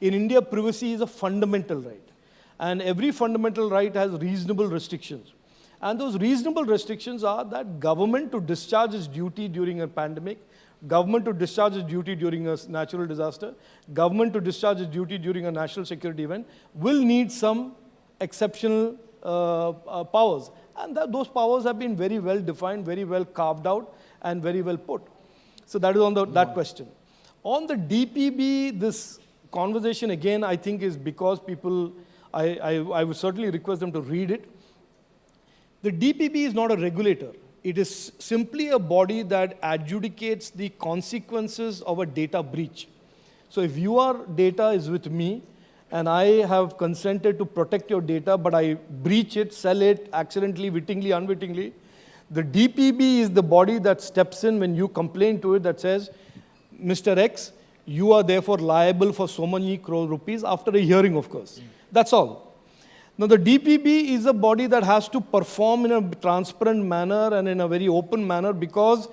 In India, privacy is a fundamental right. And every fundamental right has reasonable restrictions. And those reasonable restrictions are that government to discharge its duty during a pandemic, government to discharge its duty during a natural disaster, government to discharge its duty during a national security event will need some exceptional powers. And those powers have been very well defined, very well carved out, and very well put. So that is on that question. On the DPB, this conversation again, I think, is because people, I would certainly request them to read it. The DPB is not a regulator. It is simply a body that adjudicates the consequences of a data breach. So if your data is with me, and I have consented to protect your data, but I breach it, sell it, accidentally, wittingly, unwittingly, the DPB is the body that steps in when you complain to it that says, Mr. X, you are therefore liable for so many crore rupees after a hearing, of course. That's all. Now, the DPB is a body that has to perform in a transparent manner and in a very open manner because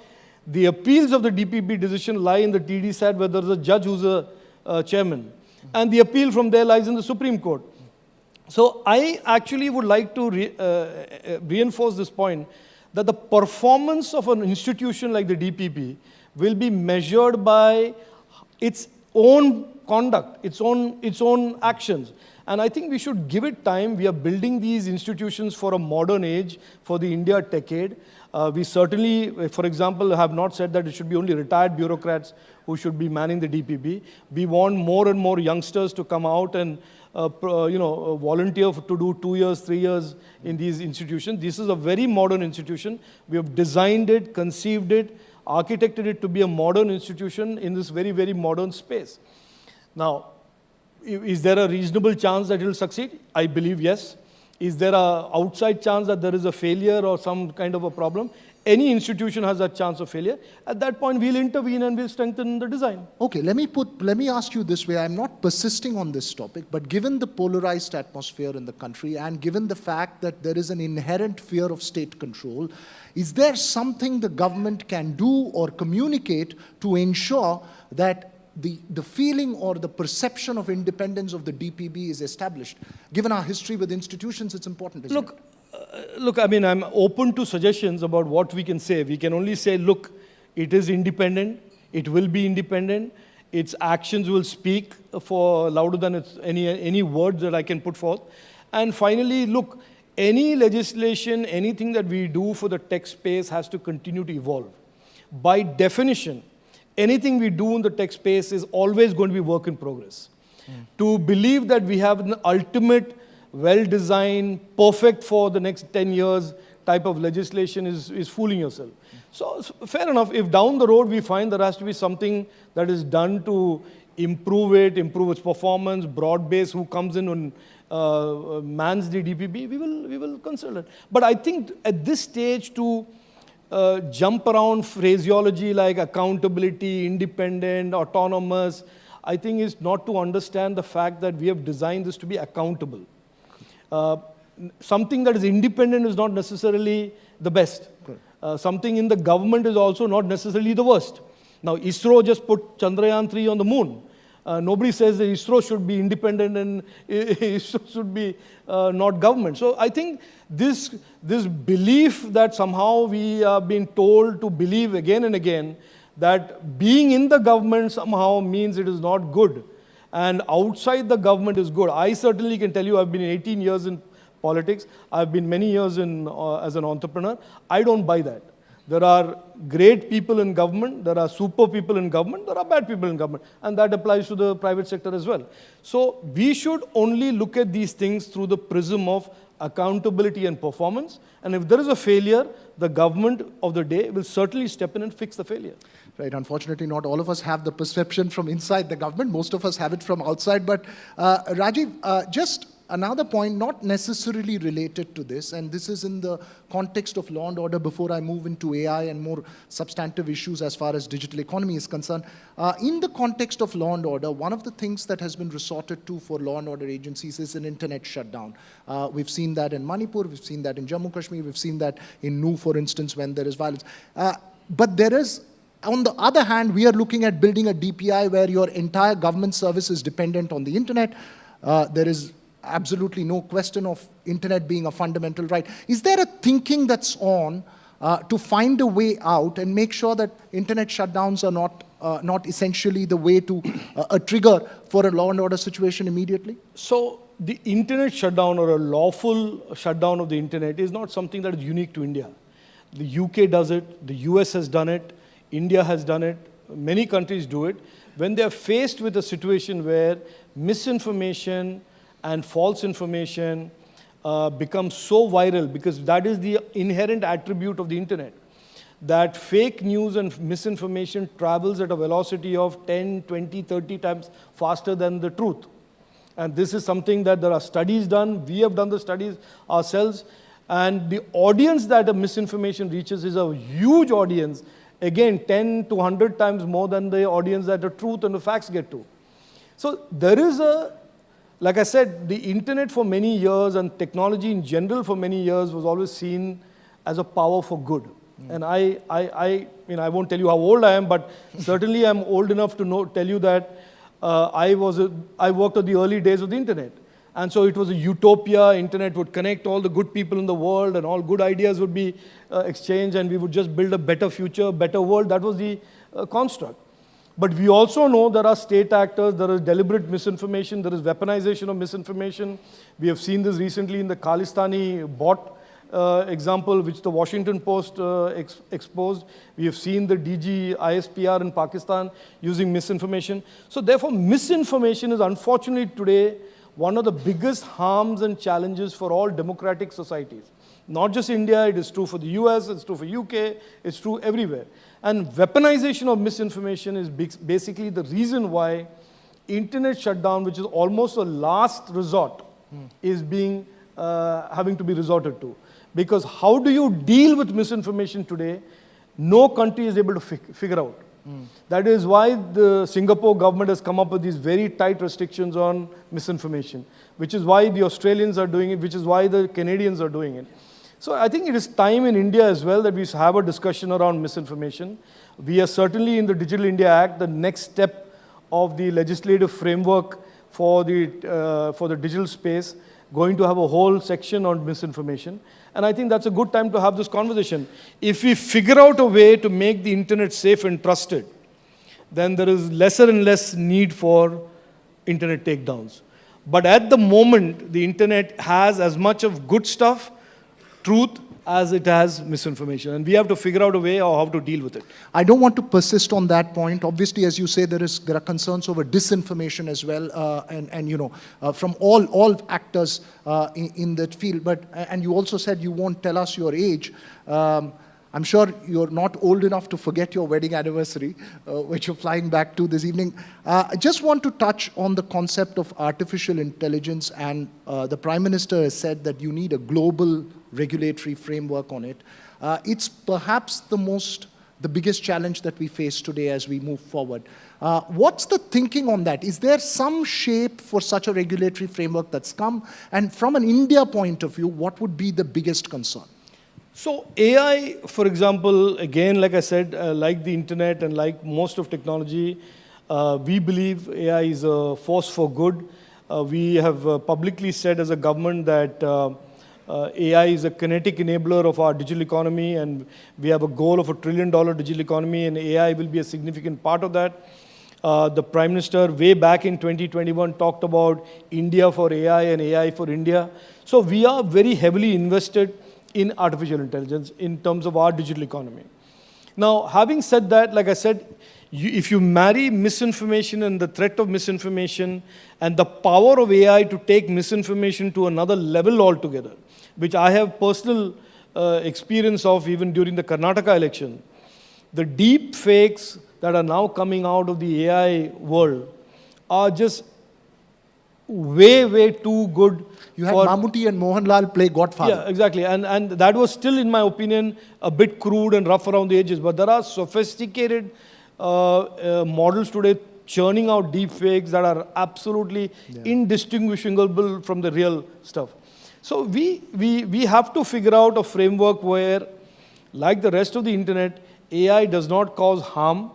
the appeals of the DPB decision lie in the TD side where there's a judge who's a chairman. And the appeal from there lies in the Supreme Court. So I actually would like to reinforce this point that the performance of an institution like the DPB will be measured by its own conduct, its own actions. And I think we should give it time. We are building these institutions for a modern age, for the India decade. We certainly, for example, have not said that it should be only retired bureaucrats who should be manning the DPB. We want more and more youngsters to come out and volunteer to do 2 years, 3 years in these institutions. This is a very modern institution. We have designed it, conceived it, architected it to be a modern institution in this very, very modern space. Now, is there a reasonable chance that it will succeed? I believe yes. Is there an outside chance that there is a failure or some kind of a problem? Any institution has a chance of failure. At that point, we'll intervene and we'll strengthen the design. Okay, let me ask you this way. I'm not persisting on this topic, but given the polarized atmosphere in the country and given the fact that there is an inherent fear of state control, is there something the government can do or communicate to ensure that the feeling or the perception of independence of the DPB is established? Given our history with institutions, it's important, isn't it? Look, I mean, I'm open to suggestions about what we can say. We can only say, look, it is independent, it will be independent, its actions will speak for louder than any words that I can put forth. And finally, look, any legislation, anything that we do for the tech space has to continue to evolve. By definition, anything we do in the tech space is always going to be work in progress. To believe that we have an ultimate, well-designed, perfect for the next 10 years type of legislation is fooling yourself. So fair enough, if down the road we find there has to be something that is done to improve its performance, broad-based, who comes in and mans the DPB, we will consider it. But I think at this stage to jump around phraseology like accountability, independent, autonomous, I think is not to understand the fact that we have designed this to be accountable. Something that is independent is not necessarily the best. Something in the government is also not necessarily the worst. Now, ISRO just put Chandrayaan-3 on the moon. Nobody says that ISRO should be independent and ISRO should be not government. So I think this belief that somehow we are being told to believe again and again that being in the government somehow means it is not good and outside the government is good. I certainly can tell you I've been 18 years in politics. I've been many years as an entrepreneur. I don't buy that. There are great people in government, there are super people in government, there are bad people in government, and that applies to the private sector as well. So we should only look at these things through the prism of accountability and performance, and if there is a failure, the government of the day will certainly step in and fix the failure. Right, unfortunately, not all of us have the perception from inside the government. Most of us have it from outside. But Rajiv, just another point, not necessarily related to this, and this is in the context of law and order before I move into AI and more substantive issues as far as digital economy is concerned. In the context of law and order, one of the things that has been resorted to for law and order agencies is an internet shutdown. We've seen that in Manipur, we've seen that in Jammu Kashmir, we've seen that in Nu, for instance, when there is violence. But there is, on the other hand, we are looking at building a DPI where your entire government service is dependent on the internet. There is absolutely no question of internet being a fundamental right. Is there a thinking that's on to find a way out and make sure that internet shutdowns are not essentially the way to a trigger for a law and order situation immediately? So the internet shutdown or a lawful shutdown of the internet is not something that is unique to India. The UK does it, the US has done it, India has done it, many countries do it. When they are faced with a situation where misinformation and false information becomes so viral, because that is the inherent attribute of the internet, that fake news and misinformation travels at a velocity of 10, 20, 30 times faster than the truth. And this is something that there are studies done, we have done the studies ourselves, and the audience that a misinformation reaches is a huge audience, again 10 to 100 times more than the audience that the truth and the facts get to. So there is like I said, the internet for many years and technology in general for many years was always seen as a power for good. And I won't tell you how old I am, but certainly I'm old enough to tell you that I worked at the early days of the internet. And so it was a utopia. Internet would connect all the good people in the world and all good ideas would be exchanged and we would just build a better future, better world. That was the construct. But we also know there are state actors, there is deliberate misinformation, there is weaponization of misinformation. We have seen this recently in the Khalistani bot example, which the Washington Post exposed. We have seen the DG ISPR in Pakistan using misinformation. So therefore, misinformation is unfortunately today one of the biggest harms and challenges for all democratic societies. Not just India, it is true for the US, it's true for UK, it's true everywhere. And weaponization of misinformation is basically the reason why internet shutdown, which is almost a last resort, is being having to be resorted to. Because how do you deal with misinformation today? No country is able to figure out. That is why the Singapore government has come up with these very tight restrictions on misinformation, which is why the Australians are doing it, which is why the Canadians are doing it. So I think it is time in India as well that we have a discussion around misinformation. We are certainly in the Digital India Act, the next step of the legislative framework for the digital space going to have a whole section on misinformation. And I think that's a good time to have this conversation. If we figure out a way to make the internet safe and trusted, then there is lesser and less need for internet takedowns. But at the moment, the internet has as much of good stuff, truth, as it has misinformation. And we have to figure out a way of how to deal with it. I don't want to persist on that point. Obviously, as you say, there are concerns over disinformation as well, from all actors in that field. But and you also said you won't tell us your age. I'm sure you're not old enough to forget your wedding anniversary, which you're flying back to this evening. I just want to touch on the concept of artificial intelligence, and the Prime Minister has said that you need a global regulatory framework on it. It's perhaps the biggest challenge that we face today as we move forward. What's the thinking on that? Is there some shape for such a regulatory framework that's come? And from an India point of view, what would be the biggest concern? So AI, for example, again, like I said, like the internet and like most of technology, we believe AI is a force for good. We have publicly said as a government that AI is a kinetic enabler of our digital economy, and we have a goal of $1 trillion digital economy, and AI will be a significant part of that. The Prime Minister, way back in 2021, talked about India for AI and AI for India. So we are very heavily invested in artificial intelligence in terms of our digital economy. Now, having said that, like I said, if you marry misinformation and the threat of misinformation and the power of AI to take misinformation to another level altogether, which I have personal experience of even during the Karnataka election, the deep fakes that are now coming out of the AI world are just way too good. You had Mammootty and Mohanlal play Godfather. Yeah, exactly. And that was still, in my opinion, a bit crude and rough around the edges. But there are sophisticated models today churning out deep fakes that are absolutely indistinguishable from the real stuff. So we have to figure out a framework where, like the rest of the internet, AI does not cause harm.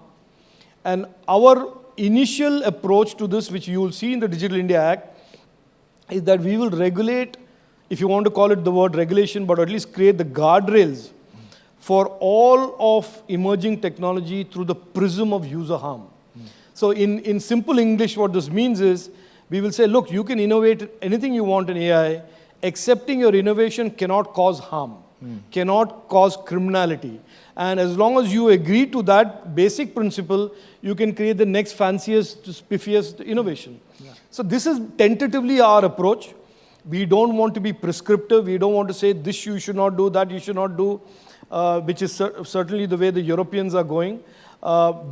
And our initial approach to this, which you will see in the Digital India Act, is that we will regulate, if you want to call it the word regulation, but at least create the guardrails for all of emerging technology through the prism of user harm. So in simple English, what this means is, we will say, look, you can innovate anything you want in AI, excepting your innovation cannot cause harm, cannot cause criminality. And as long as you agree to that basic principle, you can create the next fanciest, spiffiest innovation. Yeah. So this is tentatively our approach. We don't want to be prescriptive. We don't want to say this you should not do, that you should not do, which is certainly the way the Europeans are going.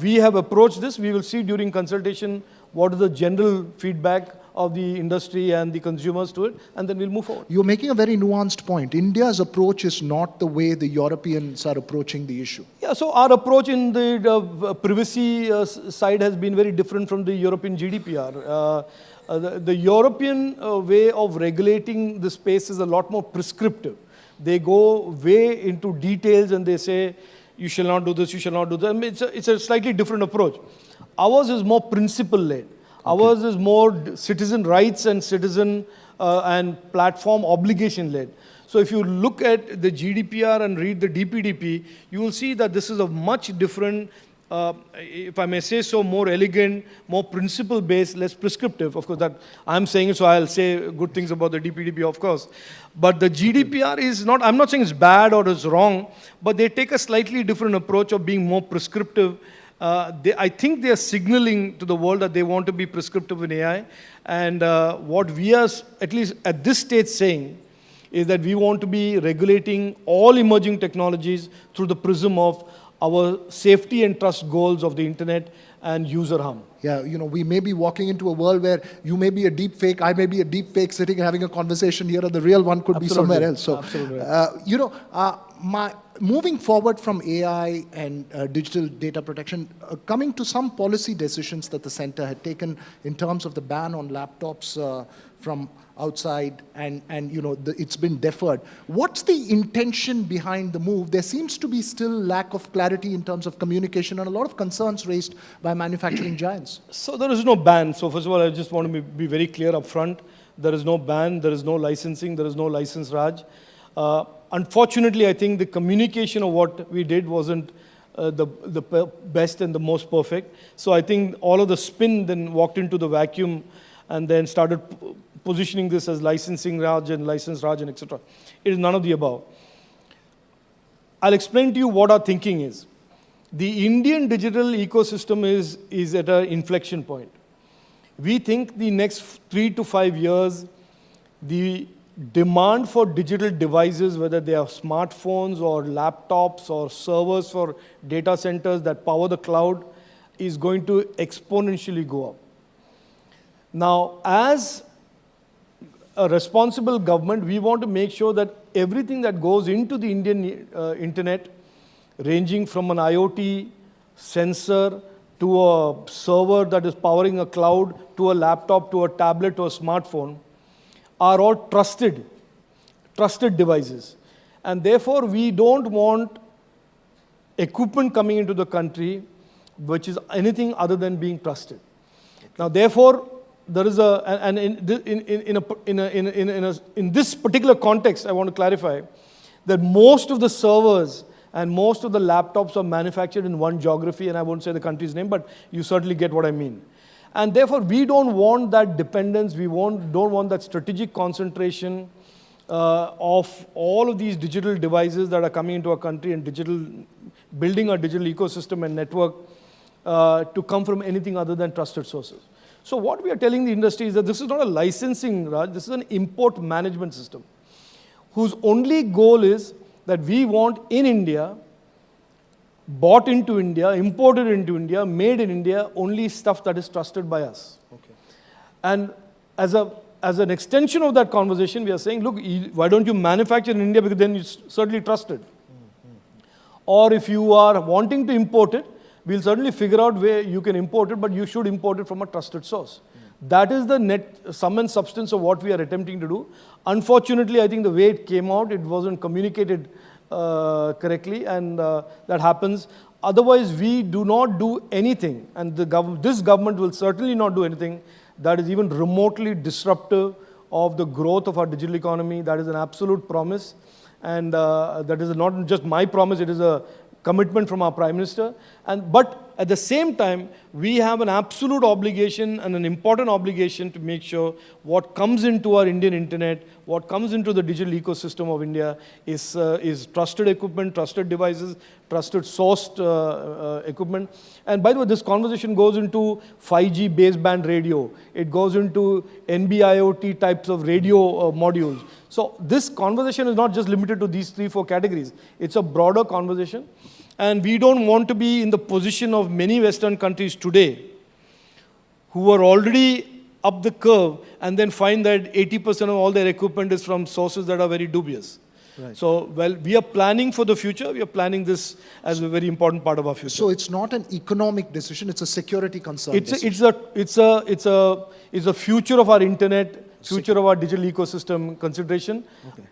We have approached this. We will see during consultation what is the general feedback of the industry and the consumers to it, and then we'll move forward. You're making a very nuanced point. India's approach is not the way the Europeans are approaching the issue. Yeah, so our approach in the privacy side has been very different from the European GDPR. The European way of regulating the space is a lot more prescriptive. They go way into details and they say, you shall not do this, you shall not do that. I mean, it's a slightly different approach. Ours is more principle-led. Ours is more citizen rights and citizen and platform obligation-led. So if you look at the GDPR and read the DPDP, you will see that this is a much different, if I may say so, more elegant, more principle-based, less prescriptive. Of course, that I'm saying it, so I'll say good things about the DPDP, of course. But the GDPR is not, I'm not saying it's bad or it's wrong, but they take a slightly different approach of being more prescriptive. I think they are signaling to the world that they want to be prescriptive in AI. And what we are, at least at this stage, saying is that we want to be regulating all emerging technologies through the prism of our safety and trust goals of the internet and user harm. Yeah, you know, we may be walking into a world where you may be a deep fake, I may be a deep fake sitting and having a conversation here, and the real one could be somewhere else. So, Absolutely. you know, moving forward from AI and digital data protection, coming to some policy decisions that the center had taken in terms of the ban on laptops from outside, and it's been deferred. What's the intention behind the move? There seems to be still lack of clarity in terms of communication and a lot of concerns raised by manufacturing giants. So there is no ban. So first of all, I just want to be very clear up front. There is no ban, there is no licensing, there is no license Raj. Unfortunately, I think the communication of what we did wasn't the best and the most perfect. So I think all of the spin then walked into the vacuum and then started positioning this as licensing Raj and license Raj and etc. It is none of the above. I'll explain to you what our thinking is. The Indian digital ecosystem is at an inflection point. We think the next 3 to 5 years, the demand for digital devices, whether they are smartphones or laptops or servers for data centers that power the cloud, is going to exponentially go up. Now, as a responsible government, we want to make sure that everything that goes into the Indian internet, ranging from an IoT sensor to a server that is powering a cloud, to a laptop, to a tablet, to a smartphone, are all trusted devices. And therefore, we don't want equipment coming into the country which is anything other than being trusted. Now, therefore, there is in this particular context, I want to clarify that most of the servers and most of the laptops are manufactured in one geography, and I won't say the country's name, but you certainly get what I mean. And therefore, we don't want that dependence, don't want that strategic concentration of all of these digital devices that are coming into our country and building a digital ecosystem and network to come from anything other than trusted sources. So what we are telling the industry is that this is not a licensing, Raj, this is an import management system whose only goal is that we want in India, bought into India, imported into India, made in India, only stuff that is trusted by us. Okay. And as an extension of that conversation, we are saying, look, why don't you manufacture in India, because then it's certainly trusted. Or if you are wanting to import it, we'll certainly figure out where you can import it, but you should import it from a trusted source. That is the net sum and substance of what we are attempting to do. Unfortunately, I think the way it came out, it wasn't communicated correctly, and that happens. Otherwise, we do not do anything, and this government will certainly not do anything that is even remotely disruptive of the growth of our digital economy. That is an absolute promise, and that is not just my promise, it is a commitment from our Prime Minister. But at the same time, we have an absolute obligation and an important obligation to make sure what comes into our Indian internet, what comes into the digital ecosystem of India is trusted equipment, trusted devices, trusted sourced equipment. And by the way, this conversation goes into 5G baseband radio. It goes into NB-IoT types of radio modules. So this conversation is not just limited to these 3-4 categories. It's a broader conversation. And we don't want to be in the position of many Western countries today who are already up the curve and then find that 80% of all their equipment is from sources that are very dubious. Right. So, well, we are planning for the future. We are planning this as a very important part of our future. So it's not an economic decision, it's a security concern. It's a future of our internet, future of our digital ecosystem consideration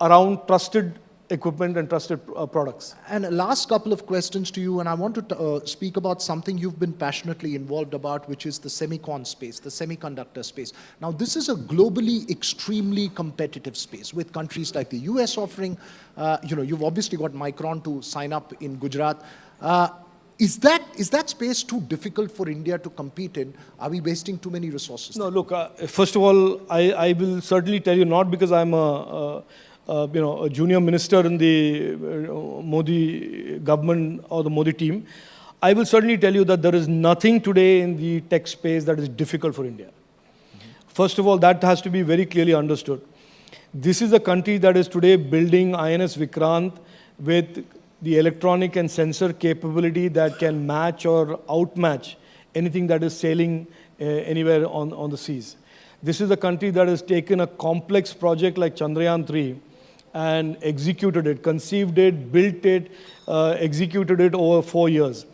around trusted equipment and trusted products. And a last couple of questions to you, and I want to speak about something you've been passionately involved about, which is the semicon space, the semiconductor space. Now, this is a globally extremely competitive space with countries like the US offering, you've obviously got Micron to sign up in Gujarat. Is that space too difficult for India to compete in? Are we wasting too many resources? No, look, first of all, I will certainly tell you, not because I'm a junior minister in the Modi government or the Modi team, I will certainly tell you that there is nothing today in the tech space that is difficult for India. First of all, that has to be very clearly understood. This is a country that is today building INS Vikrant with the electronic and sensor capability that can match or outmatch anything that is sailing anywhere on the seas. This is a country that has taken a complex project like Chandrayaan 3 and executed it, conceived it, built it, executed it over 4 years.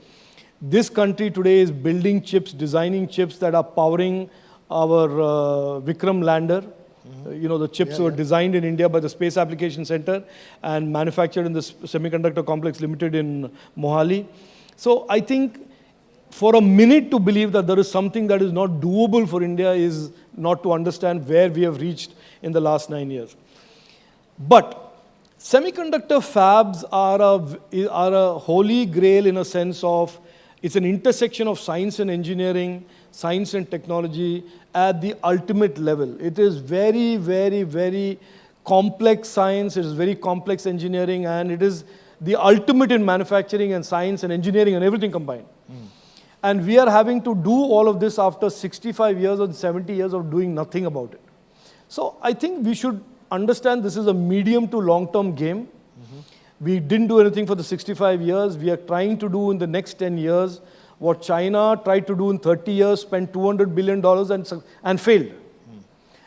This country today is building chips, designing chips that are powering our Vikram lander. You know, the chips were designed in India by the Space Application Center and manufactured in the Semiconductor Complex Limited in Mohali. So I think for a minute to believe that there is something that is not doable for India is not to understand where we have reached in the last 9 years. But semiconductor fabs are a holy grail in a sense of it's an intersection of science and engineering, science and technology at the ultimate level. It is very, very, very complex science, it is very complex engineering, and it is the ultimate in manufacturing and science and engineering and everything combined. And we are having to do all of this after 65 years or 70 years of doing nothing about it. So I think we should understand this is a medium to long-term game. We didn't do anything for the 65 years. We are trying to do in the next 10 years what China tried to do in 30 years, spent $200 billion and failed.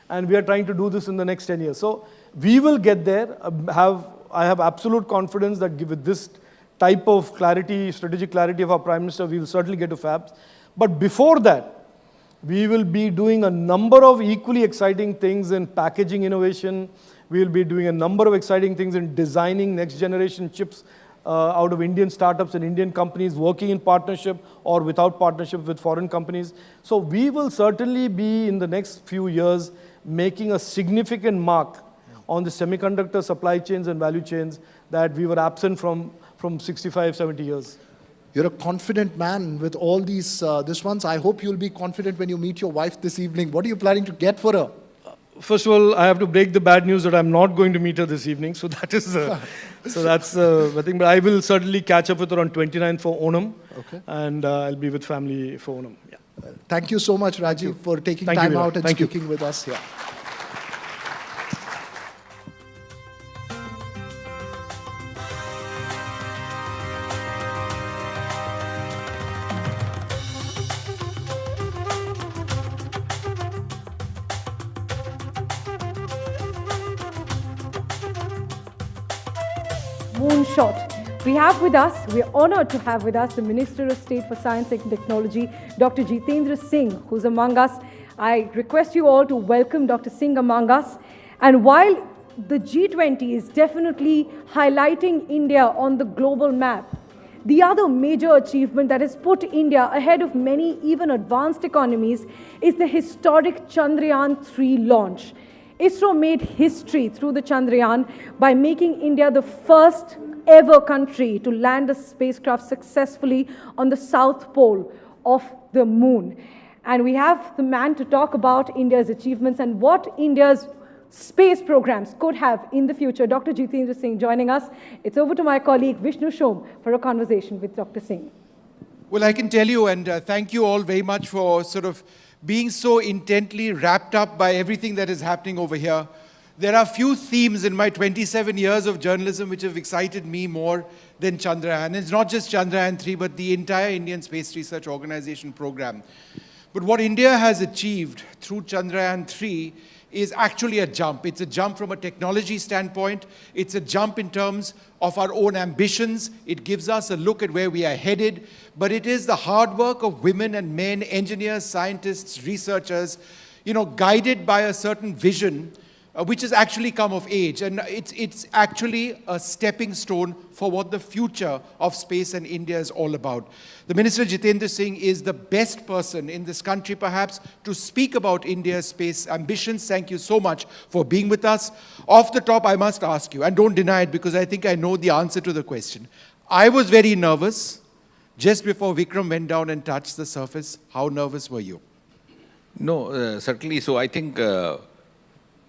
And we are trying to do this in the next 10 years. So we will get there. I have absolute confidence that with this type of clarity, strategic clarity of our Prime Minister, we will certainly get to fabs. But before that, we will be doing a number of equally exciting things in packaging innovation. We will be doing a number of exciting things in designing next generation chips out of Indian startups and Indian companies working in partnership or without partnership with foreign companies. So we will certainly be in the next few years making a significant mark on the semiconductor supply chains and value chains that we were absent from 65, 70 years. You're a confident man with all these this ones. I hope you'll be confident when you meet your wife this evening. What are you planning to get for her? First of all, I have to break the bad news that I'm not going to meet her this evening. So that is, so that's the thing. But I will certainly catch up with her on 29th for Onam. Okay. And I'll be with family for Onam. Yeah. Thank you so much, Rajiv, for taking time out and speaking with us here. Moonshot. We have with us, we are honored to have with us the Minister of State for Science and Technology, Dr. Jitendra Singh, who's among us. I request you all to welcome Dr. Singh among us. And while the G20 is definitely highlighting India on the global map, the other major achievement that has put India ahead of many even advanced economies is the historic Chandrayaan-3 launch. ISRO made history through the Chandrayaan by making India the first ever country to land a spacecraft successfully on the south pole of the moon. And we have the man to talk about India's achievements and what India's space programs could have in the future. Dr. Jitendra Singh joining us. It's over to my colleague Vishnu Shom for a conversation with Dr. Singh. Well, I can tell you, and thank you all very much for sort of being so intently wrapped up by everything that is happening over here. There are few themes in my 27 years of journalism which have excited me more than Chandrayaan. It's not just Chandrayaan-3, but the entire Indian Space Research Organization program. But what India has achieved through Chandrayaan-3 is actually a jump. It's a jump from a technology standpoint. It's a jump in terms of our own ambitions. It gives us a look at where we are headed. But it is the hard work of women and men, engineers, scientists, researchers, guided by a certain vision, which has actually come of age. And it's actually a stepping stone for what the future of space and India is all about. The Minister Jitendra Singh is the best person in this country, perhaps, to speak about India's space ambitions. Thank you so much for being with us. Off the top, I must ask you, and don't deny it because I think I know the answer to the question. I was very nervous just before Vikram went down and touched the surface. How nervous were you? No, certainly. So I think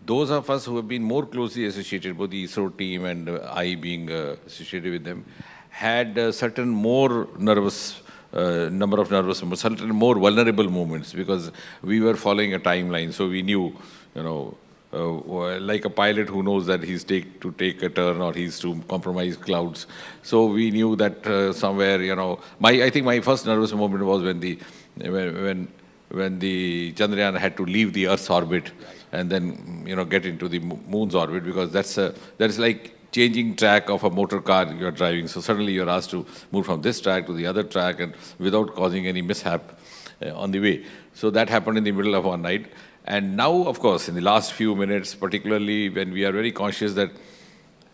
those of us who have been more closely associated, both the ISRO team and I being associated with them, had certain more nervous, number of nervous moments, certain more vulnerable moments, because we were following a timeline. So we knew, like a pilot who knows that he's to take a turn or he's to compromise clouds. So we knew that somewhere, I think my first nervous moment was when when the Chandrayaan had to leave the Earth's orbit and then, get into the moon's orbit, because that's like changing track of a motor car you're driving. So suddenly you're asked to move from this track to the other track and without causing any mishap on the way. So that happened in the middle of one night. And now, of course, in the last few minutes, particularly when we are very conscious that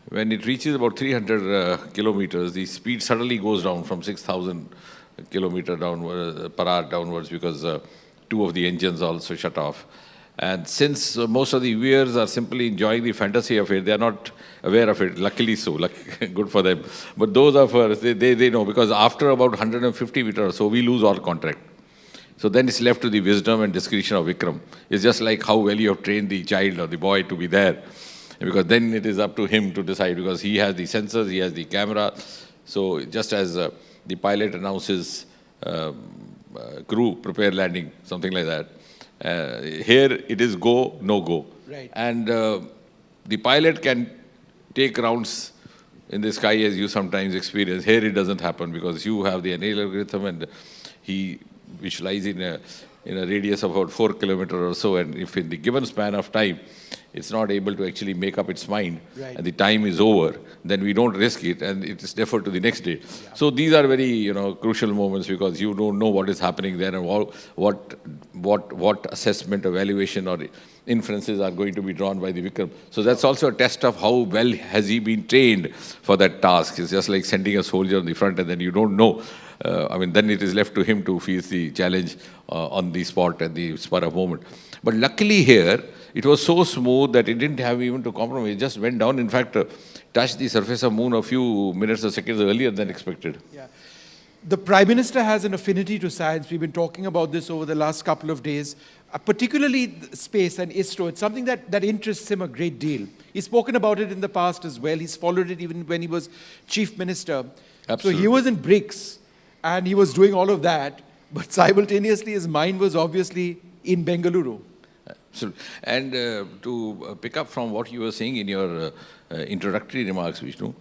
when it reaches about 300 kilometers, the speed suddenly goes down from 6,000 kilometer per hour downwards, because two of the engines also shut off. And since most of the viewers are simply enjoying the fantasy of it, they are not aware of it, luckily so, good for them. But those of us, they know, because after about 150 meters or so, we lose all contact. So then it's left to the wisdom and discretion of Vikram. It's just like how well you have trained the child or the boy to be there. Because then it is up to him to decide, because he has the sensors, he has the camera. So just as the pilot announces crew, prepare landing, something like that. Here it is go, no go. Right. And the pilot can take rounds in the sky as you sometimes experience. Here it doesn't happen, because you have the annual algorithm and he visualizes in a radius of about 4 kilometers or so, and if in the given span of time it's not able to actually make up its mind, right, and the time is over, then we don't risk it and it is deferred to the next day. Yeah. So these are very crucial moments, because you don't know what is happening there and what assessment, evaluation or inferences are going to be drawn by the Vikram. So that's also a test of how well has he been trained for that task. It's just like sending a soldier on the front and then you don't know. Then it is left to him to face the challenge on the spot at the spur of moment. But luckily here, it was so smooth that it didn't have even to compromise. It just went down. In fact, touched the surface of moon a few minutes or seconds earlier than expected. Yeah. The Prime Minister has an affinity to science. We've been talking about this over the last couple of days, particularly space and ISRO. It's something that interests him a great deal. He's spoken about it in the past as well. He's followed it even when he was Chief Minister. Absolutely. So he was in BRICS and he was doing all of that, but simultaneously his mind was obviously in Bengaluru. Absolutely. And to pick up from what you were saying in your introductory remarks, Vishnu,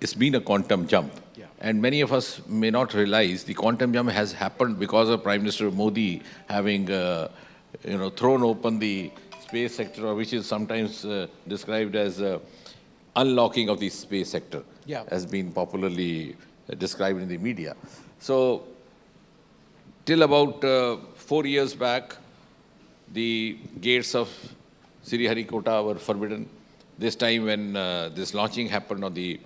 it's been a quantum jump. Yeah. And many of us may not realize the quantum jump has happened because of Prime Minister Modi having thrown open the space sector, which is sometimes described as unlocking of the space sector, yeah, has been popularly described in the media. So till about 4 years back, the gates of Sriharikota were forbidden. This time when this launching happened on the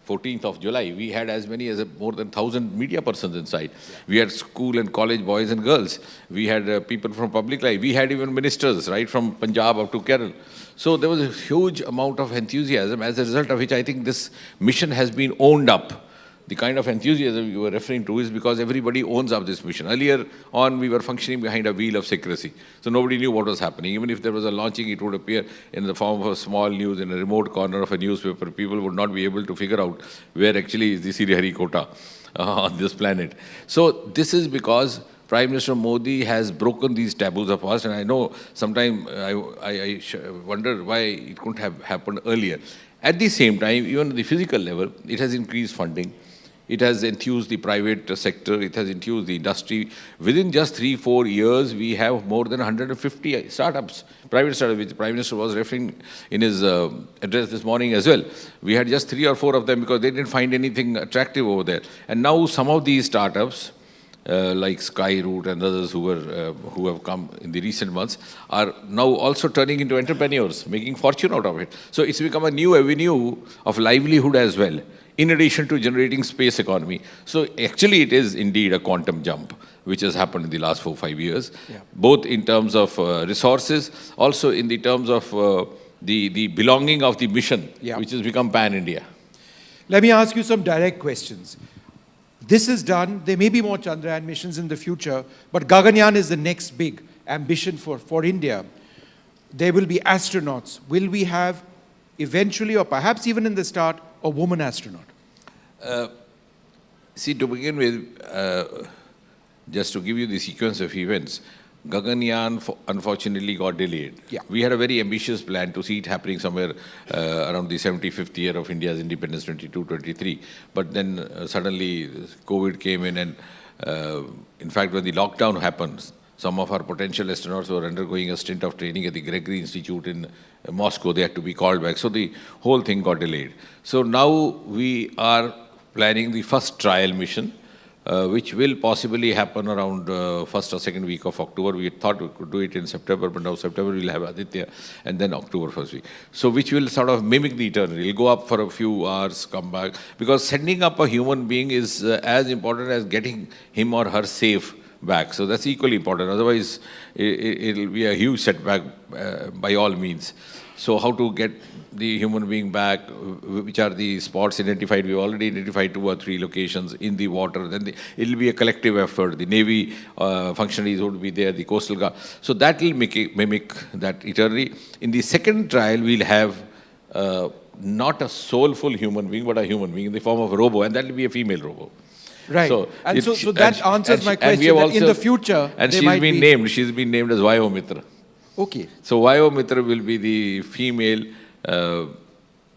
14th of July, we had as many as more than 1,000 media persons inside. Yeah. We had school and college boys and girls. We had people from public life. We had even ministers, right from Punjab up to Kerala. So there was a huge amount of enthusiasm, as a result of which I think this mission has been owned up. The kind of enthusiasm you were referring to is because everybody owns up this mission. Earlier on, we were functioning behind a veil of secrecy. So nobody knew what was happening. Even if there was a launching, it would appear in the form of a small news in a remote corner of a newspaper. People would not be able to figure out where actually is the Sriharikota on this planet. So this is because Prime Minister Modi has broken these taboos of past. And I know sometimes I wonder why it couldn't have happened earlier. At the same time, even at the physical level, it has increased funding. It has enthused the private sector. It has enthused the industry. Within just 3-4 years, we have more than 150 startups, private startups, which the Prime Minister was referring in his address this morning as well. We had just 3 or 4 of them because they didn't find anything attractive over there. And now some of these startups, like Skyroot and others who have come in the recent months, are now also turning into entrepreneurs, making fortune out of it. So it's become a new avenue of livelihood as well, in addition to generating space economy. So actually it is indeed a quantum jump, which has happened in the last 4-5 years, yeah, both in terms of resources, also in the terms of the belonging of the mission, yeah, which has become pan-India. Let me ask you some direct questions. This is done. There may be more Chandrayaan missions in the future, but Gaganyaan is the next big ambition for India. There will be astronauts. Will we have eventually, or perhaps even in the start, a woman astronaut? See, to begin with, just to give you the sequence of events, Gaganyaan unfortunately got delayed. Yeah. We had a very ambitious plan to see it happening somewhere around the 75th year of India's independence, 22-23. But then suddenly COVID came in and In fact, when the lockdown happened, some of our potential astronauts were undergoing a stint of training at the Gregory Institute in Moscow. They had to be called back. So the whole thing got delayed. So now we are planning the first trial mission, which will possibly happen around first or second week of October. We thought we could do it in September, but now September we'll have Aditya, and then October first week. So which will sort of mimic the eternal. It'll go up for a few hours, come back. Because sending up a human being is as important as getting him or her safe back. So that's equally important. Otherwise, it'll be a huge setback by all means. So how to get the human being back, which are the spots identified? We've already identified 2 or 3 locations in the water. Then it'll be a collective effort. The Navy functionaries would be there, the Coastal Guard. So that will mimic that eternally. In the second trial, we'll have not a soulful human being, but a human being in the form of a robo, and that will be a female robo. Right. So that answers my question, that in the future, and she's been named as Vayo Mitra. Okay. So Vayo Mitra will be the female,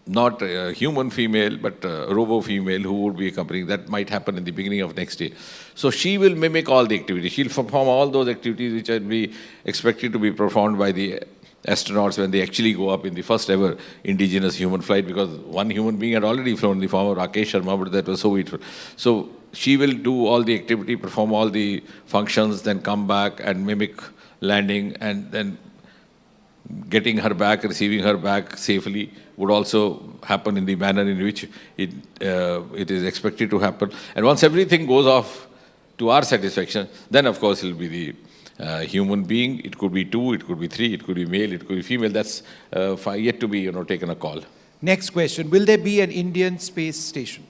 not a human female, but a robo female who would be accompanying. That might happen in the beginning of next year. So she will mimic all the activities. She'll perform all those activities which will be expected to be performed by the astronauts when they actually go up in the first ever indigenous human flight, because one human being had already flown in the form of Rakesh Sharma, but that was Soviet. So she will do all the activity, perform all the functions, then come back and mimic landing, and then getting her back, receiving her back safely would also happen in the manner in which it is expected to happen. And once everything goes off to our satisfaction, then of course it will be the human being. It could be 2, it could be 3, it could be male, it could be female. That's yet to be taken a call. Next question, will there be an Indian space station?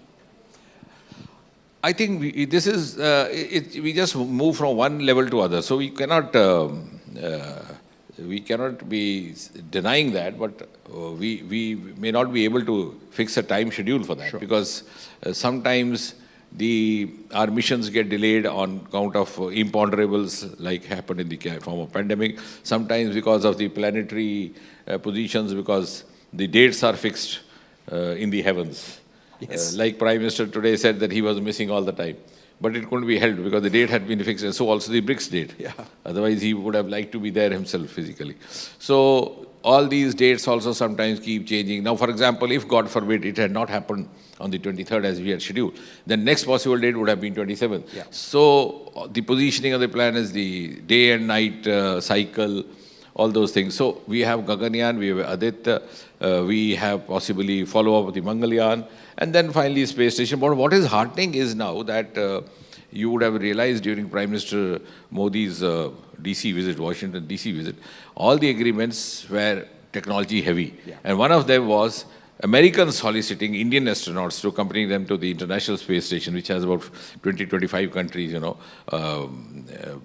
I think we just move from one level to other. So we cannot be denying that, but we may not be able to fix a time schedule for that. Sure. Because sometimes our missions get delayed on account of imponderables, like happened in the form of pandemic. Sometimes because of the planetary positions, because the dates are fixed in the heavens. Yes. Like Prime Minister today said that he was missing all the time. But it couldn't be held because the date had been fixed, and so also the BRICS date. Yeah. Otherwise, he would have liked to be there himself physically. So all these dates also sometimes keep changing. Now, for example, if God forbid it had not happened on the 23rd as we had scheduled, then next possible date would have been 27th. Yeah. So the positioning of the plan is the day and night cycle, all those things. So we have Gaganyaan, we have Aditya, we have possibly follow-up with the Mangalyaan, and then finally space station. But what is heartening is now that you would have realized during Prime Minister Modi's DC visit, Washington DC visit, all the agreements were technology heavy. Yeah. And one of them was Americans soliciting Indian astronauts to accompany them to the International Space Station, which has about 20-25 countries,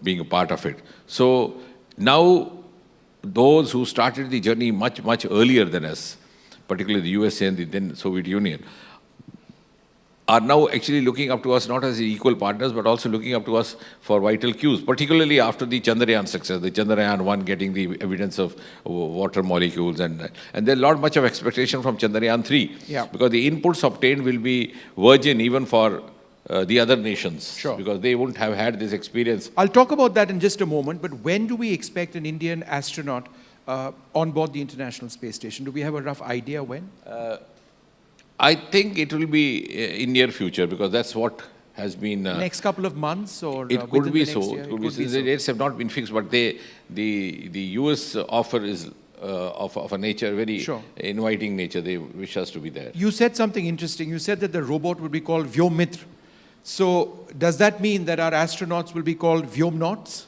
being a part of it. So now those who started the journey much, much earlier than us, particularly the USA and the then Soviet Union, are now actually looking up to us not as equal partners, but also looking up to us for vital cues, particularly after the Chandrayaan success, the Chandrayaan-1 getting the evidence of water molecules, and there's much of expectation from Chandrayaan-3, yeah, because the inputs obtained will be virgin even for the other nations, sure, because they wouldn't have had this experience. I'll talk about that in just a moment, but when do we expect an Indian astronaut on board the International Space Station? Do we have a rough idea when? I think it will be in near future, because that's what has been... next couple of months, or it could be so. It could be so. The dates have not been fixed, but the US offer is of a nature, very sure, inviting nature. They wish us to be there. You said something interesting. You said that the robot would be called Vyomitra. So does that mean that our astronauts will be called Vyomnauts?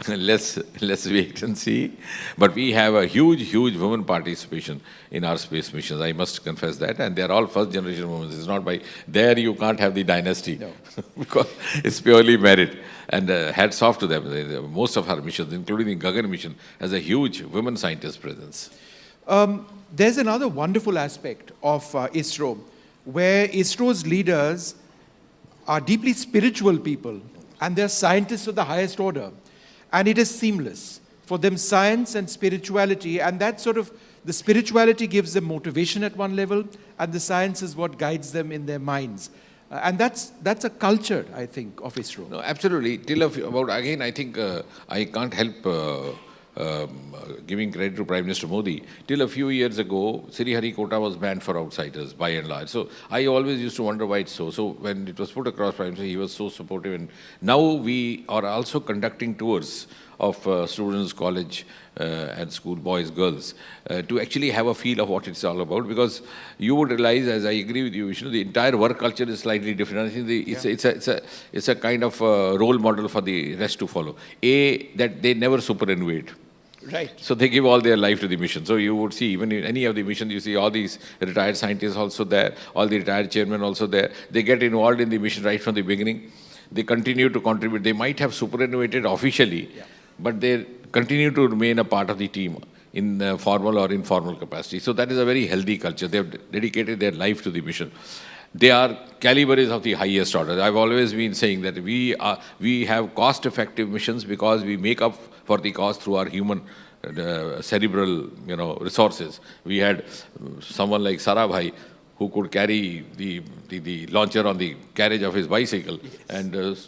Let's wait and see. But we have a huge women participation in our space missions. I must confess that. And they're all first generation women. It's not by there you can't have the dynasty. No. Because it's purely merit. And hats off to them. Most of our missions, including the Gagan mission, has a huge women scientist presence. There's another wonderful aspect of ISRO, where ISRO's leaders are deeply spiritual people, and they're scientists of the highest order. And it is seamless. For them, science and spirituality, and that sort of, the spirituality gives them motivation at one level, and the science is what guides them in their minds. And that's a culture, I think, of ISRO. No, absolutely. Again, I think I can't help giving credit to Prime Minister Modi. Till a few years ago, Sriharikota was banned for outsiders, by and large. So I always used to wonder why it's so. So when it was put across Prime Minister, he was so supportive. And now we are also conducting tours of students, college and school boys, girls, to actually have a feel of what it's all about. Because you would realize, as I agree with you, Vishnu, the entire work culture is slightly different. I think it's a kind of role model for the rest to follow. That they never superannuate. Right. So they give all their life to the mission. So you would see, even in any of the missions, you see all these retired scientists also there, all the retired chairmen also there. They get involved in the mission right from the beginning. They continue to contribute. They might have superannuated officially, but they continue to remain a part of the team in formal or informal capacity. So that is a very healthy culture. They have dedicated their life to the mission. Their caliber is of the highest order. I've always been saying that we have cost-effective missions because we make up for the cost through our human cerebral, resources. We had someone like Sarabhai who could carry the launcher on the carriage of his bicycle, and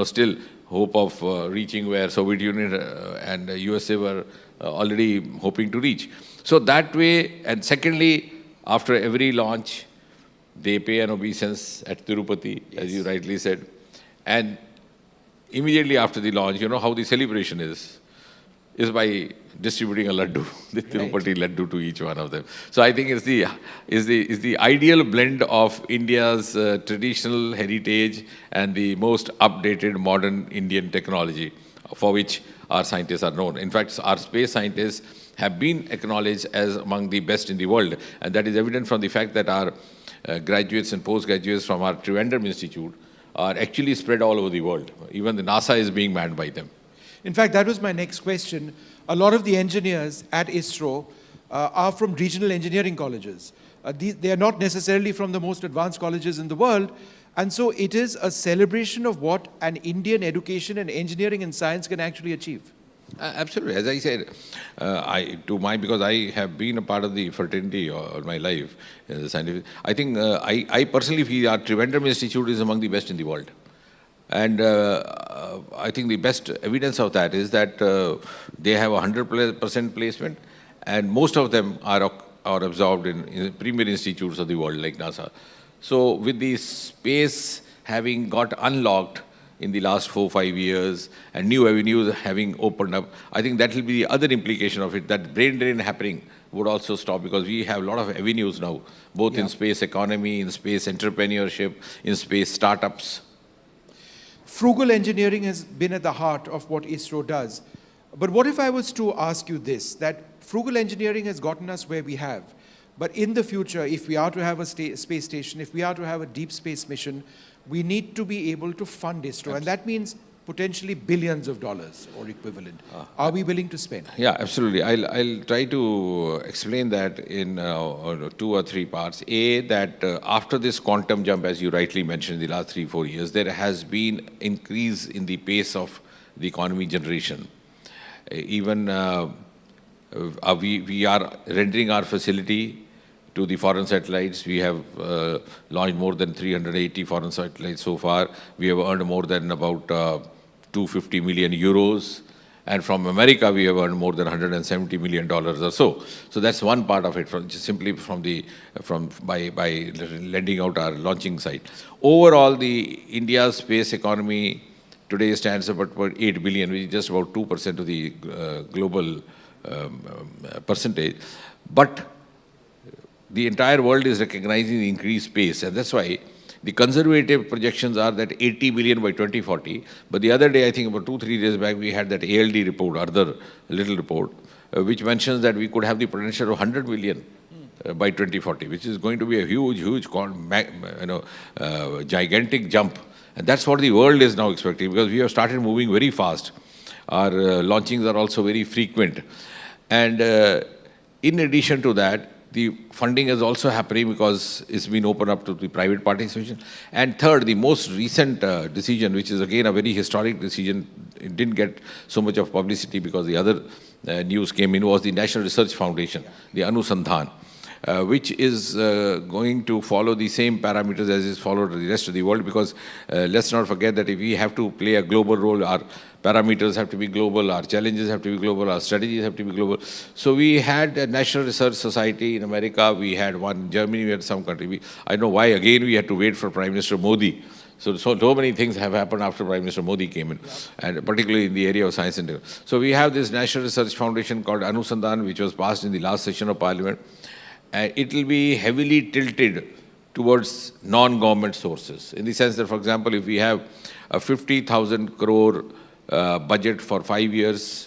still hope of reaching where Soviet Union and USA were already hoping to reach. So that way, and secondly, after every launch, they pay an obeisance at Tirupati, as you rightly said. And immediately after the launch, you know how the celebration is by distributing a laddu, the Tirupati laddu to each one of them. So I think it's the ideal blend of India's traditional heritage and the most updated modern Indian technology, for which our scientists are known. In fact, our space scientists have been acknowledged as among the best in the world, and that is evident from the fact that our graduates and postgraduates from our Trivandrum Institute are actually spread all over the world. Even the NASA is being manned by them. In fact, that was my next question. A lot of the engineers at ISRO are from regional engineering colleges. They are not necessarily from the most advanced colleges in the world. And so it is a celebration of what an Indian education in engineering and science can actually achieve. Absolutely. As I said, because I have been a part of the fraternity all my life, the scientific, I think I personally feel our Trivandrum Institute is among the best in the world. And I think the best evidence of that is that they have 100% placement, and most of them are absorbed in premier institutes of the world like NASA. So with the space having got unlocked in the last 4-5 years and new avenues having opened up, I think that will be the other implication of it, that brain drain happening would also stop, because we have a lot of avenues now, both in space economy, in space entrepreneurship, in space startups. Frugal engineering has been at the heart of what ISRO does. But what if I was to ask you this, that frugal engineering has gotten us where we have, but in the future, if we are to have a space station, if we are to have a deep space mission, we need to be able to fund ISRO. And that means potentially billions of dollars or equivalent. Are we willing to spend? Yeah, absolutely. I'll try to explain that in 2 or 3 parts. That after this quantum jump, as you rightly mentioned, in the last 3-4 years, there has been increase in the pace of the economy generation. Even we are rendering our facility to the foreign satellites. We have launched more than 380 foreign satellites so far. We have earned more than about 250 million euros. And from America, we have earned more than $170 million or so. So that's one part of it, by lending out our launching site. Overall, the India's space economy today stands about 8 billion, which is just about 2% of the global percentage. But the entire world is recognizing the increased pace, and that's why the conservative projections are that 80 billion by 2040. But the other day, I think about 2-3 days back, we had that ALD report, other little report, which mentions that we could have the potential of 100 billion by 2040, which is going to be a huge, gigantic jump. And that's what the world is now expecting, because we have started moving very fast. Our launchings are also very frequent. And in addition to that, the funding is also happening because it's been opened up to the private participation. And third, the most recent decision, which is again a very historic decision, it didn't get so much of publicity because the other news came in, was the National Research Foundation, the Anusandhan. which is going to follow the same parameters as is followed the rest of the world, because let's not forget that if we have to play a global role, our parameters have to be global, our challenges have to be global, our strategies have to be global. So we had a National Research Society in America, we had one in Germany, we had some country. I know why, again, we had to wait for Prime Minister Modi. So many things have happened after Prime Minister Modi came in, and particularly in the area of science and technology. So we have this National Research Foundation called Anusandhan, which was passed in the last session of Parliament. It will be heavily tilted towards non-government sources, in the sense that, for example, if we have a 50,000 crore budget for 5 years,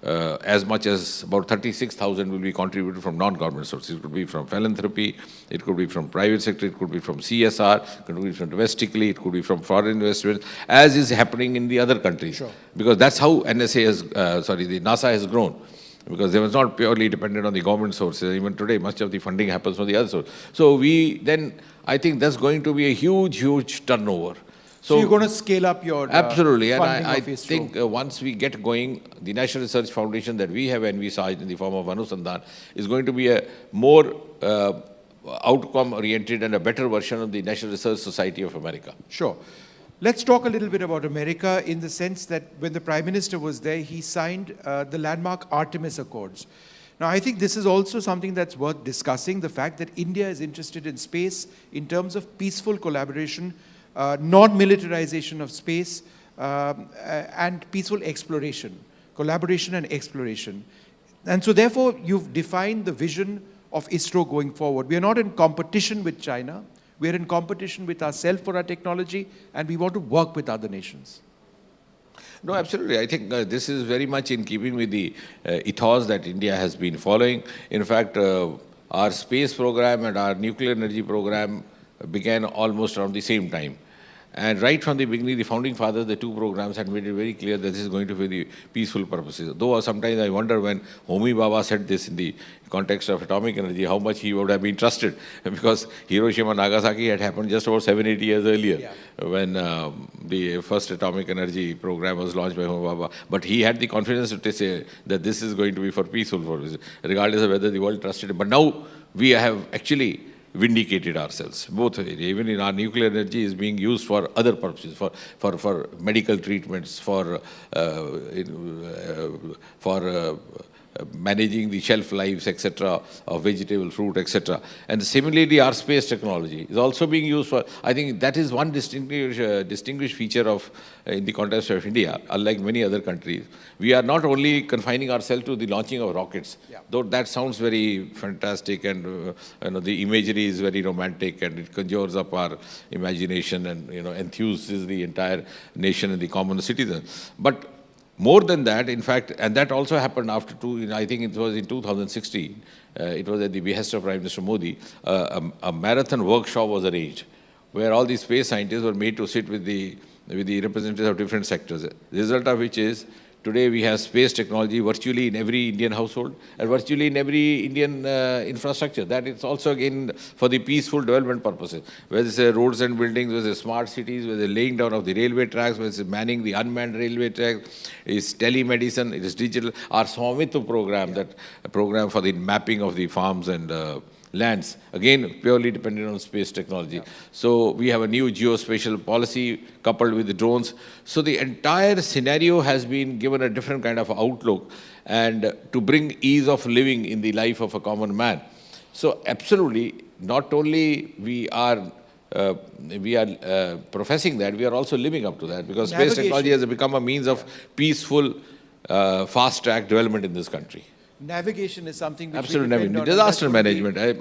as much as about 36,000 will be contributed from non-government sources. It could be from philanthropy, it could be from private sector, it could be from CSR, it could be from domestically, it could be from foreign investment, as is happening in the other countries. Sure. Because that's how the NASA has grown. Because they was not purely dependent on the government sources. Even today, much of the funding happens from the other source. So I think that's going to be a huge turnover. So you're going to scale up your absolutely, and I think once we get going, the National Research Foundation that we have envisaged in the form of Anusandhan is going to be a more outcome-oriented and a better version of the National Research Society of America. Sure. Let's talk a little bit about America in the sense that when the Prime Minister was there, he signed the landmark Artemis Accords. Now, I think this is also something that's worth discussing, the fact that India is interested in space in terms of peaceful collaboration, non-militarization of space, and peaceful exploration, collaboration and exploration. And so therefore, you've defined the vision of ISRO going forward. We are not in competition with China. We are in competition with ourselves for our technology, and we want to work with other nations. No, absolutely. I think this is very much in keeping with the ethos that India has been following. In fact, our space program and our nuclear energy program began almost around the same time. And right from the beginning, the founding fathers, the two programs had made it very clear that this is going to be the peaceful purposes. Though sometimes I wonder when Homi Bhabha said this in the context of atomic energy, how much he would have been trusted, because Hiroshima and Nagasaki had happened just about 7-8 years earlier, when the first atomic energy program was launched by Homi Bhabha. But he had the confidence to say that this is going to be for peaceful purposes, regardless of whether the world trusted him. But now we have actually vindicated ourselves. Both, even in our nuclear energy is being used for other purposes, for medical treatments, for managing the shelf lives, etc., of vegetable, fruit, etc. And similarly, our space technology is also being used for, I think that is one distinguished feature of, in the context of India, unlike many other countries. We are not only confining ourselves to the launching of rockets, though that sounds very fantastic and the imagery is very romantic and it conjures up our imagination and enthuses the entire nation and the common citizen. But more than that, in fact, and that also happened after I think it was in 2016, it was at the behest of Prime Minister Modi, a marathon workshop was arranged, where all the space scientists were made to sit with the representatives of different sectors. The result of which is, today we have space technology virtually in every Indian household and virtually in every Indian infrastructure. That is also again for the peaceful development purposes. Whether it's roads and buildings, whether it's smart cities, whether it's laying down of the railway tracks, whether it's manning the unmanned railway tracks, it's telemedicine, it is digital. Our Swamitva program, that program for the mapping of the farms and lands, again purely dependent on space technology. So we have a new geospatial policy coupled with the drones. So the entire scenario has been given a different kind of outlook and to bring ease of living in the life of a common man. So absolutely, not only we are professing that, we are also living up to that, because space technology has become a means of peaceful, fast-track development in this country. Navigation is something which absolutely navigation. Disaster management. I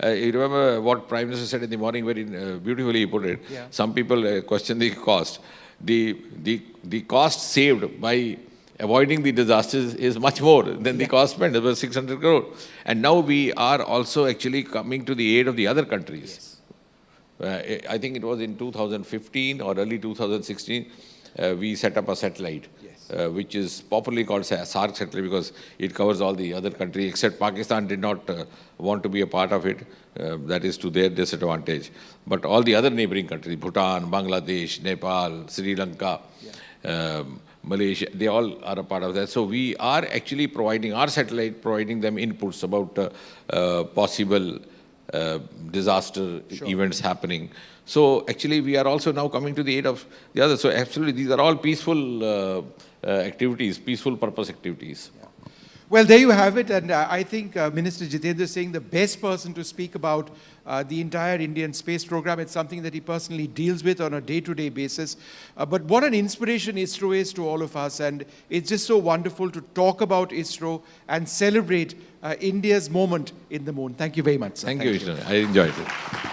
remember what Prime Minister said in the morning, very beautifully he put it. Yeah. Some people question the cost. The cost saved by avoiding the disasters is much more than the cost spent. It was 600 crore. And now we are also actually coming to the aid of the other countries. Yes. I think it was in 2015 or early 2016, we set up a satellite. Which is popularly called SARC satellite because it covers all the other countries, except Pakistan did not want to be a part of it. That is to their disadvantage. But all the other neighboring countries, Bhutan, Bangladesh, Nepal, Sri Lanka, Malaysia, they all are a part of that. So we are actually providing, our satellite providing them inputs about possible disaster events happening. So actually we are also now coming to the aid of the others. So absolutely these are all peaceful activities, peaceful purpose activities. Well, there you have it, and I think Minister Jitendra Singh, the best person to speak about the entire Indian space program. It's something that he personally deals with on a day-to-day basis. But what an inspiration ISRO is to all of us, and it's just so wonderful to talk about ISRO and celebrate India's moment in the moon. Thank you very much, sir. Thank you, Vishnu. I enjoyed it.